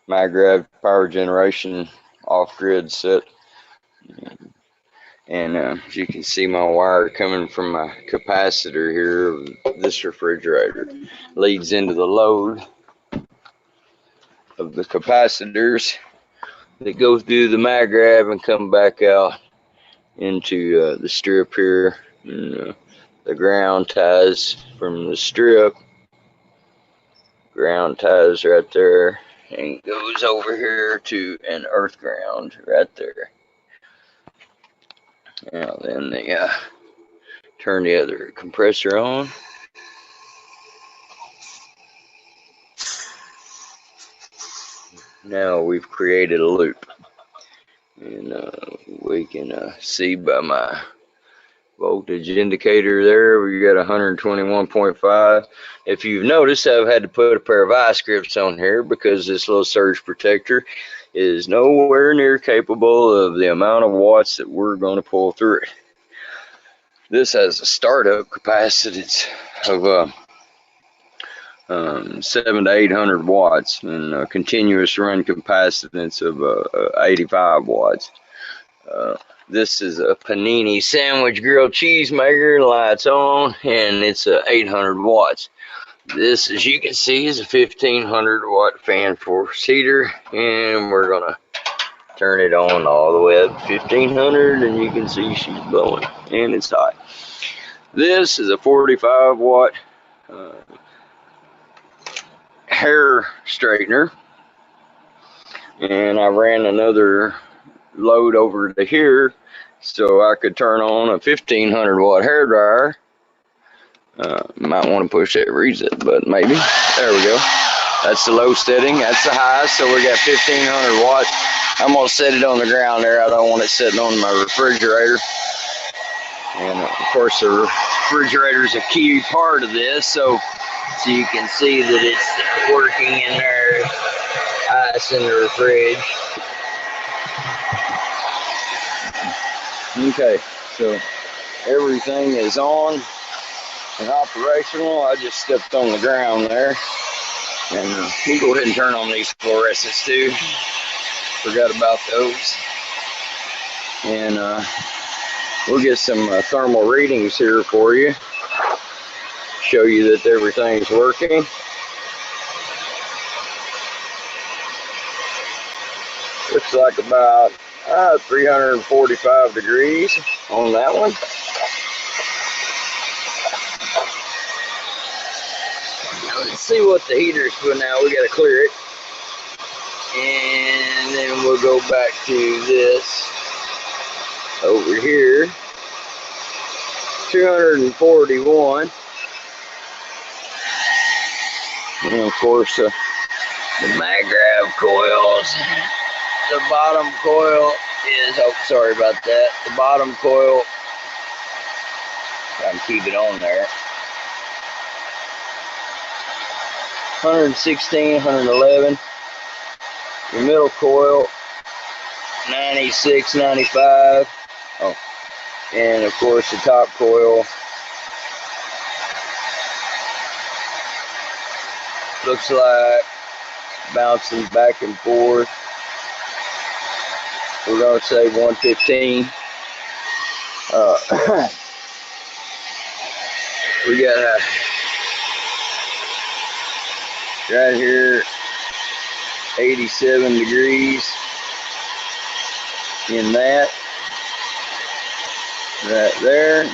MyGrav power generation off-grid set. And as you can see, my wire coming from my capacitor here of this refrigerator leads into the load. of the capacitors that go through the mag grab and come back out into the strip here. And, the ground ties from the strip. Ground ties right there and goes over here to an earth ground right there. Now then they turn the other compressor on. Now we've created a loop, and we can see by my voltage indicator there, we got 121.5. If you've noticed, I've had to put a pair of ice grips on here because this little surge protector is nowhere near capable of the amount of watts that we're going to pull through it. This has a startup capacitance of 700 to 800 watts and a continuous run capacitance of 85 watts. This is a panini sandwich grilled cheese maker, lights on, and it's 800 watts. This, as you can see, is a 1500 watt fan force heater, and we're gonna turn it on all the way up to 1500, and you can see she's blowing, and it's hot. This is a 45 watt hair straightener, and I ran another load over to here so I could turn on a 1500 watt hair dryer. Might want to push that reset button, maybe. There we go. That's the low setting. That's the high. So we got 1500 watts. I'm gonna set it on the ground there. I don't want it sitting on my refrigerator. And of course, the refrigerator is a key part of this. So you can see that it's working in there. Ice in the fridge. Okay, so everything is on and operational. I just stepped on the ground there. And we'll go ahead and turn on these fluorescents too. Forgot about those. And we'll get some thermal readings here for you. Show you that everything's working. Looks like about 345 degrees on that one. Now let's see what the heater's putting out. We gotta clear it. And then we'll go back to this over here. 241. And of course the mag grab coils. The bottom coil is, oh, sorry about that. The bottom coil, try and keep it on there. 116, 111. The middle coil, 96, 95. Oh, and of course the top coil looks like bouncing back and forth. We're going to say 115. We got right here 87 degrees in that. Right there.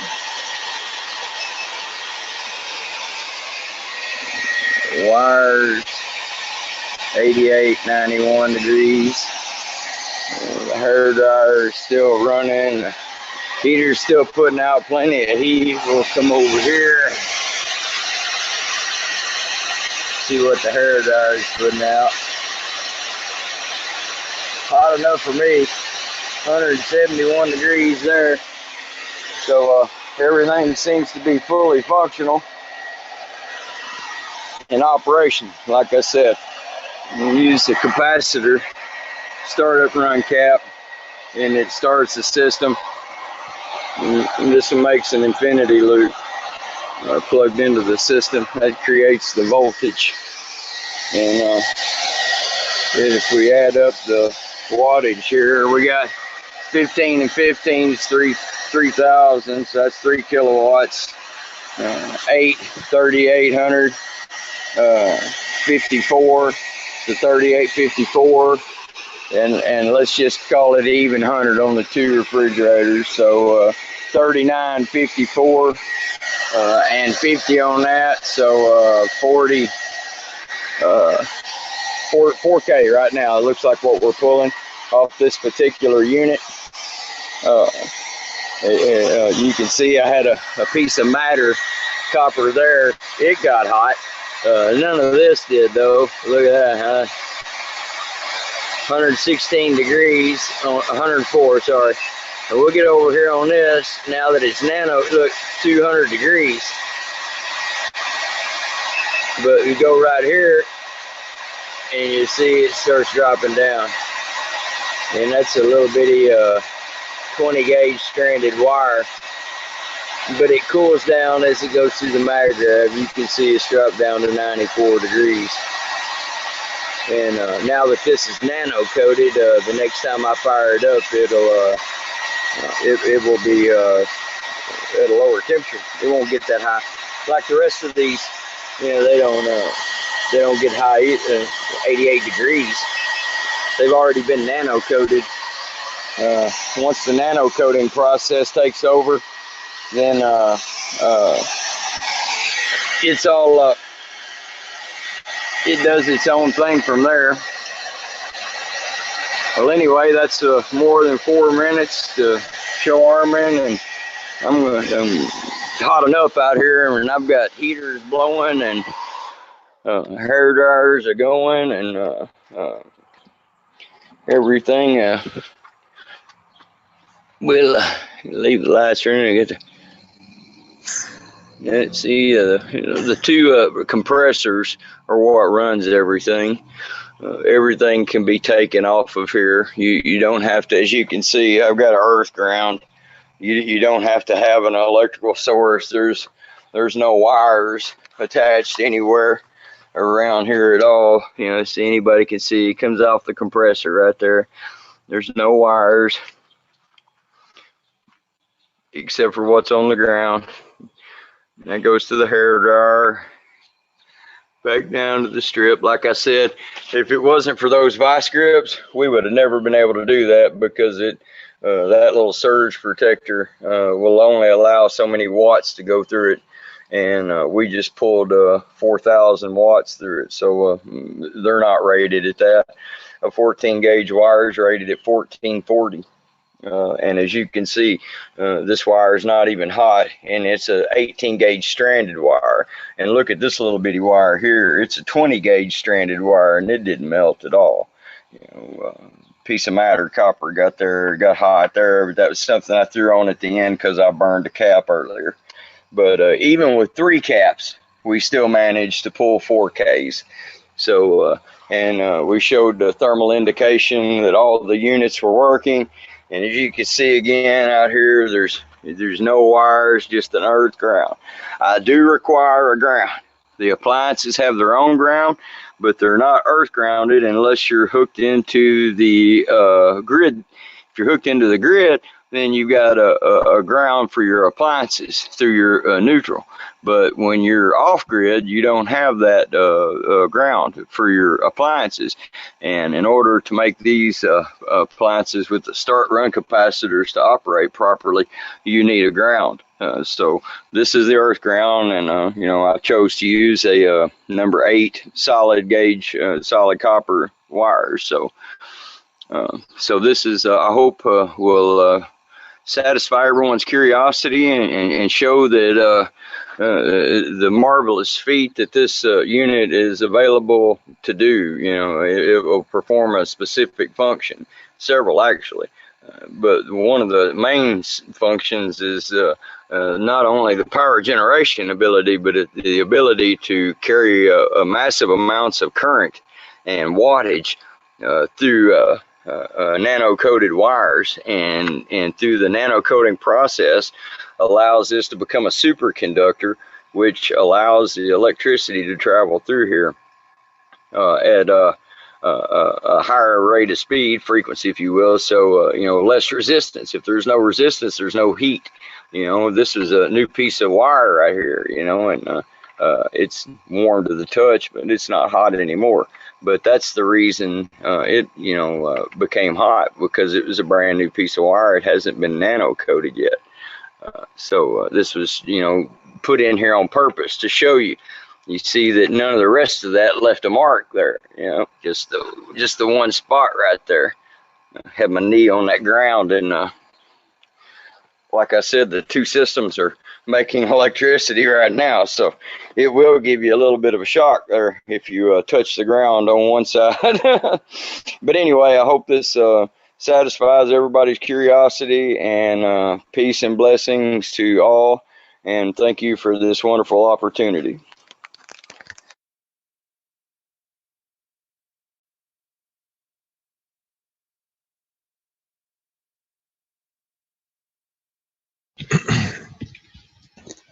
Wires 88, 91 degrees. The hair dryer is still running. The heater's still putting out plenty of heat. We'll come over here. See what the hair dryer is putting out. Hot enough for me. 171 degrees there. So everything seems to be fully functional in operation. Like I said, we use the capacitor startup run cap, and it starts the system. And this makes an infinity loop plugged into the system. That creates the voltage. And if we add up the wattage here, we got 15 and 15 is 3,000, so that's 3 kilowatts. 8, 3,800, 54, the 3854, and let's just call it even 100 on the 2 refrigerators. So 3954 and 50 on that. So 40, 4K right now. It looks like what we're pulling off this particular unit. You can see I had a piece of matter copper there. It got hot. None of this did though. Look at that, 116 degrees, 104, sorry. And we'll get over here on this, now that it's nano, look, 200 degrees. But you go right here, and you see it starts dropping down. And that's a little bitty 20 gauge stranded wire. But it cools down as it goes through the maggrav. You can see it's dropped down to 94 degrees. And now that this is nano coated, the next time I fire it up, it will be at a lower temperature. It won't get that high. Like the rest of these, you know, they don't get high, 88 degrees. They've already been nano coated. Once the nano coating process takes over, then it's all it does its own thing from there. Well, anyway, that's more than 4 minutes to show Armin, and I'm hot enough out here, and I've got heaters blowing, and hair dryers are going, and everything. We'll leave the lights running and get the. Let's see, the 2 compressors are what runs everything. Everything can be taken off of here. You don't have to, as you can see, I've got an earth ground. You don't have to have an electrical source. There's no wires attached anywhere around here at all. You know, so anybody can see it comes off the compressor right there. There's no wires except for what's on the ground. That goes to the hair dryer, back down to the strip. Like I said, if it wasn't for those vice grips, we would have never been able to do that, because that little surge protector will only allow so many watts to go through it, and we just pulled 4,000 watts through it. So they're not rated at that. A 14 gauge wire is rated at 1440. And as you can see, this wire is not even hot, and it's a 18 gauge stranded wire. And look at this little bitty wire here. It's a 20 gauge stranded wire, and it didn't melt at all. You know, piece of matter copper got hot there, but that was something I threw on at the end because I burned a cap earlier. But even with 3 caps, we still managed to pull 4Ks. So, and we showed the thermal indication that all the units were working. And as you can see again out here, there's no wires, just an earth ground. I do require a ground. The appliances have their own ground, but they're not earth grounded unless you're hooked into the grid. If you're hooked into the grid, then you've got a ground for your appliances through your neutral. But when you're off grid, you don't have that ground for your appliances. And in order to make these appliances with the start run capacitors to operate properly, you need a ground. So this is the earth ground, and you know, I chose to use a number 8 solid gauge solid copper wires. So so this is I hope will satisfy everyone's curiosity and show that the marvelous feat that this unit is available to do. You know, it will perform a specific function, several actually, but one of the main functions is not only the power generation ability, but the ability to carry massive amounts of current and wattage through nano coated wires, and through the nano coating process allows this to become a superconductor, which allows the electricity to travel through here at a higher rate of speed, frequency, if you will. So you know, less resistance. If there's no resistance, there's no heat. You know, this is a new piece of wire right here. You know, and It's warm to the touch, but it's not hot anymore. But that's the reason it became hot, because it was a brand new piece of wire. It hasn't been nano coated yet. So this was put in here on purpose to show you. You see that none of the rest of that left a mark there. Just the one spot right there. I had my knee on that ground, and like I said, the two systems are making electricity right now, so it will give you a little bit of a shock there if you touch the ground on one side. But anyway, I hope this satisfies everybody's curiosity, and peace and blessings to all, and thank you for this wonderful opportunity.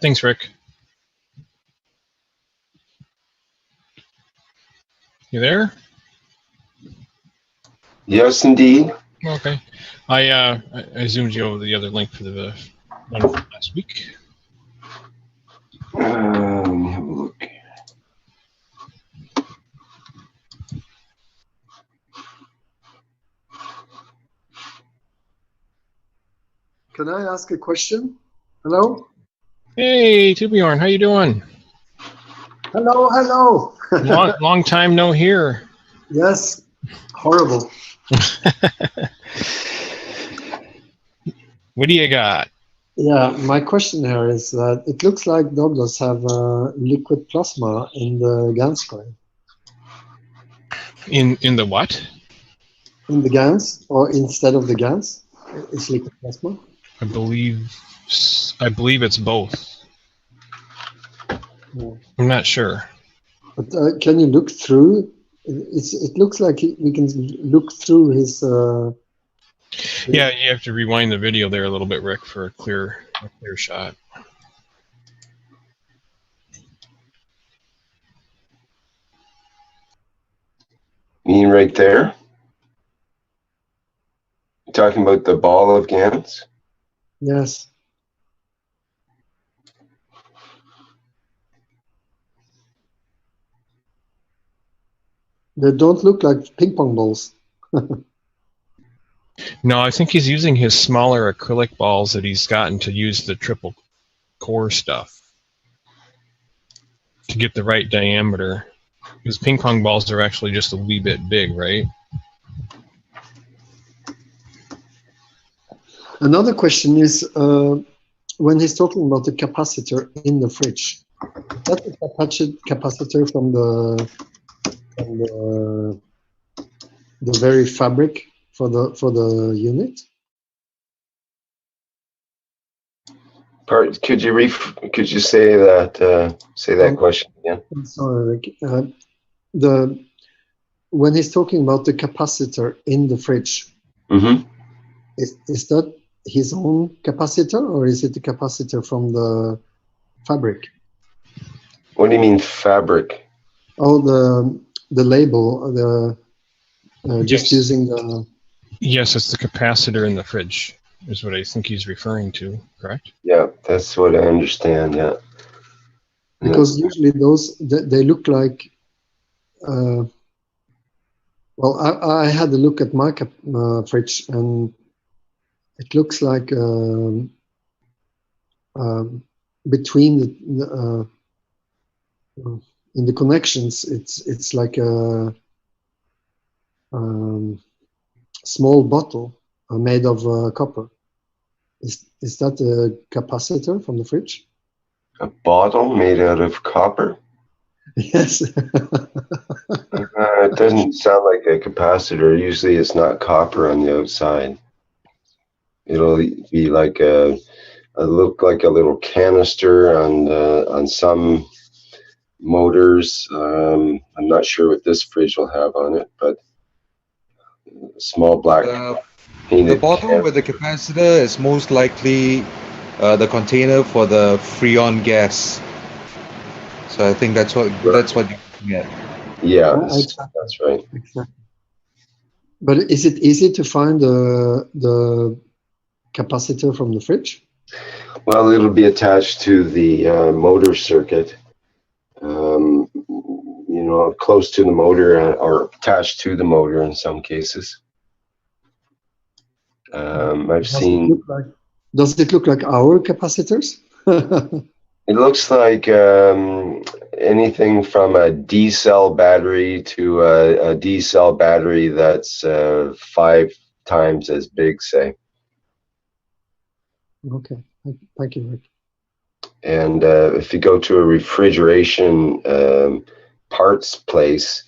Thanks, Rick. You there? Yes, indeed. Okay. I zoomed you over the other link for the one from last week. Let me have a look. Can I ask a question? Hello? Hey, Tubjorn, how you doing? Hello, hello. long time no hear. Yes, horrible. What do you got? Yeah, my question here is that it looks like Douglas have liquid plasma in the GANs coin. In the what? In the GANs, or instead of the GANs, it's liquid plasma. I believe it's both. Yeah. I'm not sure. But can you look through? It looks like we can look through his. Yeah, you have to rewind the video there a little bit, Rick, for a clear shot. Me right there. You're talking about the ball of GANs? Yes. They don't look like ping pong balls. No, I think he's using his smaller acrylic balls that he's gotten to use the triple core stuff to get the right diameter. Because ping pong balls are actually just a wee bit big, right? Another question is when he's talking about the capacitor in the fridge. That's a capacitor from the very fabric for the unit. Could you say that question again? I'm sorry, Rick. When he's talking about the capacitor in the fridge, is that his own capacitor, or is it the capacitor from the fabric? What do you mean fabric? Oh, the label, just using the. Yes, it's the capacitor in the fridge, is what I think he's referring to, correct? Yeah, that's what I understand, yeah. Because usually those, they look like, well, I had a look at my fridge, and it looks like between the in the connections, it's like a small bottle made of copper. Is that a capacitor from the fridge? A bottle made out of copper? Yes. It doesn't sound like a capacitor. Usually it's not copper on the outside. It'll be like look like a little canister on some motors. I'm not sure what this fridge will have on it, but a small black the bottle with the capacitor is most likely the container for the freon gas. So I think that's what you're looking at. Yeah, that's right. Exactly. But is it easy to find the capacitor from the fridge? Well, it'll be attached to the motor circuit, know, close to the motor or attached to the motor in some cases. I've seen. Does it look like our capacitors? It looks like anything from a D cell battery to a D cell battery that's 5 times as big, say. Okay, thank you, Rick. And if you go to a refrigeration parts place,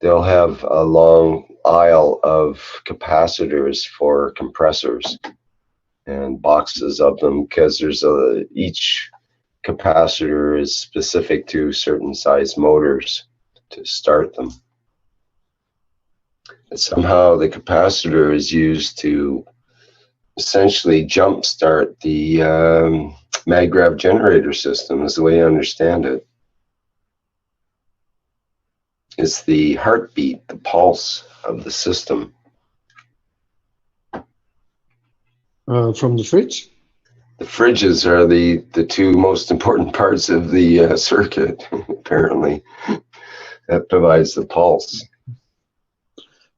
they'll have a long aisle of capacitors for compressors and boxes of them, because there's each capacitor is specific to certain size motors to start them. And somehow the capacitor is used to essentially jumpstart the maggrav generator system, is the way I understand it. It's the heartbeat, the pulse of the system. From the fridge? The fridges are the two most important parts of the circuit, apparently. That provides the pulse.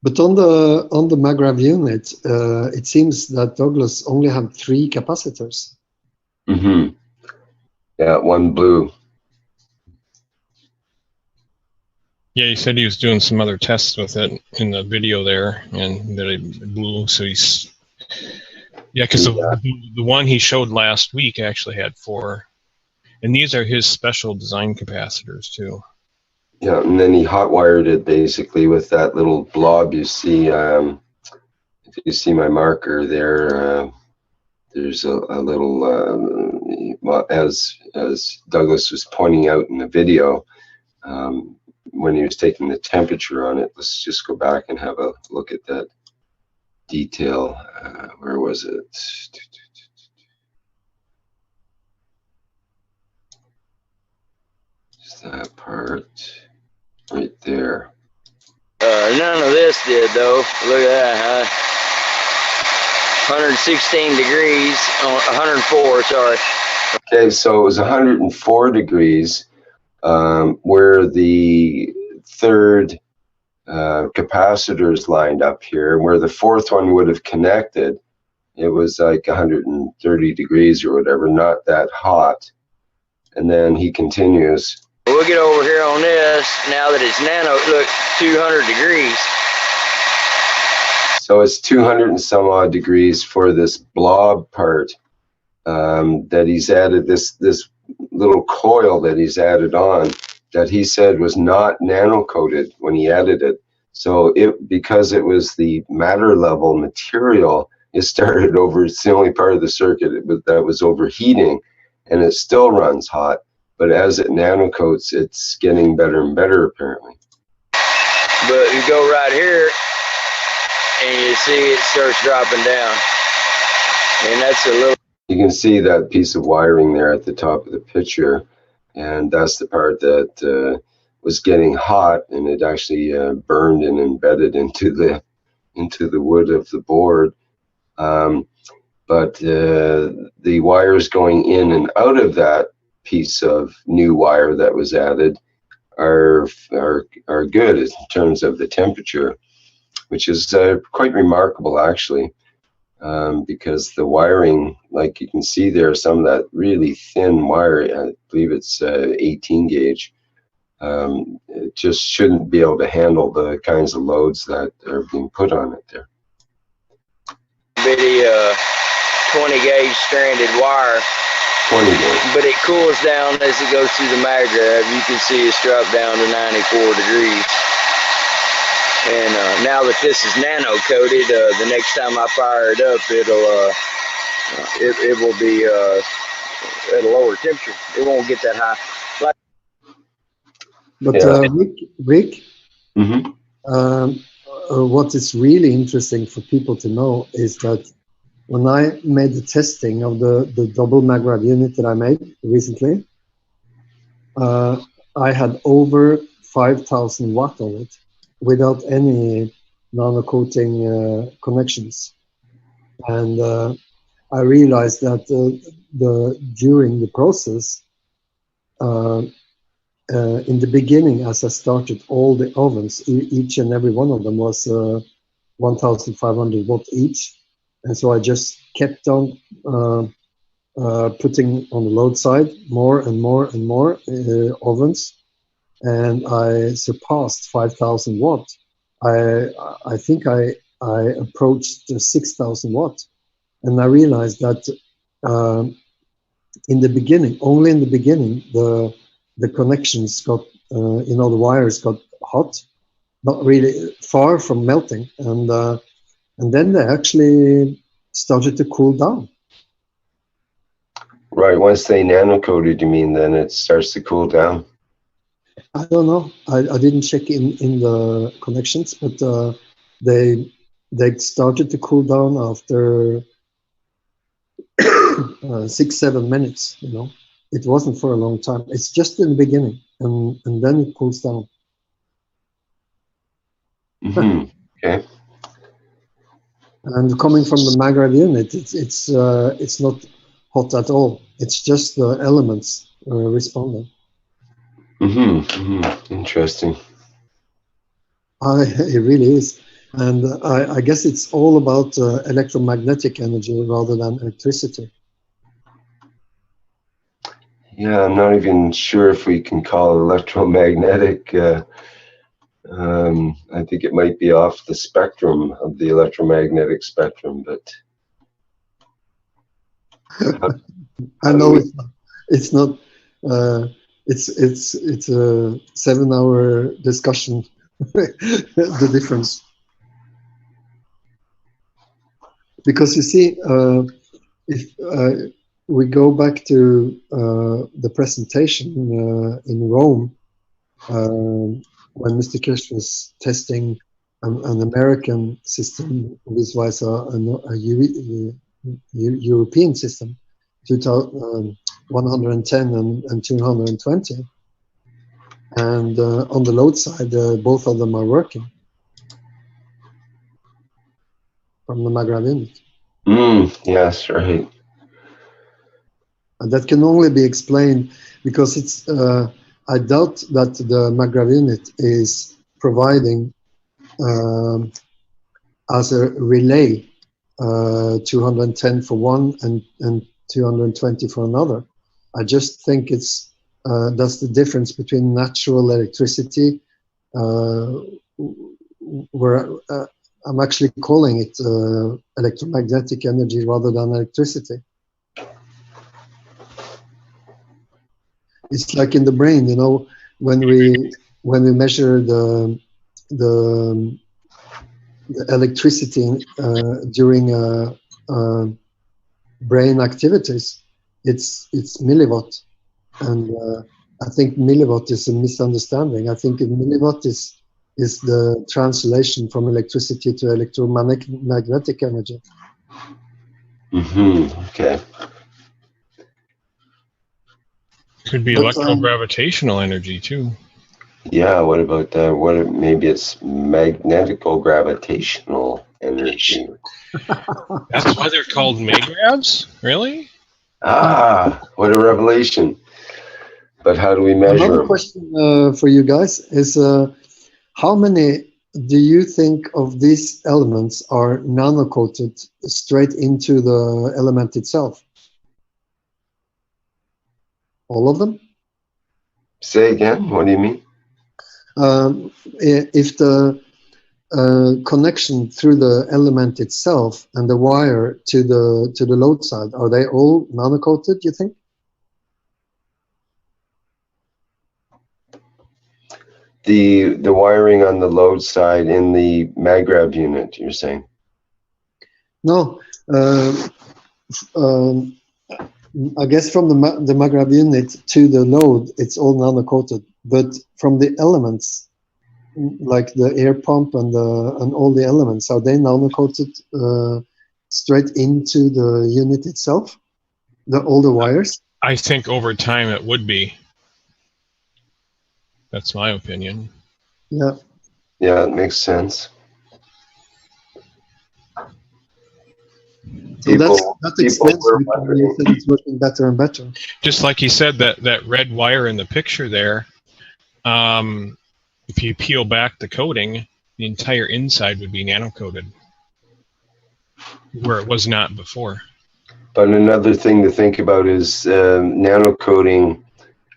But on the maggrav unit, it seems that Douglas only had 3 capacitors. Mm-hmm. Yeah, one blue. Yeah, he said he was doing some other tests with it in the video there, and that it blew. So he's, yeah, because the one he showed last week actually had 4, and these are his special design capacitors too. Yeah, and then he hot wired it basically with that little blob you see. If you see my marker there, there's a little, well, as Douglas was pointing out in the video, when he was taking the temperature on it. Let's just go back and have a look at that detail. Where was it? Just that part right there. None of this did though. Look at that, huh? 116 degrees, 104, sorry. Okay, so it was 104 degrees where the third capacitors lined up here, where the fourth one would have connected. It was like 130 degrees or whatever, not that hot. And then he continues. We'll get over here on this now that it's nano. Look, 200 degrees. So it's 200 and some odd degrees for this blob part that he's added, this little coil that he's added on, that he said was not nano coated when he added it. So because it was the matter level material, it started over. It's the only part of the circuit that was overheating, and it still runs hot. But as it nano coats, it's getting better and better apparently. But you go right here, and you see it starts dropping down, and that's a little. You can see that piece of wiring there at the top of the picture, and that's the part that was getting hot, and it actually burned and embedded into the wood of the board. But the wires going in and out of that piece of new wire that was added are good in terms of the temperature, which is quite remarkable actually, because the wiring, like you can see there, some of that really thin wire, I believe it's 18 gauge, it just shouldn't be able to handle the kinds of loads that are being put on it there. Bitty 20 gauge stranded wire. 20 gauge. But it cools down as it goes through the maggrav. You can see it's dropped down to 94 degrees. And now that this is nano coated, the next time I fire it up, it will be at a lower temperature. It won't get that high. But Rick, what is really interesting for people to know is that when I made the testing of the double maggrav unit that I made recently, I had over 5,000 watt on it without any nano coating connections. And I realized that during the process, in the beginning, as I started, all the ovens, each and every one of them was 1,500 watt each, and so I just kept on putting on the load side more and more and more ovens, and I surpassed 5,000 watt. I think I approached 6,000 watt, and I realized that in the beginning, only in the beginning, the connections got, the wires got hot, not really far from melting, and then they actually started to cool down. Right. Once they nano-coated, you mean, then it starts to cool down? I don't know. I didn't check in the connections, but they started to cool down after 6-7 minutes. It wasn't for a long time. It's just in the beginning, and then it cools down. Mm-hmm. Okay. And coming from the Maglev unit, it's not hot at all. It's just the elements responding. Mm-hmm. Mm-hmm. Interesting. It really is. And I guess it's all about electromagnetic energy rather than electricity. Yeah, I'm not even sure if we can call it electromagnetic. I think it might be off the spectrum of the electromagnetic spectrum, but I know it's not. It's a 7-hour discussion. The difference, because you see, if we go back to the presentation in Rome, when Mr. Kirsch was testing an American system, this was a European system, 110 and 220, and on the load side, both of them are working from the Maglev unit. Yes, right. And that can only be explained because it's. I doubt that the Maglev unit is providing as a relay 210 for one and 220 for another. I just think it's that's the difference between natural electricity, where I'm actually calling it electromagnetic energy rather than electricity. It's like in the brain, when we measure the electricity during brain activities, it's milliwatt, and I think milliwatt is a misunderstanding. I think milliwatt is the translation from electricity to electromagnetic energy. Mm-hmm. Okay. Could be electrogravitational energy too. Yeah, what about that? Maybe it's magnetical gravitational energy. That's why they're called Maglevs? Really? Ah, what a revelation. But how do we measure Another them? question for you guys is how many do you think of these elements are nano-coated straight into the element itself? All of them? Say again, what do you mean? If the connection through the element itself and the wire to the load side, are they all nano-coated, you think? The wiring on the load side in the Maglev unit, you're saying? No. I guess from the Maglev unit to the load, it's all nano-coated. But from the elements, like the air pump and all the elements, are they nano-coated straight into the unit itself? All the wires? I think over time it would be. That's my opinion. Yeah. Yeah, it makes sense. So that explains why you said it's working better and better. Just like you said, that red wire in the picture there, If you peel back the coating, the entire inside would be nano-coated, where it was not before. But another thing to think about is nano coating.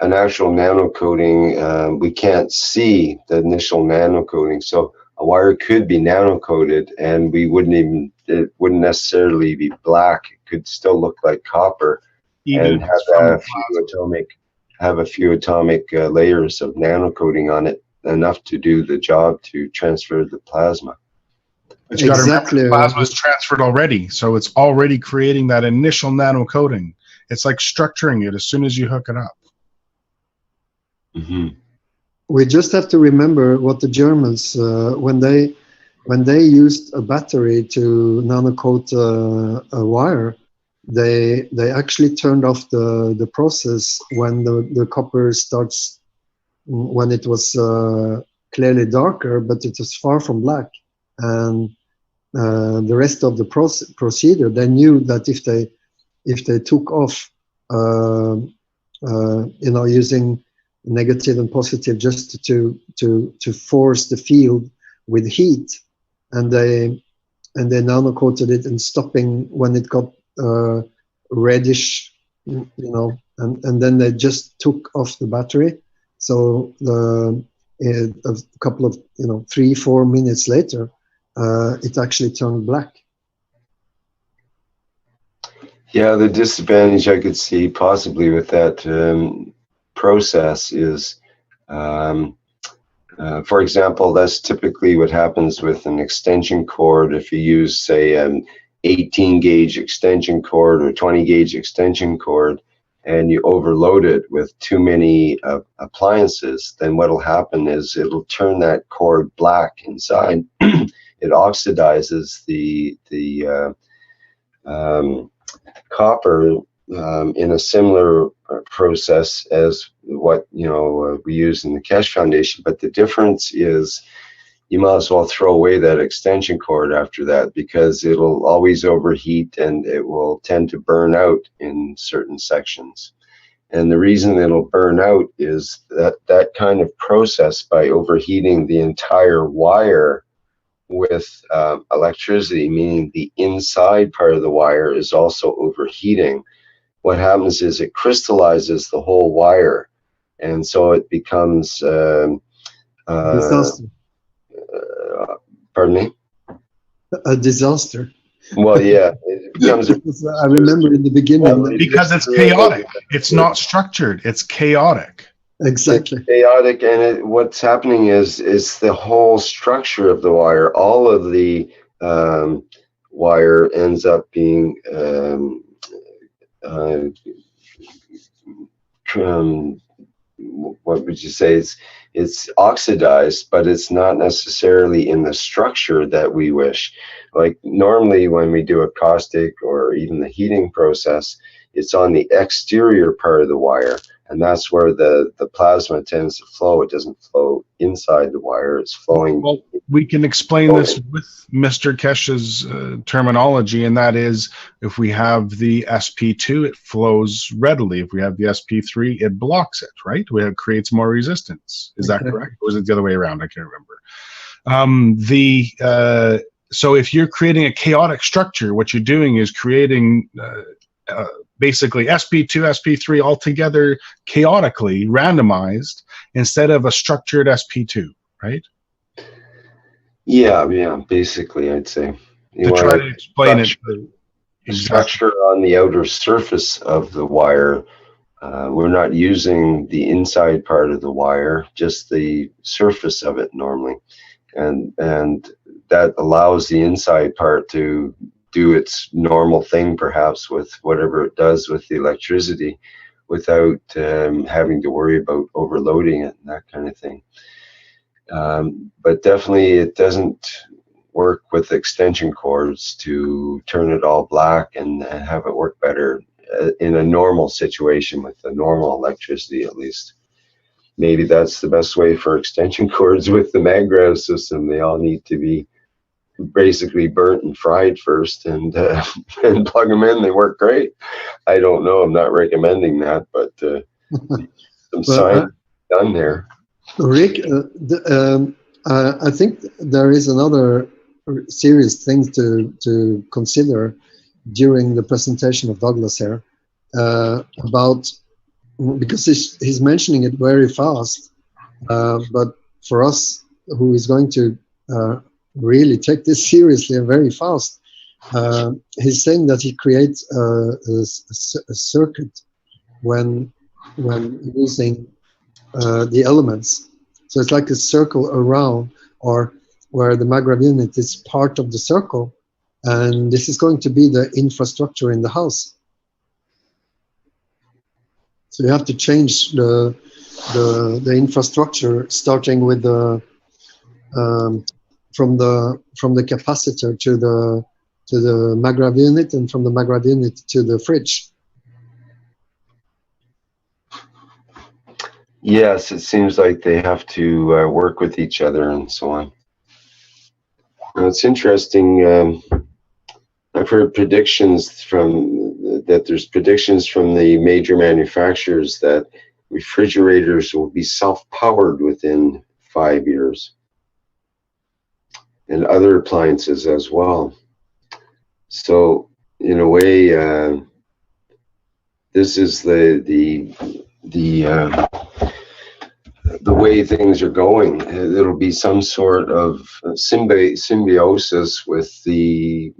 An actual nano coating, we can't see the initial nano coating. So a wire could be nano coated, and it wouldn't necessarily be black. It could still look like copper, and have a few atomic layers of nano coating on it, enough to do the job to transfer the plasma. But you got to remember, the plasma is transferred already, so it's already creating that initial nano coating. It's like structuring it as soon as you hook it up. Mm-hmm. We just have to remember what the Germans, when they used a battery to nanocoat a wire, they actually turned off the process when the copper starts, when it was clearly darker, but it was far from black. And the rest of the procedure, they knew that if they took off, using negative and positive just to force the field with heat, and they nano-coated it, and stopping when it got reddish, and then they just took off the battery. So a couple of 3-4 minutes later, it actually turned black. Yeah, the disadvantage I could see possibly with that process is, for example, that's typically what happens with an extension cord. If you use, say, an 18 gauge extension cord or 20 gauge extension cord, and you overload it with too many appliances, then what'll happen is it'll turn that cord black inside. It oxidizes the copper in a similar process as what we use in the Keshe Foundation, but the difference is you might as well throw away that extension cord after that, because it'll always overheat and it will tend to burn out in certain sections. And the reason it'll burn out is that kind of process, by overheating the entire wire with electricity, meaning the inside part of the wire is also overheating. What happens is it crystallizes the whole wire, and so it becomes disaster. Pardon me? A disaster. Well, yeah, it becomes. I remember in the beginning. Because it's chaotic. It's not structured. It's chaotic. Exactly. It's chaotic, and what's happening is the whole structure of the wire. All of the wire ends up being what would you say? It's oxidized, but it's not necessarily in the structure that we wish. Like normally when we do a caustic or even the heating process, it's on the exterior part of the wire, and that's where the plasma tends to flow. It doesn't flow inside the wire, it's flowing. Well, we can explain this with Mr. Keshe's terminology, and that is, if we have the SP2, it flows readily. If we have the SP3, it blocks it, right? It creates more resistance. Is that correct? Or is it the other way around? I can't remember. So if you're creating a chaotic structure, what you're doing is creating basically SP2, SP3 all together chaotically randomized instead of a structured SP2, right? Yeah, basically I'd say. To try to explain it. Structure on the outer surface of the wire. We're not using the inside part of the wire, just the surface of it normally. And that allows the inside part to do its normal thing, perhaps, with whatever it does with the electricity, without having to worry about overloading it and that kind of thing. But definitely it doesn't work with extension cords to turn it all black and have it work better in a normal situation with the normal electricity, at least. Maybe that's the best way for extension cords with the maggrav system. They all need to be basically burnt and fried first, and plug them in. They work great. I don't know. I'm not recommending that, but some science done there. Rick, I think there is another serious thing to consider during the presentation of Douglas here about, because he's mentioning it very fast, but for us who is going to really take this seriously and very fast, he's saying that he creates a circuit when using the elements. So it's like a circle around, or where the Maghreb unit is part of the circle, and this is going to be the infrastructure in the house. So you have to change the infrastructure, starting with the from the capacitor to the Maghreb unit, and from the Maghreb unit to the fridge. Yes, it seems like they have to work with each other and so on. Now, it's interesting. I've heard predictions there's predictions from the major manufacturers that refrigerators will be self-powered within 5 years, and other appliances as well. So, in a way, this is the way things are going. It'll be some sort of symbiosis with the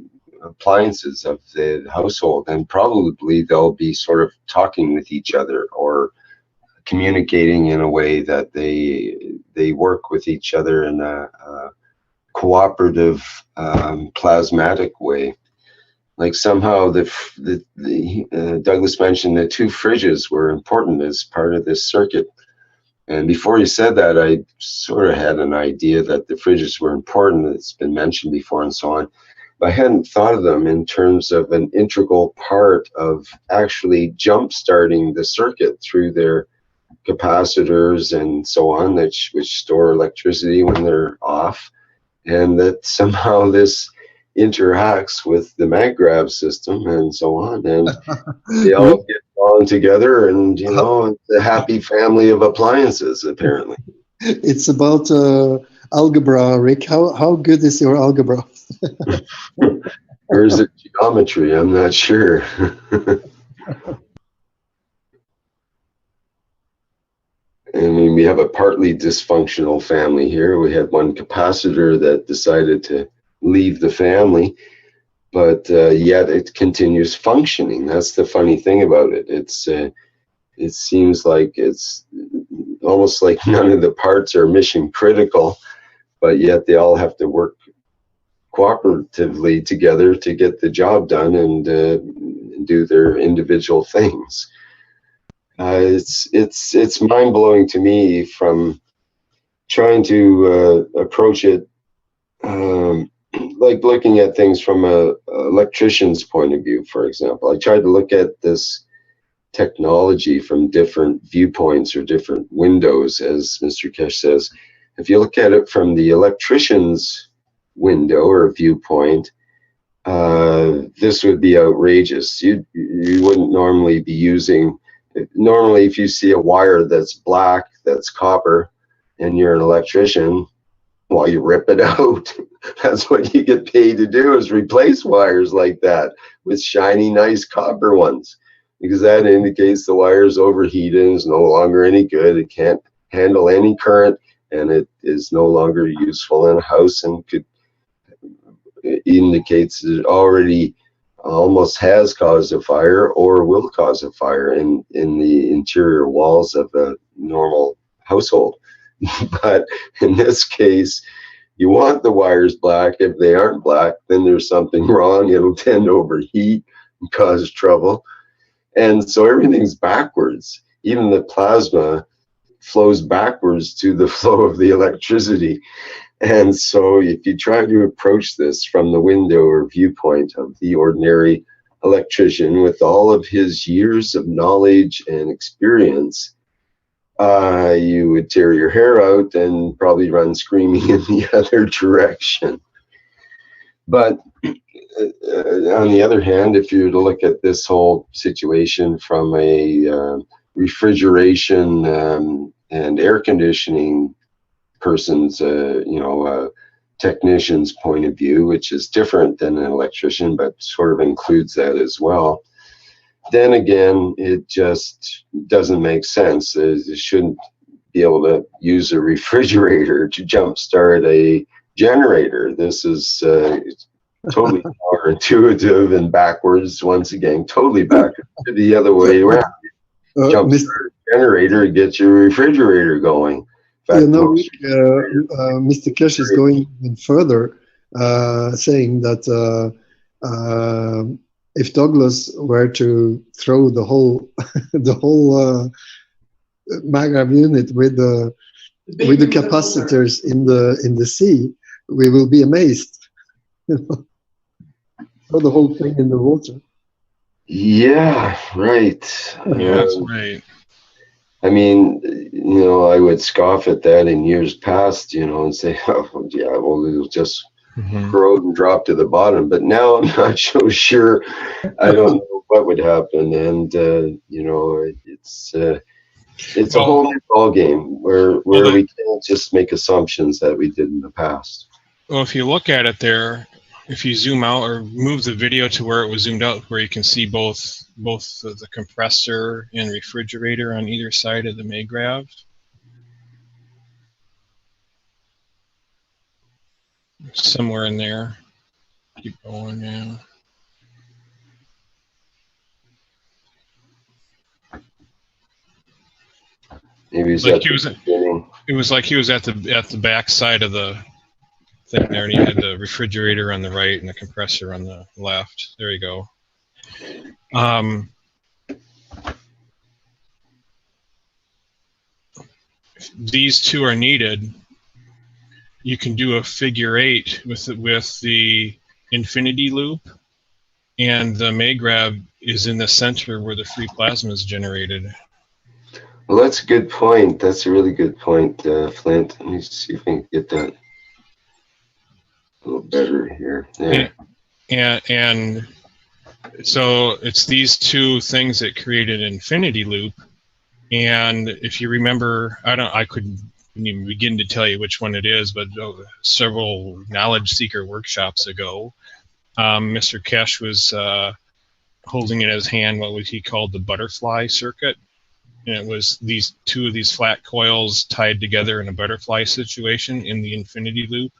appliances of the household, and probably they'll be sort of talking with each other or communicating in a way that they work with each other in a cooperative, plasmatic way. Like somehow Douglas mentioned the 2 fridges were important as part of this circuit. And before you said that, I sort of had an idea that the fridges were important. It's been mentioned before and so on. But I hadn't thought of them in terms of an integral part of actually jump-starting the circuit through their capacitors and so on, which store electricity when they're off. And that somehow this interacts with the Maghreb system and so on. And they all get on together, and you know, it's a happy family of appliances apparently. It's about algebra, Rick. How good is your algebra? Or is it geometry? I'm not sure. I mean, we have a partly dysfunctional family here. We had one capacitor that decided to leave the family, but yet it continues functioning. That's the funny thing about it. It seems like it's almost like none of the parts are mission critical, but yet they all have to work cooperatively together to get the job done and do their individual things. It's mind-blowing to me from trying to approach it like looking at things from a electrician's point of view, for example. I tried to look at this technology from different viewpoints or different windows, as Mr. Kesh says. If you look at it from the electrician's window or viewpoint, this would be outrageous. You wouldn't normally be using, normally if you see a wire that's black, that's copper, and you're an electrician, well, you rip it out. That's what you get paid to do, is replace wires like that with shiny, nice copper ones, because that indicates the wire's overheated and is no longer any good. It can't handle any current, and it is no longer useful in a house, and indicates that it already almost has caused a fire or will cause a fire in the interior walls of a normal household. But in this case, you want the wires black. If they aren't black, then there's something wrong. It'll tend to overheat and cause trouble. And so everything's backwards. Even the plasma flows backwards to the flow of the electricity. And so if you try to approach this from the window or viewpoint of the ordinary electrician with all of his years of knowledge and experience, you would tear your hair out and probably run screaming in the other direction. But on the other hand, if you were to look at this whole situation from a refrigeration and air conditioning person's, technician's point of view, which is different than an electrician, but sort of includes that as well, then again, it just doesn't make sense. It shouldn't be able to use a refrigerator to jumpstart a generator. This is totally counterintuitive and backwards. Once again, totally backwards. The other way around. Jumpstart a generator to get your refrigerator going. Mr. Cash is going even further, saying that if Douglas were to throw the whole Magrav unit with the capacitors in the sea, we will be amazed. Throw the whole thing in the water. Yeah, right. That's right. I mean, I would scoff at that in years past, and say, oh, yeah, well, it'll just grow and drop to the bottom. But now I'm not so sure. I don't know what would happen. And, it's a whole new ball game where we can't just make assumptions that we did in the past. Well, if you look at it there, if you zoom out or move the video to where it was zoomed out, where you can see both the compressor and refrigerator on either side of the Magrav. Somewhere in there. Keep going, yeah. Maybe it was like he was at the back side of the thing there, and he had the refrigerator on the right and the compressor on the left. There you go. If these two are needed, you can do a figure 8 with the infinity loop, and the Magrav is in the center where the free plasma is generated. Well, that's a good point. That's a really good point, Flint. Let me see if I can get that a little better here. There. And so it's these two things that create an infinity loop. And if you remember, I couldn't even begin to tell you which one it is, but several Knowledge Seeker workshops ago, Mr. Kesh was holding in his hand what he called the butterfly circuit. And it was two of these flat coils tied together in a butterfly situation in the infinity loop.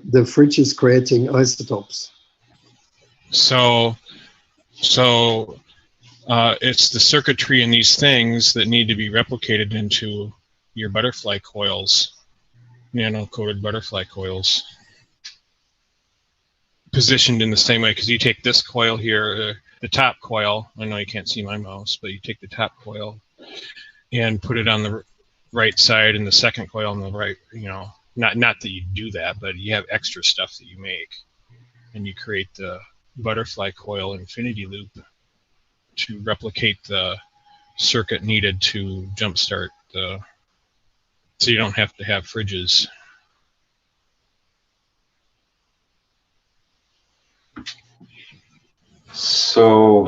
The fridge is creating isotopes. So it's the circuitry in these things that need to be replicated into your butterfly coils, nano-coated butterfly coils, positioned in the same way. Because you take this coil here, the top coil. I know you can't see my mouse, but you take the top coil and put it on the right side, and the second coil on the right. Not that you do that, but you have extra stuff that you make, and you create the butterfly coil infinity loop to replicate the circuit needed to jumpstart so you don't have to have fridges. So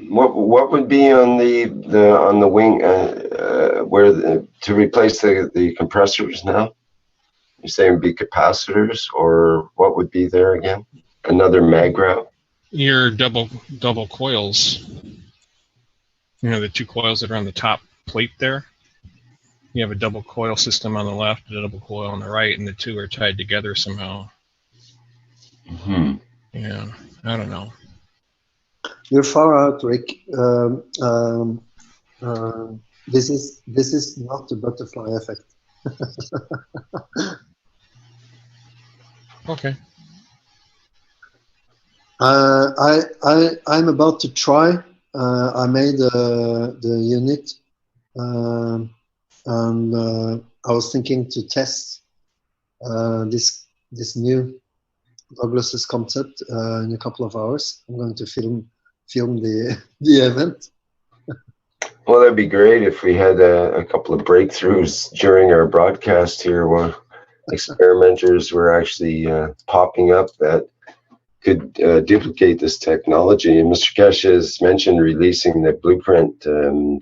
what would be on the wing to replace the compressors now? You're saying it would be capacitors, or what would be there again? Another Magrav? Your double coils. The two coils that are on the top plate there. You have a double coil system on the left, a double coil on the right, and the two are tied together somehow. Yeah, I don't know. You're far out, Rick. This is not the butterfly effect. Okay. I'm about to try. I made the unit, and I was thinking to test this new Douglas's concept in a couple of hours. I'm going to film the event. Well, that'd be great if we had a couple of breakthroughs during our broadcast here. Well, experimenters were actually popping up that could duplicate this technology. And Mr. Keshe has mentioned releasing the blueprint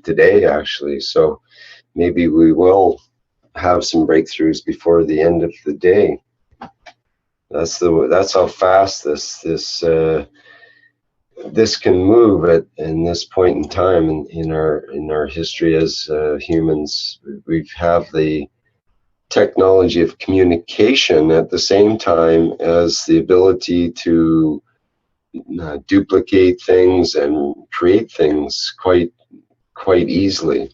today, actually. So maybe we will have some breakthroughs before the end of the day. That's how fast this can move in this point in time in our history as humans. We have the technology of communication at the same time as the ability to duplicate things and create things quite easily.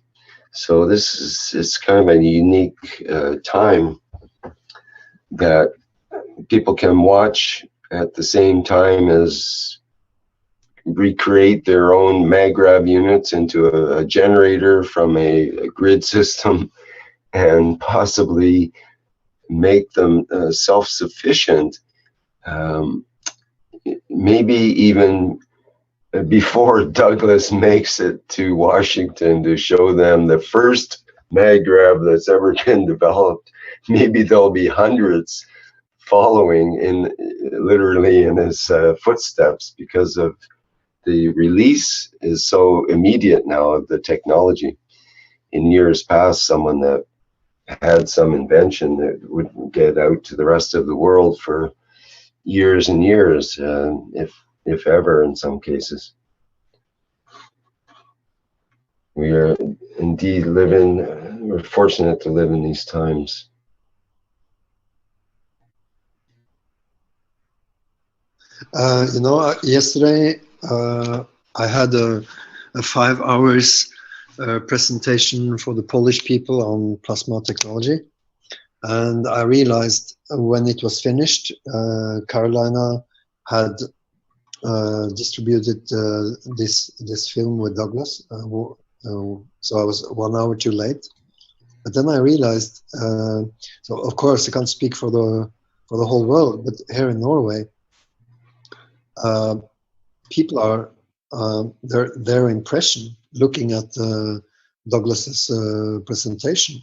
So it's kind of a unique time that people can watch at the same time as recreate their own MagRav units into a generator from a grid system and possibly make them self-sufficient, maybe even before Douglas makes it to Washington to show them the first MagRav that's ever been developed. Maybe there'll be hundreds following literally in his footsteps, because of the release is so immediate now of the technology. In years past, someone that had some invention that wouldn't get out to the rest of the world for years and years, if ever, in some cases. We are indeed we're fortunate to live in these times. Yesterday I had a 5 hours presentation for the Polish people on plasma technology, and I realized when it was finished, Carolina had distributed this film with Douglas, so I was 1 hour too late. But then I realized, so of course I can't speak for the whole world, but here in Norway, people are their impression looking at Douglas's presentation,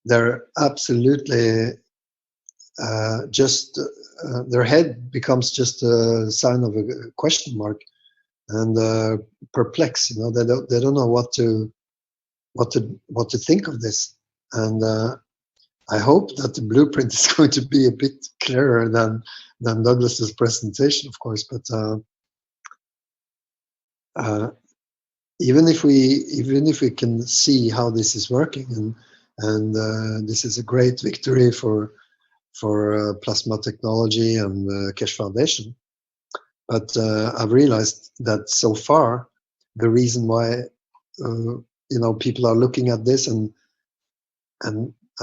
they're absolutely just their head becomes just a sign of a question mark and perplexed. They don't know what to think of this. And I hope that the blueprint is going to be a bit clearer than Douglas's presentation, of course. But even if we can see how this is working, and this is a great victory for plasma technology and Keshe Foundation. But I've realized that so far, the reason why people are looking at this and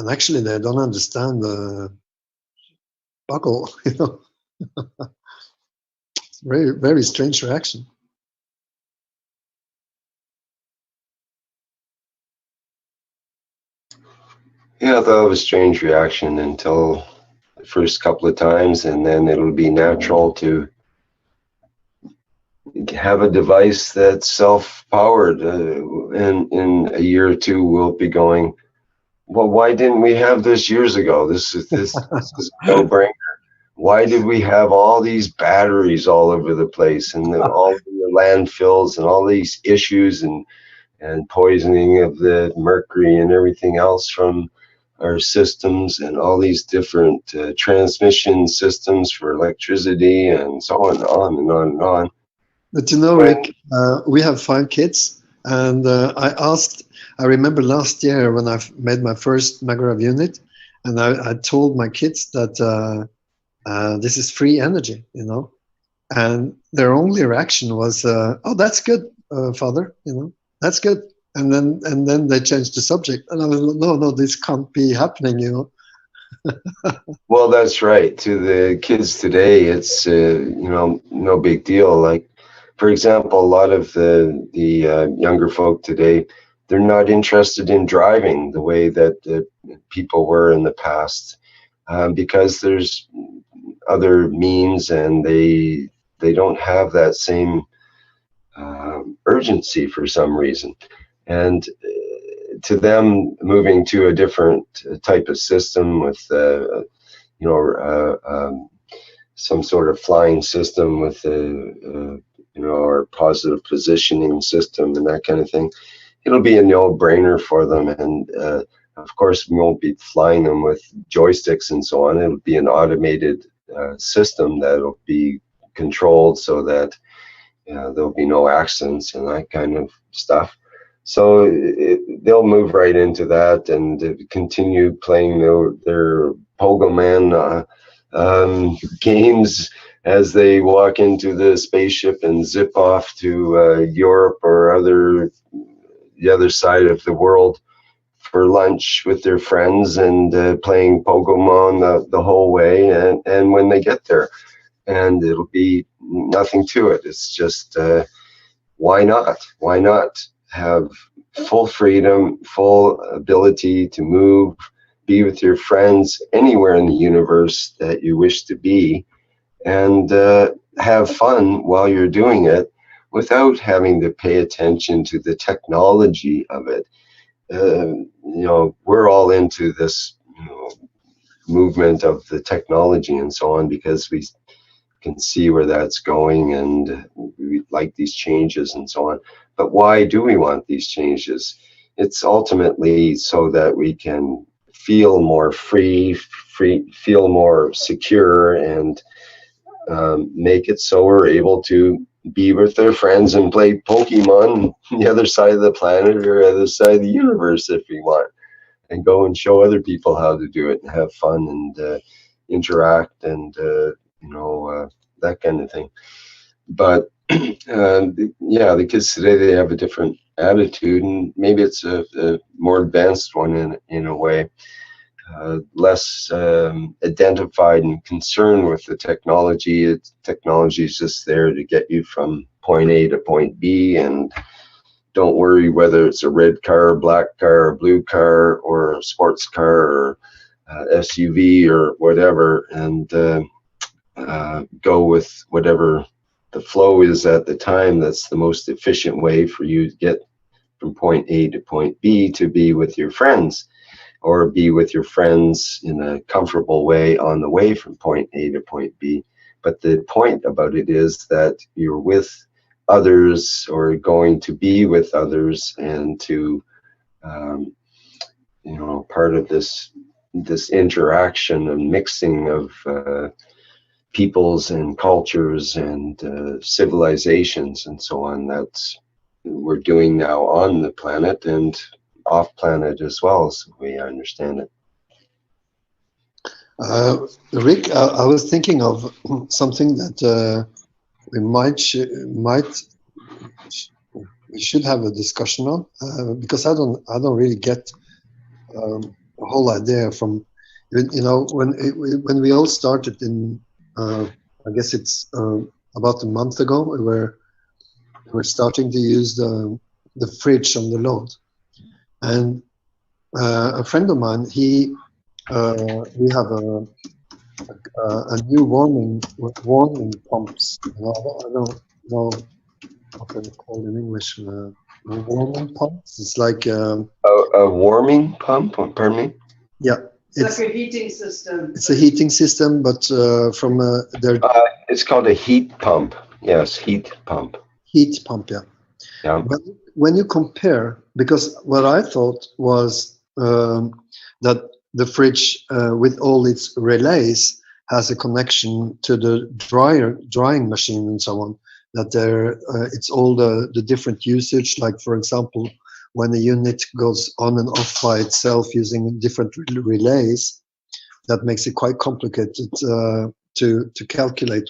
actually they don't understand the buckle, It's very, very strange reaction. Yeah, I thought it was a strange reaction until the first couple of times, and then it'll be natural to have a device that's self-powered. In a year or two, we'll be going, well, why didn't we have this years ago? This is a no-brainer. Why did we have all these batteries all over the place, and all the landfills and all these issues and poisoning of the mercury and everything else from our systems, and all these different transmission systems for electricity, and so on and on and on. But Rick, we have 5 kids, and I remember last year when I made my first MagRav unit, and I told my kids that this is free energy, and their only reaction was, "Oh, that's good, Father, that's good." And then they changed the subject, and I was like, no, this can't be happening, Well, that's right. To the kids today, it's no big deal. Like, for example, a lot of the younger folk today, they're not interested in driving the way that people were in the past, because there's other means, and they don't have that same urgency for some reason. And to them, moving to a different type of system with some sort of flying system with or positive positioning system and that kind of thing, it'll be a no-brainer for them. And of course, we won't be flying them with joysticks and so on. It'll be an automated system that'll be controlled so that there'll be no accidents and that kind of stuff. So they'll move right into that and continue playing their Pogo Man games as they walk into the spaceship and zip off to Europe or the other side of the world for lunch with their friends and playing Pokemon the whole way. And when they get there, and it'll be nothing to it. It's just why not? Why not have full freedom, full ability to move, be with your friends anywhere in the universe that you wish to be, and have fun while you're doing it without having to pay attention to the technology of it. We're all into this movement of the technology and so on because we can see where that's going and we like these changes and so on. But why do we want these changes? It's ultimately so that we can feel more free, feel more secure, and make it so we're able to be with their friends and play Pokemon on the other side of the planet or other side of the universe if we want, and go and show other people how to do it and have fun and interact and that kind of thing. But the kids today, they have a different attitude, and maybe it's a more advanced one in a way. Less identified and concerned with the technology. Technology is just there to get you from point A to point B, and don't worry whether it's a red car, black car, blue car, or a sports car, or SUV, or whatever, and go with whatever the flow is at the time. That's the most efficient way for you to get from point A to point B, to be with your friends, or be with your friends in a comfortable way on the way from point A to point B. But the point about it is that you're with others, or going to be with others, and to part of this interaction and mixing of peoples and cultures and civilizations and so on. That's we're doing now on the planet and off planet as well, as we understand it. Rick, I was thinking of something that we should have a discussion on, because I don't really get the whole idea from when we all started in I guess it's about a month ago. We're starting to use the fridge on the load, and a friend of mine, we have a new warming pumps. I don't know what they're called in English. Warming pumps. It's like a warming pump. Pardon me. Yeah. It's like a heating system. It's a heating system, but from their. It's called a heat pump. Yes, heat pump. Heat pump, yeah. Yeah. But when you compare, because what I thought was that the fridge, with all its relays, has a connection to the drying machine and so on. That it's all the different usage. Like, for example, when the unit goes on and off by itself using different relays, that makes it quite complicated to calculate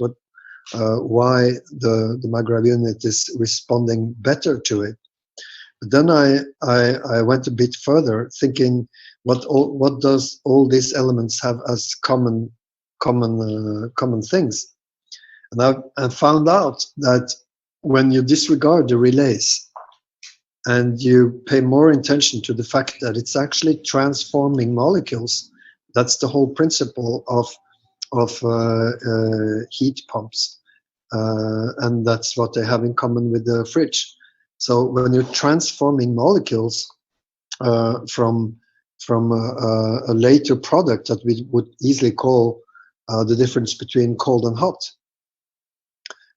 why the Magravs unit is responding better to it. But then I went a bit further, thinking what does all these elements have as common things, and I found out that when you disregard the relays and you pay more attention to the fact that it's actually transforming molecules, that's the whole principle of heat pumps, and that's what they have in common with the fridge. So when you're transforming molecules, from a later product that we would easily call the difference between cold and hot.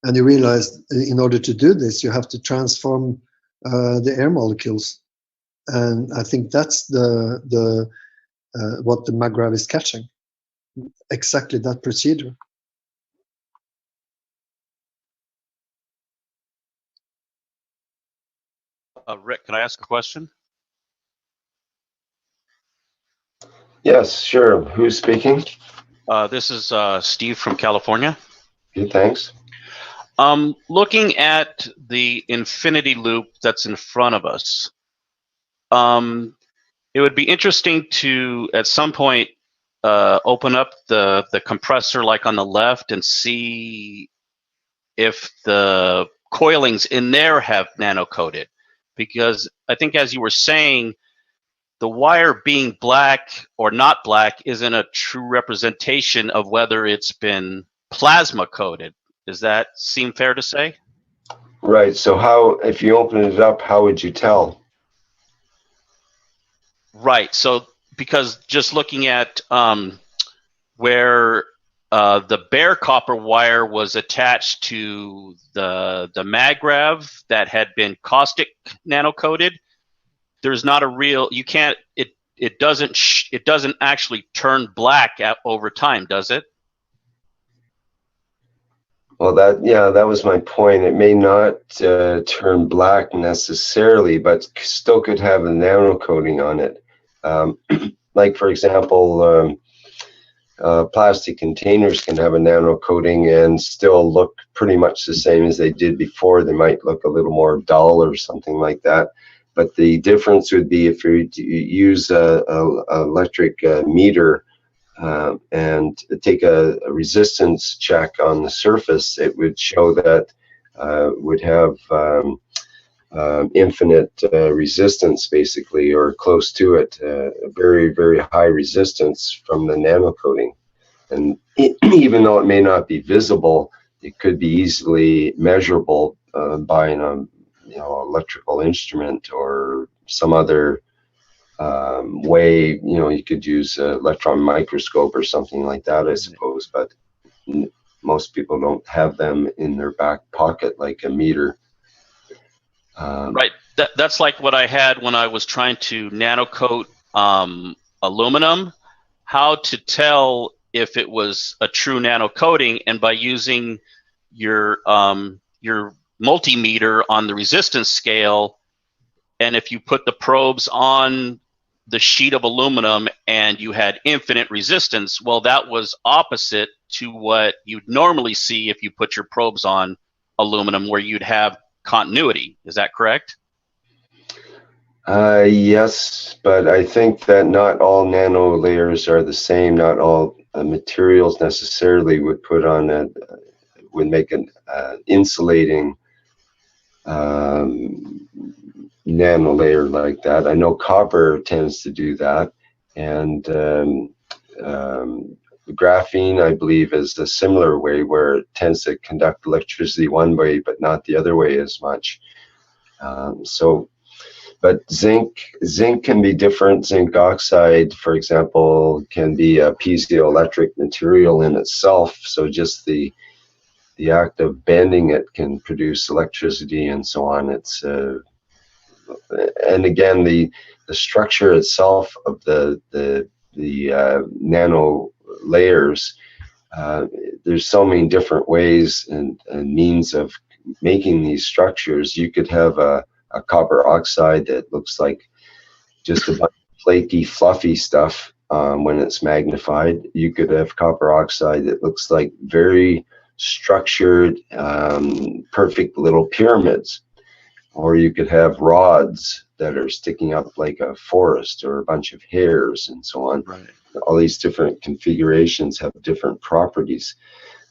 And you realize in order to do this, you have to transform the air molecules. And I think that's what the MAGRAV is catching. Exactly that procedure. Rick, can I ask a question? Yes, sure. Who's speaking? This is Steve from California. Good, thanks. Looking at the infinity loop that's in front of us, it would be interesting to, at some point, open up the compressor like on the left and see if the coilings in there have nano-coated. Because I think, as you were saying, the wire being black or not black isn't a true representation of whether it's been plasma coated. Does that seem fair to say? Right. So how, if you open it up, how would you tell? Right. So because just looking at where the bare copper wire was attached to the MAGRAV that had been caustic nano coated, there's not a real, you can't, it doesn't actually turn black over time, does it? Well, that was my point. It may not turn black necessarily, but still could have a nano coating on it. Like, for example, plastic containers can have a nano coating and still look pretty much the same as they did before. They might look a little more dull or something like that. But the difference would be if you use a electric meter and take a resistance check on the surface, it would show that would have infinite resistance, basically, or close to it, a very, very high resistance from the nano coating. And even though it may not be visible, it could be easily measurable by an electrical instrument or some other way. You could use an electron microscope or something like that, I suppose, but most people don't have them in their back pocket like a meter. Right. That's like what I had when I was trying to nano coat aluminum, how to tell if it was a true nano coating, and by using your multimeter on the resistance scale, and if you put the probes on the sheet of aluminum and you had infinite resistance, well, that was opposite to what you'd normally see if you put your probes on aluminum, where you'd have continuity. Is that correct? Yes, but I think that not all nano layers are the same. Not all materials necessarily would put on would make an insulating nano layer like that. I know copper tends to do that, and graphene, I believe, is a similar way, where it tends to conduct electricity one way but not the other way as much. But zinc can be different. Zinc oxide, for example, can be a piezoelectric material in itself. So just the act of bending it can produce electricity and so on. It's and again, the structure itself of the nano layers, there's so many different ways and means of making these structures. You could have a copper oxide that looks like just a bunch of flaky, fluffy stuff when it's magnified. You could have copper oxide that looks like very structured, perfect little pyramids. Or you could have rods that are sticking up like a forest or a bunch of hairs and so on. Right. All these different configurations have different properties.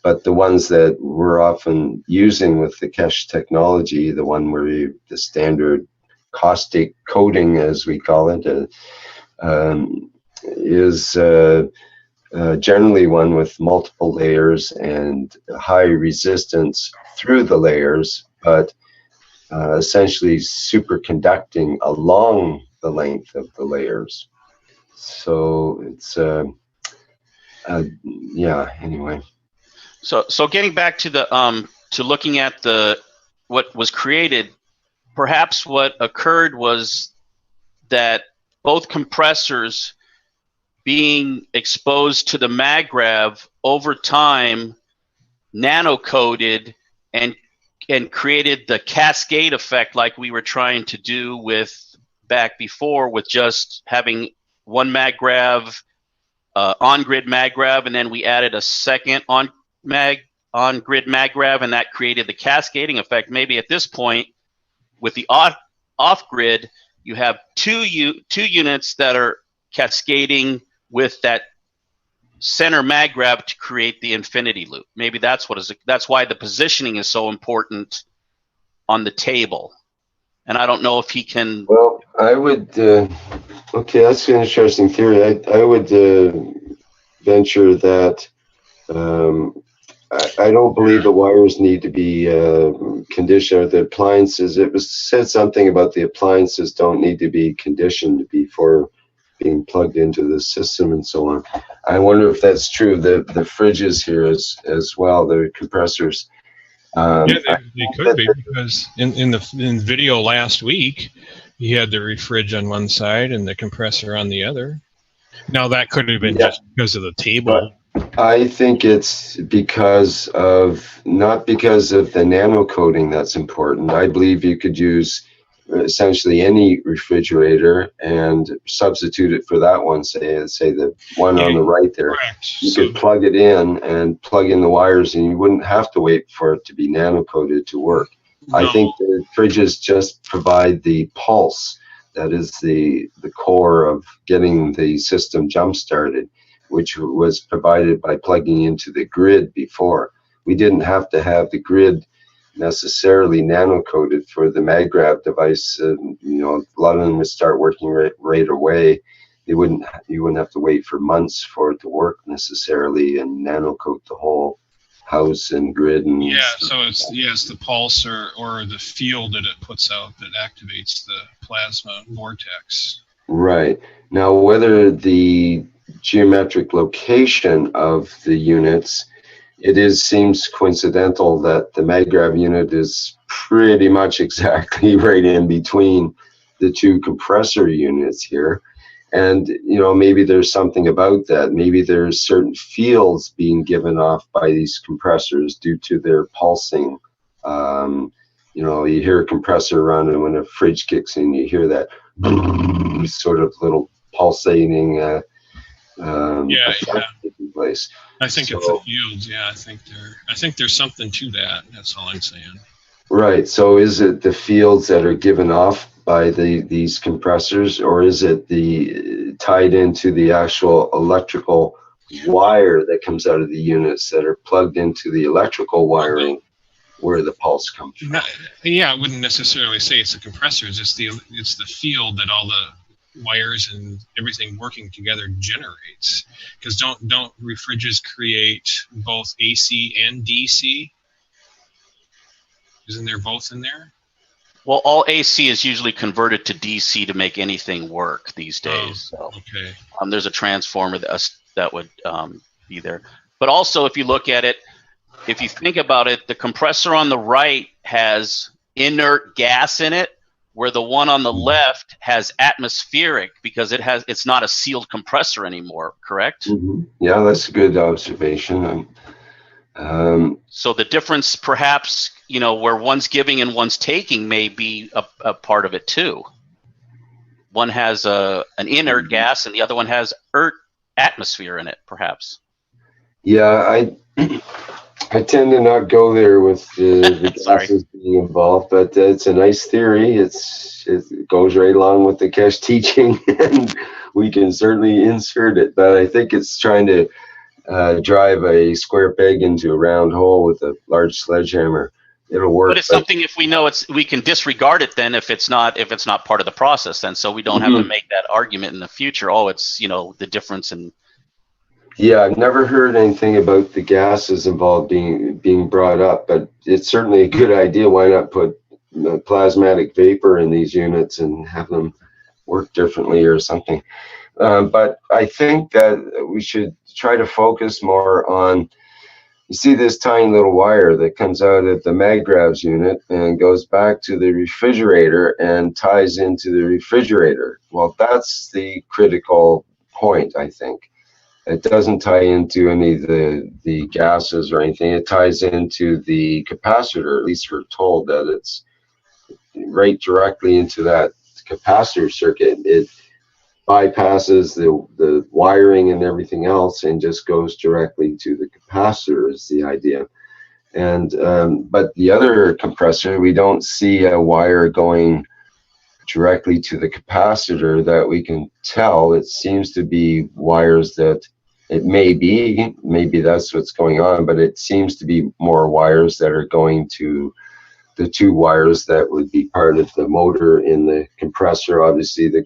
But the ones that we're often using with the Kesh technology, the one where the standard caustic coating, as we call it, is generally one with multiple layers and high resistance through the layers, but essentially superconducting along the length of the layers. So it's yeah. Anyway. So getting back to the to looking at what was created, perhaps what occurred was that both compressors being exposed to the maggrav over time nano-coated and created the cascade effect like we were trying to do with back before, with just having one maggrav, on-grid maggrav, and then we added a second on-grid maggrav, and that created the cascading effect. Maybe at this point, with the off-grid, you have two units that are cascading with that center maggrav to create the infinity loop. Maybe that's why the positioning is so important on the table. And I don't know if he can. Well, I would. Okay, that's an interesting theory. I would venture that I don't believe the wires need to be conditioned, or the appliances. It was said something about the appliances don't need to be conditioned before being plugged into the system and so on. I wonder if that's true. The fridges here as well, the compressors. Yeah, they could be, because in the video last week, you had the refrige on one side and the compressor on the other. Now that could have been just because of the table. But I think it's because of, not because of the nano coating that's important. I believe you could use essentially any refrigerator and substitute it for that one, say the one on the right there. Correct. You could plug it in and plug in the wires, and you wouldn't have to wait for it to be nano coated to work. No. I think the fridges just provide the pulse that is the core of getting the system jump started, which was provided by plugging into the grid before. We didn't have to have the grid necessarily nano coated for the maggrav device. You know, a lot of them would start working right away. You wouldn't have to wait for months for it to work necessarily and nano coat the whole house and grid. And so it's the pulse or the field that it puts out that activates the plasma vortex. Right. Now, whether the geometric location of the units, seems coincidental that the maggrav unit is pretty much exactly right in between the two compressor units here. And, you know, maybe there's something about that. Maybe there's certain fields being given off by these compressors due to their pulsing. You know, you hear a compressor run, and when a fridge kicks in, you hear that sort of little pulsating taking place. I think it's the fields. Yeah, I think there's something to that. That's all I'm saying. Right. So is it the fields that are given off by these compressors, or is it tied into the actual electrical wire that comes out of the units that are plugged into the electrical wiring where the pulse comes from? I wouldn't necessarily say it's the compressors. It's the field that all the wires and everything working together generates. Because don't refriges create both AC and DC? Isn't there both in there? Well, all AC is usually converted to DC to make anything work these days. Oh, okay. There's a transformer that would be there. But also, if you look at it, if you think about it, the compressor on the right has inert gas in it, where the one on the left has atmospheric, because it's not a sealed compressor anymore, correct? Mm-hmm. Yeah, that's a good observation. So the difference, perhaps, you know, where one's giving and one's taking may be a part of it too. One has an inert gas and the other one has atmosphere in it, perhaps. Yeah, I tend to not go there with the gases being involved, but it's a nice theory. It goes right along with the Keshe teaching, and we can certainly insert it. But I think it's trying to drive a square peg into a round hole with a large sledgehammer. It'll work. But it's something, if we know we can disregard it then if it's not part of the process then, so we don't have to make that argument in the future. Oh, it's, you know, the difference in. Yeah, I've never heard anything about the gases involved being brought up, but it's certainly a good idea. Why not put plasmatic vapor in these units and have them work differently or something. But I think that we should try to focus more on, you see this tiny little wire that comes out of the MagGravs unit and goes back to the refrigerator and ties into the refrigerator. Well, that's the critical point, I think. It doesn't tie into any of the gases or anything. It ties into the capacitor. At least we're told that it's right directly into that capacitor circuit. It bypasses the wiring and everything else and just goes directly to the capacitor is the idea. And but the other compressor, we don't see a wire going directly to the capacitor that we can tell. It seems to be wires that, it may be, maybe that's what's going on, but it seems to be more wires that are going to the two wires that would be part of the motor in the compressor. Obviously the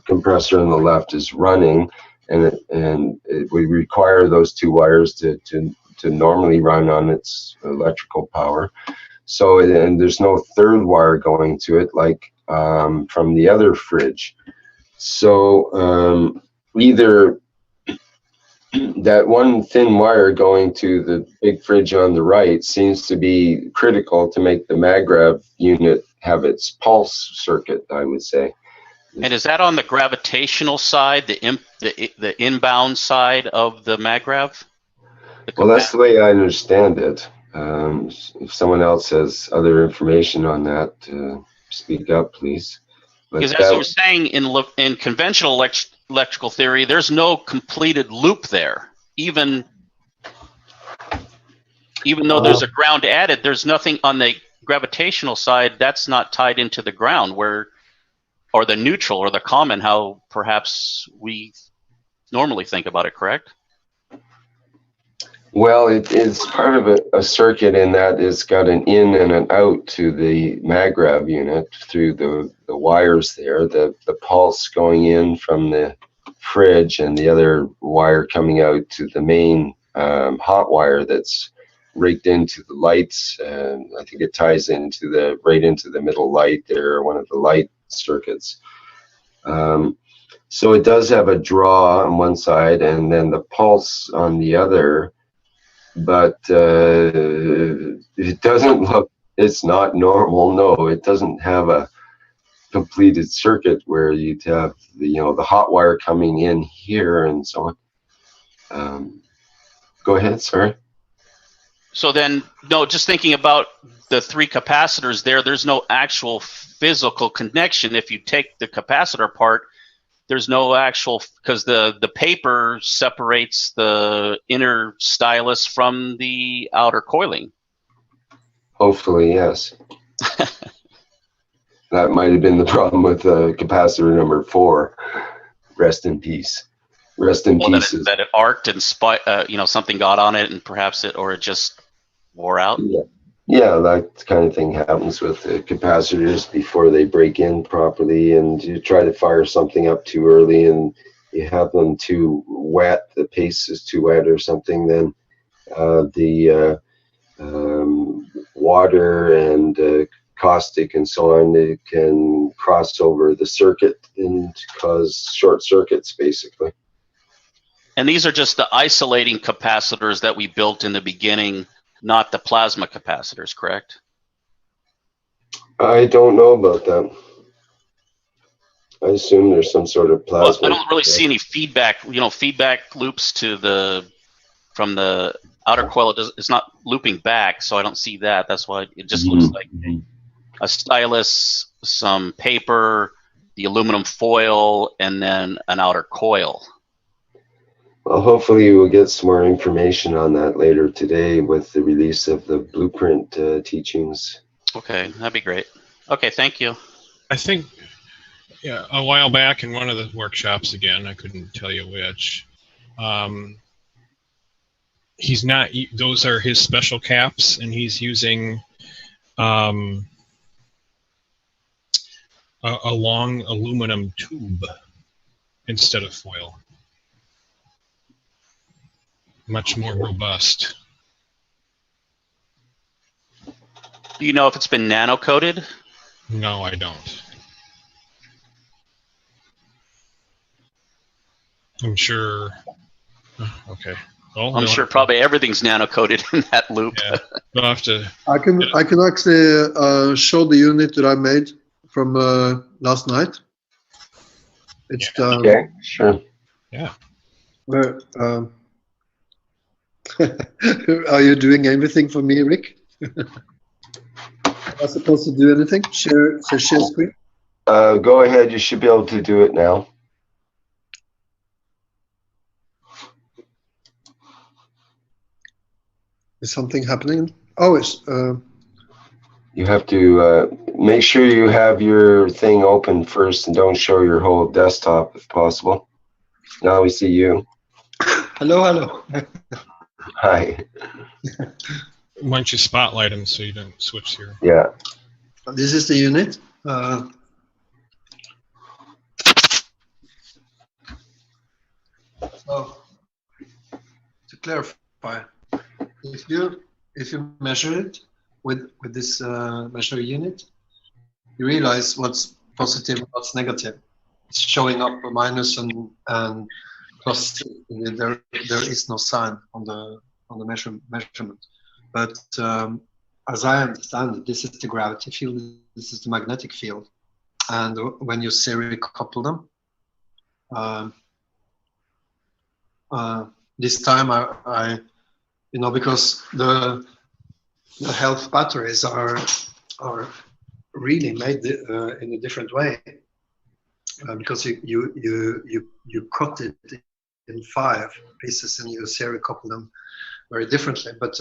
compressor on the left is running, and it would require those two wires to normally run on its electrical power. So, and there's no third wire going to it like from the other fridge. So either that one thin wire going to the big fridge on the right seems to be critical to make the MagGrav unit have its pulse circuit, I would say. And is that on the gravitational side, the inbound side of the MagGrav? Well, that's the way I understand it. If someone else has other information on that, speak up, please. But because as you were saying, in conventional electrical theory, there's no completed loop there. Even though there's a ground added, there's nothing on the gravitational side that's not tied into the ground, or the neutral or the common, how perhaps we normally think about it, correct? Well, it is part of a circuit in that it's got an in and an out to the MagGrav unit through the wires there, the pulse going in from the fridge and the other wire coming out to the main hot wire that's rigged into the lights. And I think it ties into right into the middle light there, one of the light circuits. So it does have a draw on one side and then the pulse on the other. But it doesn't look, it's not normal. No, it doesn't have a completed circuit where you'd have the hot wire coming in here and so on. Go ahead, sorry. So then, no, just thinking about the three capacitors there, there's no actual physical connection. If you take the capacitor part, there's no actual, because the paper separates the inner stylus from the outer coiling. Hopefully, yes. That might have been the problem with capacitor number 4. Rest in peace. Rest in peace. That it arced and something got on it and perhaps it just wore out. Yeah, that kind of thing happens with the capacitors before they break in properly, and you try to fire something up too early and you have them too wet, the paste is too wet or something, then the water and caustic and so on, it can cross over the circuit and cause short circuits basically. And these are just the isolating capacitors that we built in the beginning, not the plasma capacitors, correct? I don't know about that. I assume there's some sort of plasma. Well, I don't really see any feedback, feedback loops from the outer coil. It's not looping back, so I don't see that. That's why it just looks like a stylus, some paper, the aluminum foil, and then an outer coil. Well, hopefully we'll get some more information on that later today with the release of the blueprint teachings. Okay, that'd be great. Okay, thank you. I think a while back in one of the workshops, again, I couldn't tell you which, he's not, those are his special caps, and he's using a long aluminum tube instead of foil. Much more robust. Do you know if it's been nano coated? No, I don't. I'm sure. Okay. Well, I'm sure probably everything's nano-coded in that loop. Yeah. We'll have to. I can actually show the unit that I made from last night. It's okay, sure. Yeah. Where, are you doing anything for me, Rick? Am I supposed to do anything? Share screen? Go ahead. You should be able to do it now. Is something happening? Oh, it's. You have to make sure you have your thing open first and don't show your whole desktop if possible. Now we see you. Hello, hello. Hi. Why don't you spotlight them so you don't switch here? Yeah. This is the unit. So, to clarify, if you measure it with this measure unit, you realize what's positive and what's negative. It's showing up a minus and plus. There is no sign on the measurement. But as I understand it, this is the gravity field. This is the magnetic field, and when you serially couple them, this time I because the health batteries are really made in a different way, because you cut it in 5 pieces and you serial couple them very differently. But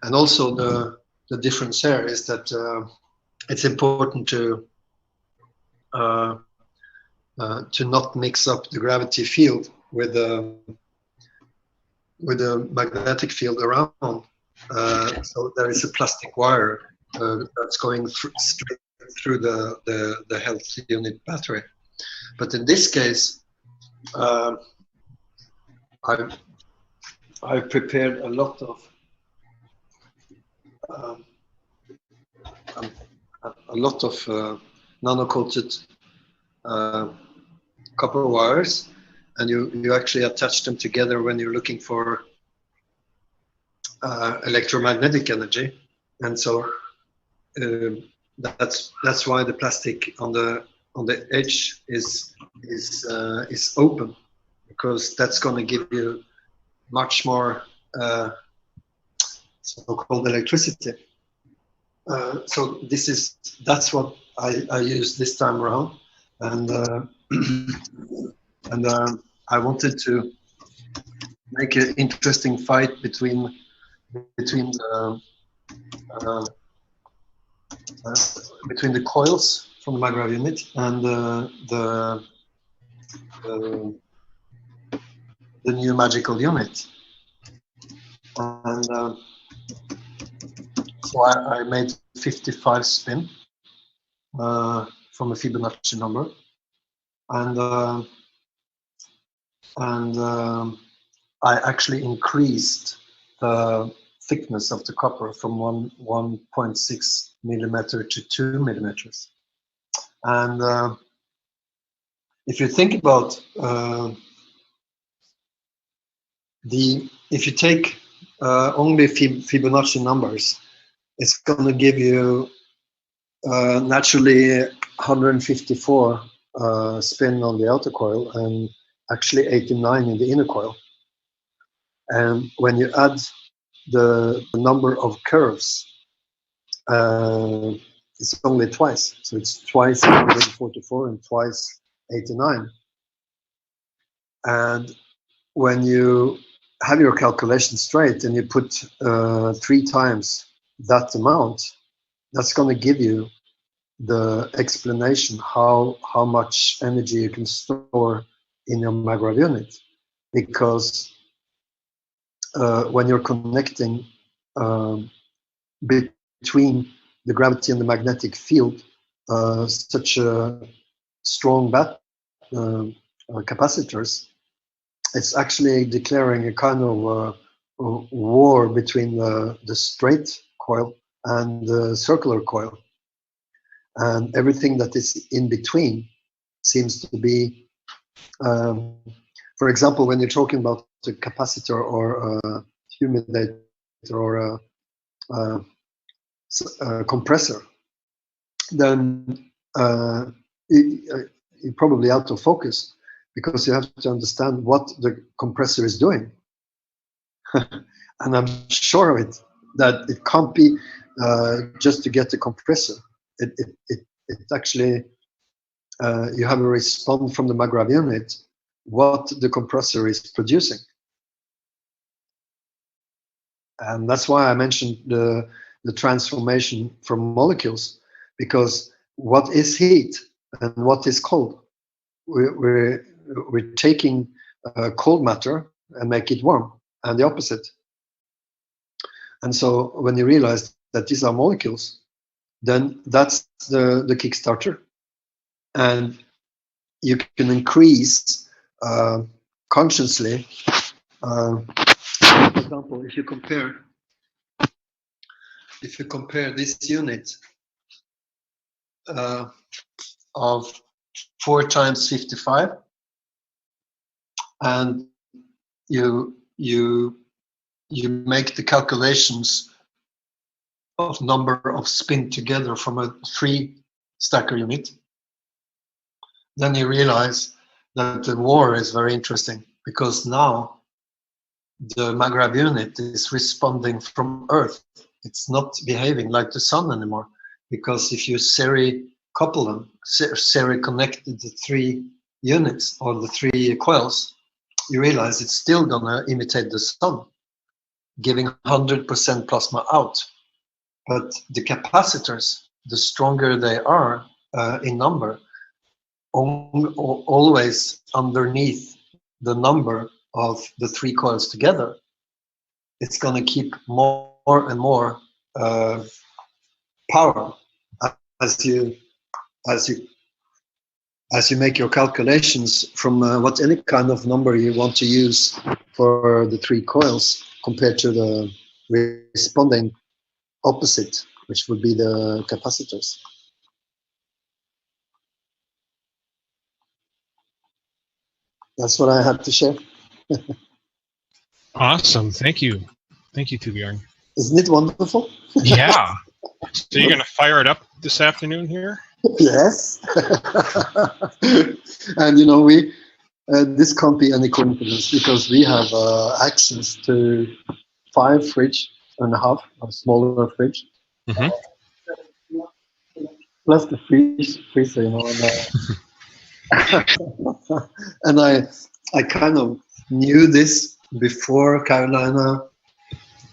and also the difference here is that it's important to not mix up the gravity field with the magnetic field around. So there is a plastic wire that's going straight through the health unit battery. But in this case, I've prepared a lot of nano-coated copper wires, and you actually attach them together when you're looking for electromagnetic energy, and so that's why the plastic on the edge is open, because that's going to give you much more so-called electricity. So that's what I used this time around, and I wanted to make an interesting fight between the coils from the Magrav unit and the new magical unit. And so I made 55 spin from a Fibonacci number, and I actually increased the thickness of the copper from 1.6 millimeter to 2 millimeters. And if you think about if you take only Fibonacci numbers, it's going to give you naturally 154 spin on the outer coil and actually 89 in the inner coil. And when you add the number of curves, it's only twice. So it's twice 144 and twice 89. And when you have your calculation straight and you put 3 times that amount, that's going to give you the explanation how much energy you can store in your Magrav unit. Because when you're connecting between the gravity and the magnetic field, such a strong capacitors, it's actually declaring a kind of war between the straight coil and the circular coil. And everything that is in between seems to be For example, when you're talking about a capacitor or a humiditor or a compressor, then you're probably out of focus because you have to understand what the compressor is doing. And I'm sure of it, that it can't be just to get the compressor. It actually, you have a response from the McGrath unit, what the compressor is producing. And that's why I mentioned the transformation from molecules, because what is heat and what is cold? We're taking cold matter and make it warm, and the opposite. And so when you realize that these are molecules, then that's the Kickstarter. And you can increase consciously. For example, if you compare this unit of 4 times 55, and you make the calculations of number of spin together from a 3 stacker unit, then you realize that the war is very interesting, because now the McGrath unit is responding from Earth. It's not behaving like the sun anymore, because if you couple them, connect the 3 units or the 3 coils, you realize it's still gonna imitate the sun, giving 100% plasma out. But the capacitors, the stronger they are in number, always underneath the number of the 3 coils together, it's going to keep more and more power as you make your calculations from what any kind of number you want to use for the 3 coils compared to the responding opposite, which would be the capacitors. That's what I had to share. Awesome. Thank you. Thank you, Torbjörn. Isn't it wonderful? Yeah. So you're going to fire it up this afternoon here? Yes. And you know, this can't be any coincidence, because we have access to 5 fridge and a half, a smaller fridge. Mm-hmm. Plus the freezer, you know. And I kind of knew this before Carolina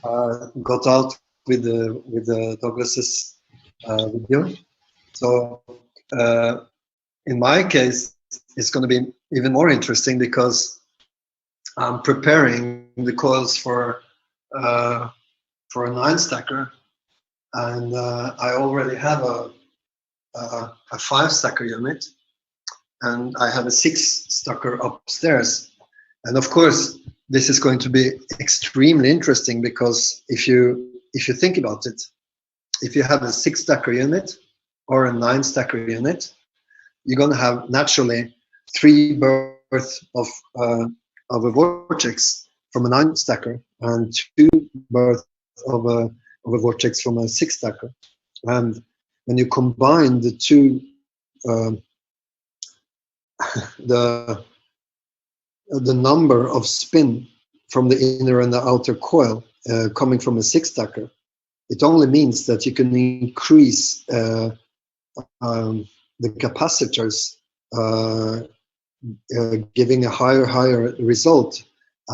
got out with the Douglas's video. So in my case, it's going to be even more interesting, because I'm preparing the coils for a 9 stacker, and I already have a 5 stacker unit, and I have a 6 stacker upstairs. And of course, this is going to be extremely interesting, because if you think about it, if you have a 6 stacker unit or a 9 stacker unit, you're going to have naturally 3 births of a vortex from a 9 stacker and 2 births of a vortex from a 6 stacker. And when you combine the two, the number of spin from the inner and the outer coil coming from a 6 stacker, it only means that you can increase the capacitors, giving a higher result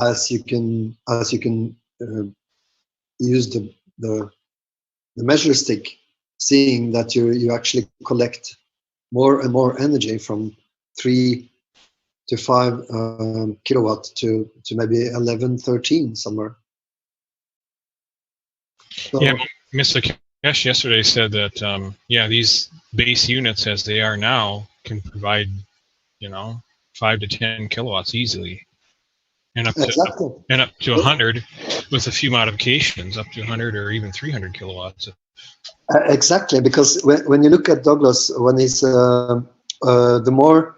as you can use the measure stick, seeing that you actually collect more and more energy from 3 to 5 kilowatt to maybe 11, 13 somewhere. So, yeah, Mr. Kesh yesterday said that these base units as they are now can provide 5 to 10 kilowatts easily, and up to exactly. and up to 100 with a few modifications, up to 100 or even 300 kilowatts. Exactly, because when you look at Douglas, when he's the more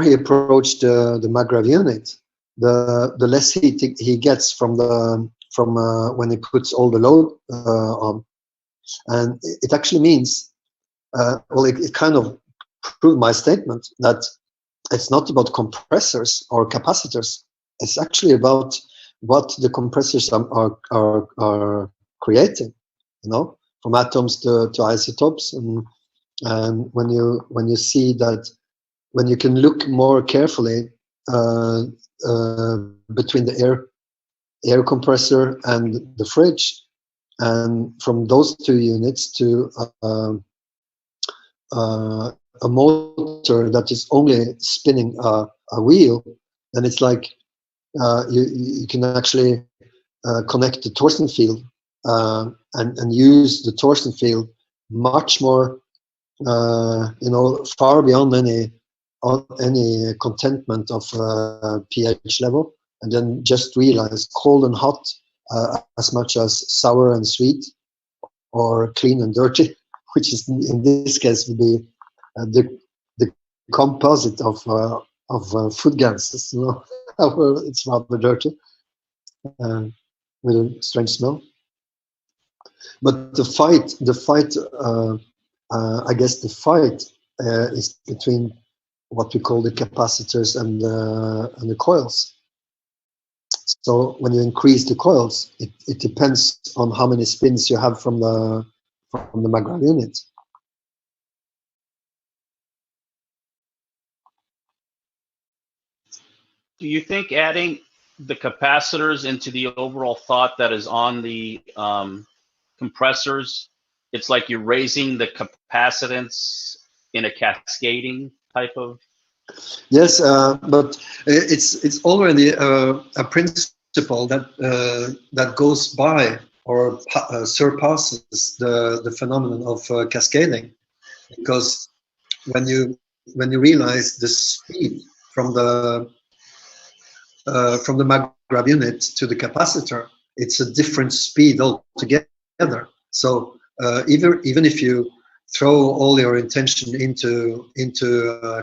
he approached the McGrath unit, the less heat he gets from when he puts all the load on. And it actually means, well, it kind of proved my statement that it's not about compressors or capacitors. It's actually about what the compressors are creating, you know, from atoms to isotopes. And when you see that, when you can look more carefully between the air compressor and the fridge, and from those two units to a motor that is only spinning a wheel, then it's like you can actually connect the torsion field and use the torsion field much more, far beyond any contentment of pH level, and then just realize cold and hot as much as sour and sweet, or clean and dirty, which is in this case would be the composite of food gases. You know, it's rather dirty with a strange smell. But the fight, I guess the fight is between what we call the capacitors and the coils. So when you increase the coils, it depends on how many spins you have from the McGrath unit. Do you think adding the capacitors into the overall thought that is on the compressors, it's like you're raising the capacitance in a cascading type of? Yes, but it's already a principle that goes by or surpasses the phenomenon of cascading, because when you realize the speed from the McGrath unit to the capacitor, it's a different speed altogether. So even if you throw all your intention into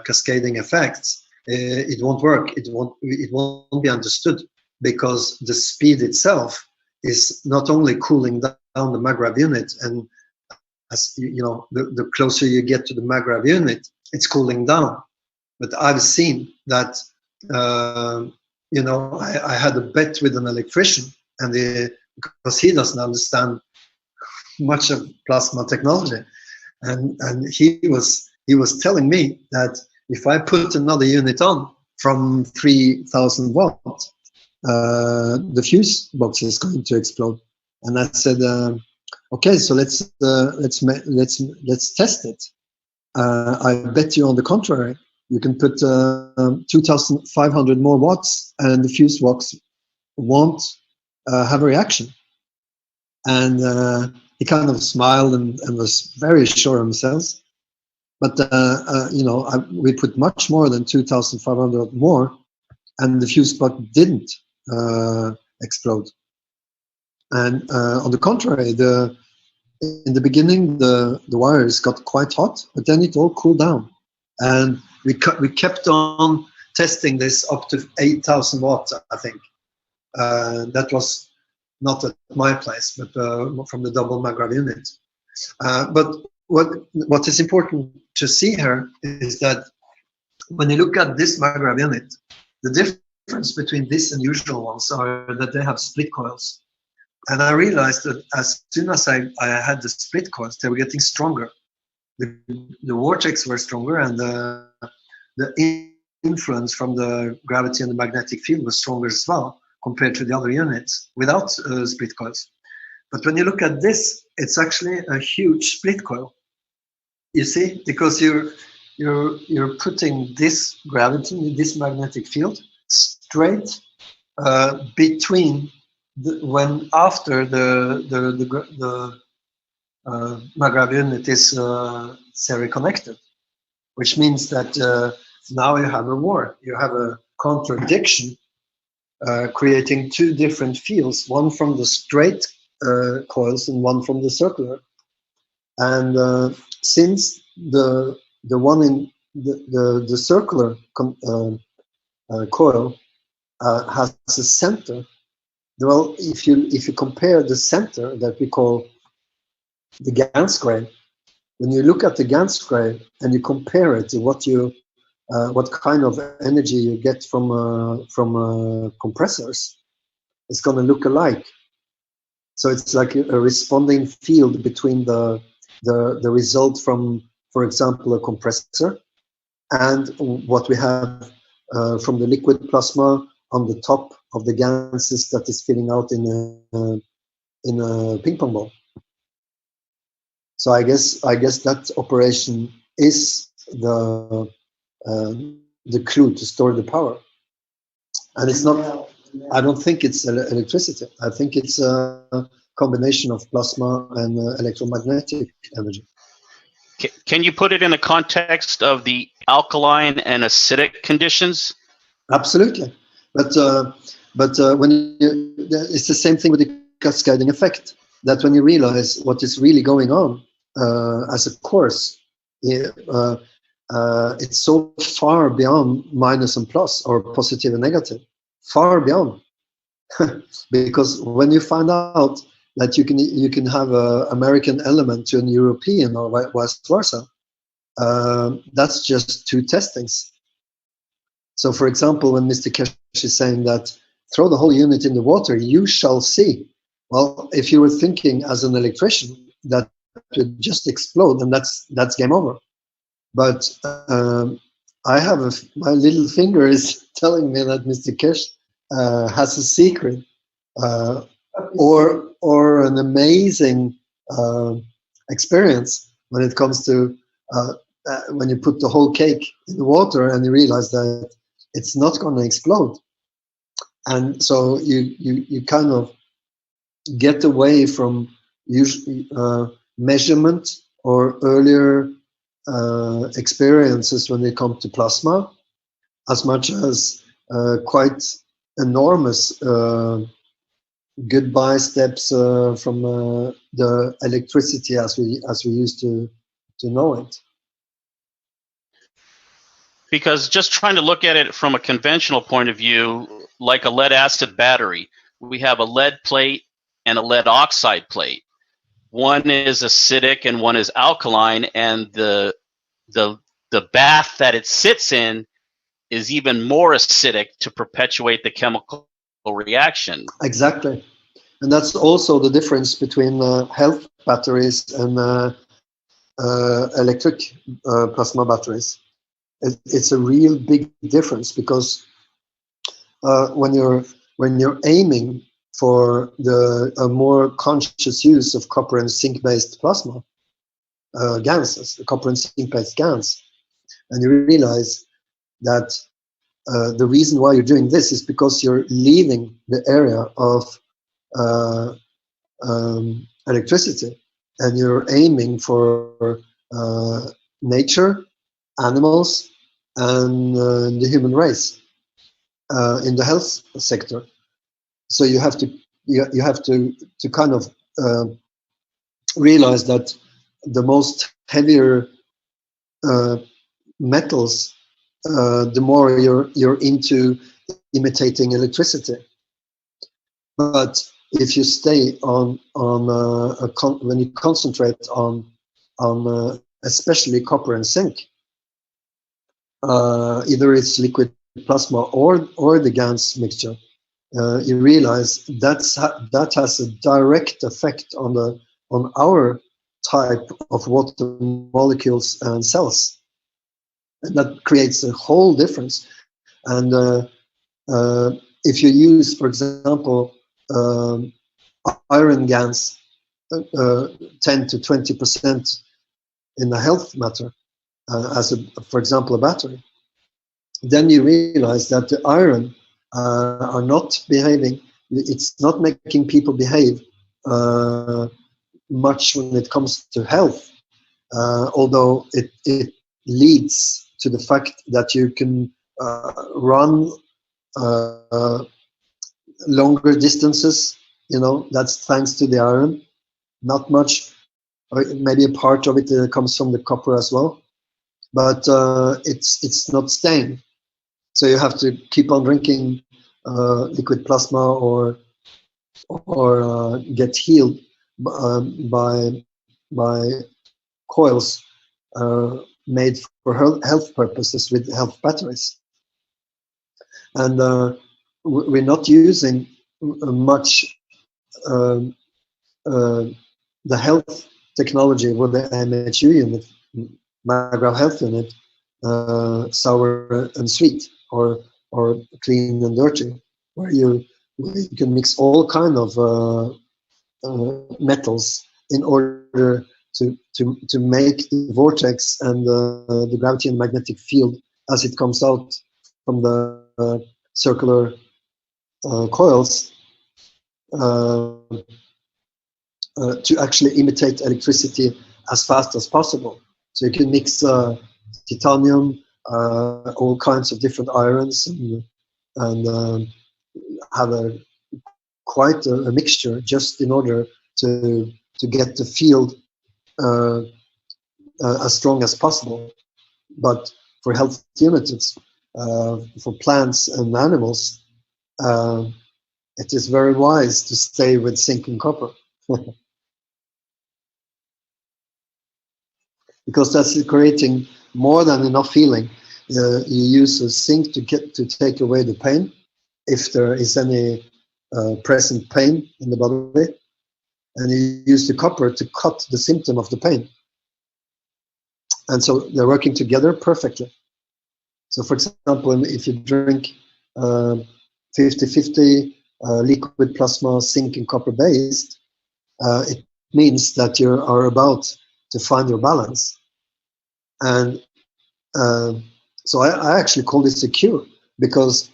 cascading effects, it won't work. It won't be understood, because the speed itself is not only cooling down the McGrath unit, and as you know, the closer you get to the McGrath unit, it's cooling down. But I've seen that. I had a bet with an electrician, and because he doesn't understand much of plasma technology, and he was telling me that if I put another unit on from 3,000 watts, the fuse box is going to explode. And I said, okay, so let's test it. I bet you on the contrary, you can put 2,500 more watts, and the fuse box won't have a reaction. And he kind of smiled and was very sure of himself. But we put much more than 2,500 more, and the fuse box didn't explode. And on the contrary, in the beginning, the wires got quite hot, but then it all cooled down. And we kept on testing this up to 8,000 watts, I think. That was not at my place, but from the double McGrath unit. But what is important to see here is that when you look at this McGrath unit, the difference between this and usual ones are that they have split coils. And I realized that as soon as I had the split coils, they were getting stronger. The vortex were stronger, and the influence from the gravity and the magnetic field was stronger as well, compared to the other units without split coils. But when you look at this, it's actually a huge split coil. You see, because you're putting this gravity, this magnetic field, straight between after the McGrath unit is serially connected, which means that now you have a war. You have a contradiction, creating two different fields, one from the straight coils and one from the circular. And since the one in the circular coil has a center. Well, if you compare the center that we call the Gans grain, when you look at the Gans grain and you compare it to what kind of energy you get from compressors, it's going to look alike. So it's like a responding field between the result from, for example, a compressor and what we have from the liquid plasma on the top of the gases that is filling out in a ping pong ball. So I guess that operation is the clue to store the power, and it's not. I don't think it's electricity. I think it's a combination of plasma and electromagnetic energy. Can you put it in the context of the alkaline and acidic conditions? Absolutely, but when it's the same thing with the cascading effect. That when you realize what is really going on as a course, it's so far beyond minus and plus, or positive and negative, far beyond. Because when you find out that you can have an American element to an European or vice versa, that's just two testings. So, for example, when Mr. Kesh is saying that throw the whole unit in the water, you shall see. Well, if you were thinking as an electrician that would just explode, then that's game over. But I have my little finger is telling me that Mr. Kesh has a secret or an amazing experience when it comes to when you put the whole cake in the water and you realize that it's not going to explode. And so you kind of get away from usually measurement or earlier experiences when they come to plasma, as much as quite enormous goodbye steps from the electricity as we used to know it. Because just trying to look at it from a conventional point of view, like a lead acid battery, we have a lead plate and a lead oxide plate. One is acidic and one is alkaline, and the bath that it sits in is even more acidic to perpetuate the chemical reaction. Exactly. And that's also the difference between health batteries and electric plasma batteries. It's a real big difference, because when you're aiming for a more conscious use of copper and zinc-based plasma GANs, the copper and zinc-based GANs, and you realize that the reason why you're doing this is because you're leaving the area of electricity, and you're aiming for nature, animals, and the human race in the health sector. So you have to kind of realize that the most heavier metals, the more you're into imitating electricity. But if you stay on when you concentrate on especially copper and zinc, either it's liquid plasma or the GANs mixture, you realize that has a direct effect on our type of water molecules and cells, and that creates a whole difference. And if you use, for example, iron GANs 10 to 20% in the health matter, for example, a battery, then you realize that the iron are not behaving. It's not making people behave much when it comes to health, although it leads to the fact that you can run longer distances. That's thanks to the iron. Not much, or maybe a part of it comes from the copper as well, but it's not staying. So you have to keep on drinking liquid plasma or get healed by coils made for health purposes with health batteries. And we're not using much the health technology with the MHU unit, Magrav Health Unit, sour and sweet, or clean and dirty, where you can mix all kind of metals in order to make the vortex and the gravity and magnetic field as it comes out from the circular coils to actually imitate electricity as fast as possible. So you can mix titanium, all kinds of different irons, and have quite a mixture just in order to get the field as strong as possible. But for health units, for plants and animals, it is very wise to stay with zinc and copper. Because that's creating more than enough healing. You use a zinc to take away the pain, if there is any present pain in the body, and you use the copper to cut the symptom of the pain. And so they're working together perfectly. So for example, if you drink 50-50 liquid plasma zinc and copper based, it means that you are about to find your balance. And so I actually call this a cure, because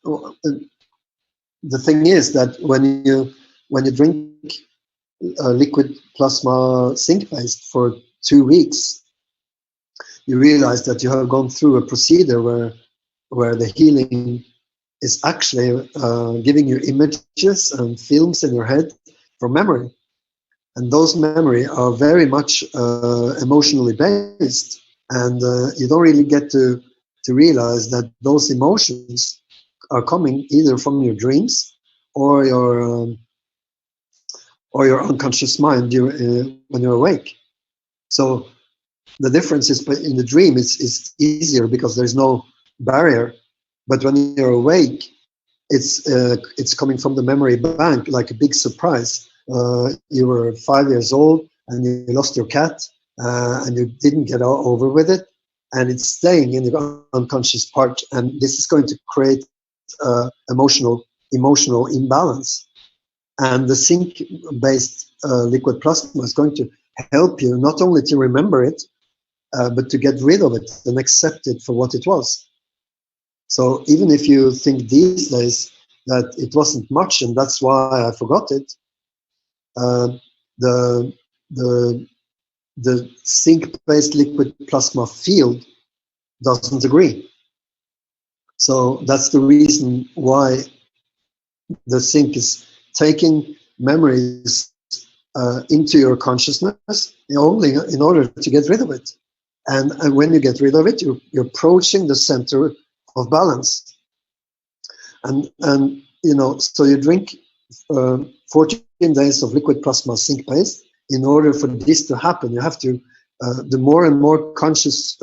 the thing is that when you drink liquid plasma zinc based for 2 weeks, you realize that you have gone through a procedure where the healing is actually giving you images and films in your head from memory. And those memory are very much emotionally based. And you don't really get to realize that those emotions are coming either from your dreams or your unconscious mind when you're awake. So the difference is in the dream is easier because there's no barrier. But when you're awake, it's coming from the memory bank like a big surprise. You were 5 years old and you lost your cat and you didn't get over with it, and it's staying in the unconscious part, and this is going to create emotional imbalance. And the zinc-based liquid plasma is going to help you not only to remember it, but to get rid of it and accept it for what it was. So even if you think these days that it wasn't much and that's why I forgot it, the zinc-based liquid plasma field doesn't agree. So that's the reason why the zinc is taking memories into your consciousness only in order to get rid of it. And when you get rid of it, you're approaching the center of balance. And you know, so you drink 14 days of liquid plasma zinc based. In order for this to happen, you have to the more and more consciousness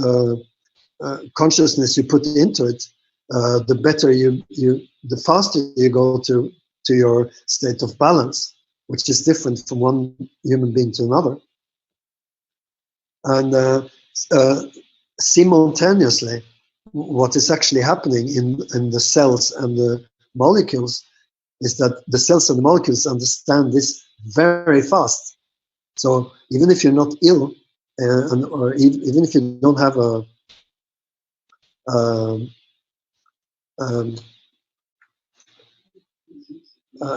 you put into it, the better the faster you go to your state of balance, which is different from one human being to another. And simultaneously, what is actually happening in the cells and the molecules is that the cells and the molecules understand this very fast. So even if you're not ill, or even if you don't have a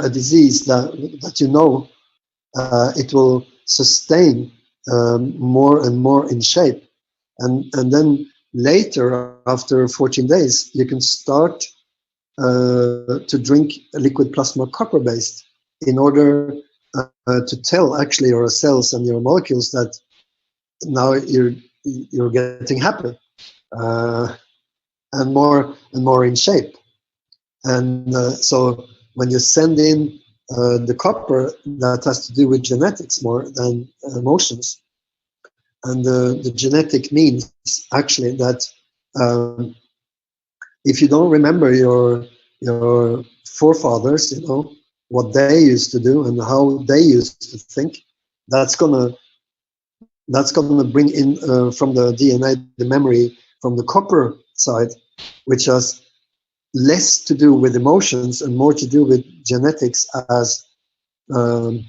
disease that you know, it will sustain more and more in shape. And then later, after 14 days, you can start to drink liquid plasma copper based in order to tell actually your cells and your molecules that now you're getting happy and more in shape. And so when you send in the copper, that has to do with genetics more than emotions. And the genetic means actually that if you don't remember your forefathers, what they used to do and how they used to think, that's gonna bring in from the DNA the memory from the copper side, which has less to do with emotions and more to do with genetics as in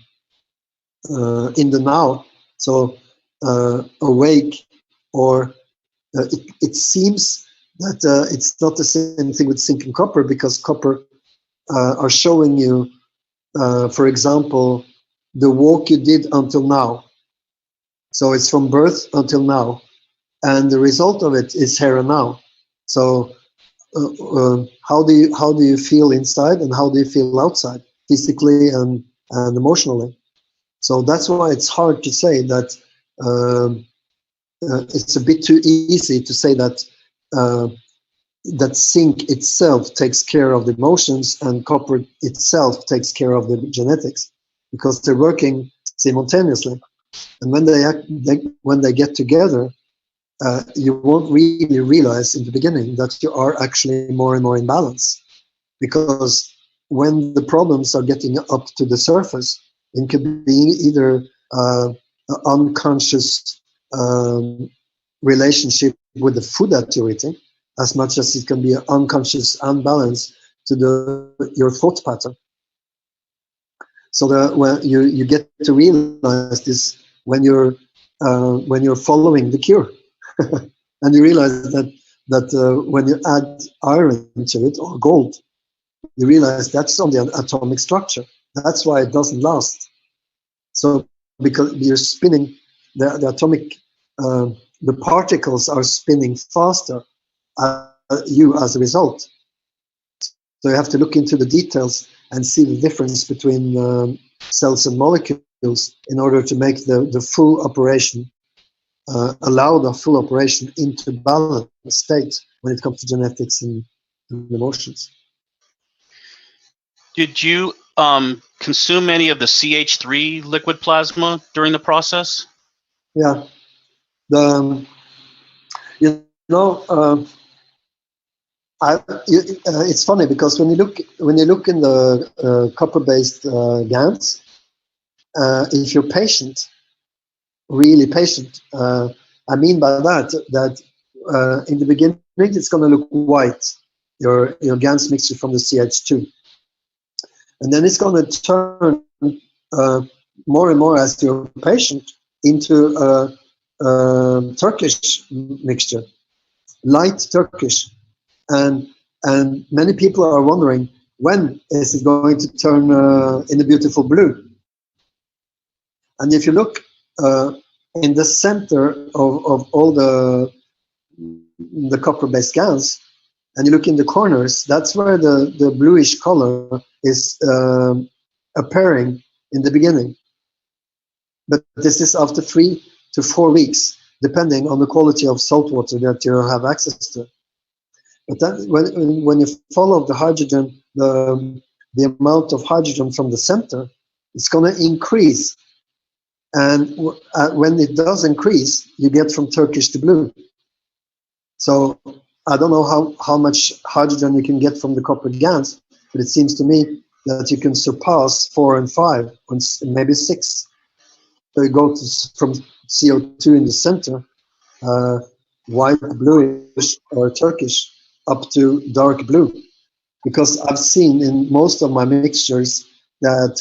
the now. So awake, or it seems that it's not the same thing with zinc and copper, because copper are showing you, for example, the walk you did until now. So it's from birth until now, and the result of it is here and now. So how do you feel inside, and how do you feel outside, physically and emotionally? So that's why it's hard to say that. It's a bit too easy to say that that zinc itself takes care of the emotions and copper itself takes care of the genetics, because they're working simultaneously. And when they get together, you won't really realize in the beginning that you are actually more and more in balance. Because when the problems are getting up to the surface, it could be either unconscious relationship with the food that you're eating, as much as it can be an unconscious unbalance to your thought pattern. So that when you get to realize this when you're following the cure, and you realize that when you add iron to it, or gold, you realize that's on the atomic structure. That's why it doesn't last. So because you're spinning the atomic, the particles are spinning faster, you as a result. So you have to look into the details and see the difference between cells and molecules in order to make the full operation, allow the full operation into balanced state when it comes to genetics and emotions. Did you consume any of the CH3 liquid plasma during the process? Yeah. It's funny because when you look in the copper-based GANs, if you're patient, really patient, I mean by that in the beginning it's going to look white, your GANs mixture from the CH2, and then it's going to turn more and more as you're patient into a Turkish mixture, light Turkish. And many people are wondering, when is it going to turn in a beautiful blue? And if you look in the center of all the copper-based GANs, and you look in the corners, that's where the bluish color is appearing in the beginning. But this is after 3 to 4 weeks, depending on the quality of salt water that you have access to. But then when you follow the hydrogen, the amount of hydrogen from the center, it's going to increase. And when it does increase, you get from Turkish to blue. So I don't know how much hydrogen you can get from the copper GANs, but it seems to me that you can surpass 4 and 5, and maybe 6. So you go from CO2 in the center, white, bluish, or Turkish, up to dark blue, because I've seen in most of my mixtures that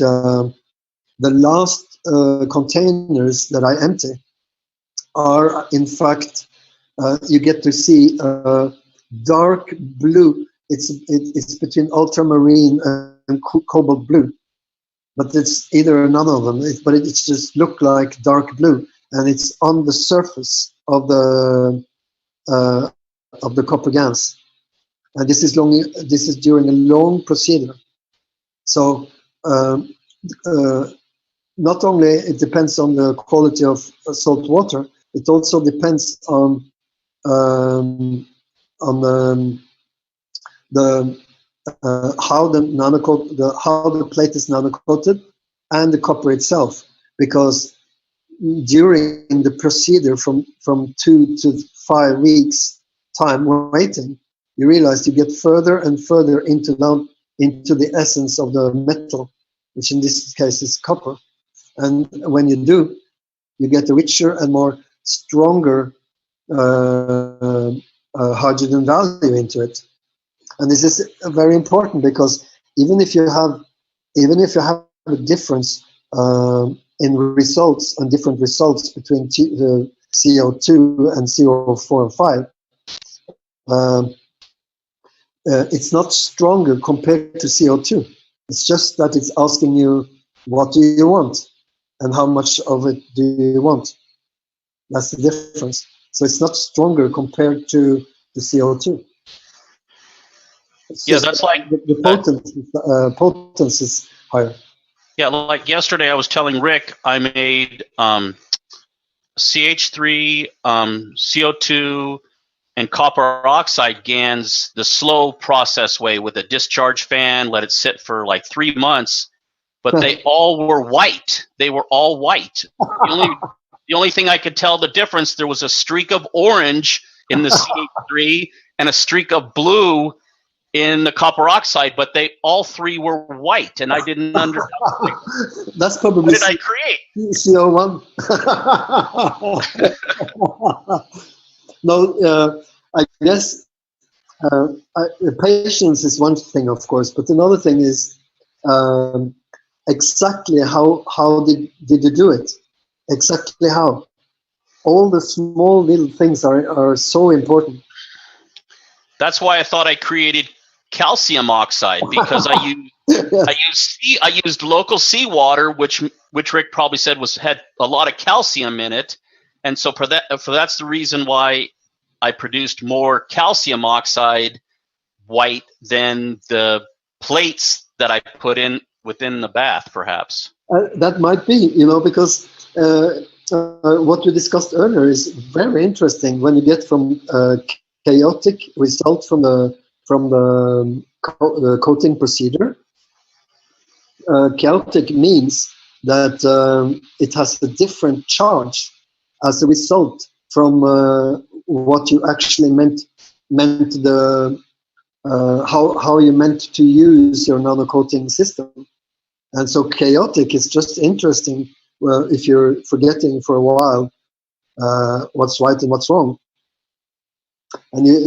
the last containers that I empty are, in fact, you get to see dark blue. It's between ultramarine and cobalt blue, but it's either none of them. But it just look like dark blue, and it's on the surface of the copper GANs. And this is during a long procedure. So not only it depends on the quality of salt water, it also depends on the how the plate is nanocoated and the copper itself, because during the procedure from 2 to 5 weeks time waiting, you realize you get further and further into the essence of the metal, which in this case is copper. And when you do, you get a richer and more stronger hydrogen value into it. And this is very important, because even if you have a difference in results and different results between the CO2 and CO4 and 5, it's not stronger compared to CO2. It's just that it's asking you, what do you want and how much of it do you want? That's the difference. So it's not stronger compared to the CO2. Yeah, that's like the potence is higher. Yeah, like yesterday I was telling Rick I made CH3, CO2, and copper oxide GANs the slow process way with a discharge fan, let it sit for like 3 months, but they all were white. They were all white. The only thing I could tell the difference, there was a streak of orange in the CH3 and a streak of blue in the copper oxide, but they all three were white, and I didn't understand. That's probably what did I create? CO1. No, I guess patience is one thing, of course, but another thing is exactly how did you do it? Exactly how? All the small little things are so important. That's why I thought I created calcium oxide, because I used local seawater, which Rick probably said had a lot of calcium in it, and so that's the reason why I produced more calcium oxide white than the plates that I put in within the bath, perhaps. That might be, because what we discussed earlier is very interesting. When you get from chaotic result from the coating procedure, chaotic means that it has a different charge as a result from what you actually meant the how you meant to use your nanocoating system. And so chaotic is just interesting. Well, if you're forgetting for a while what's right and what's wrong, and you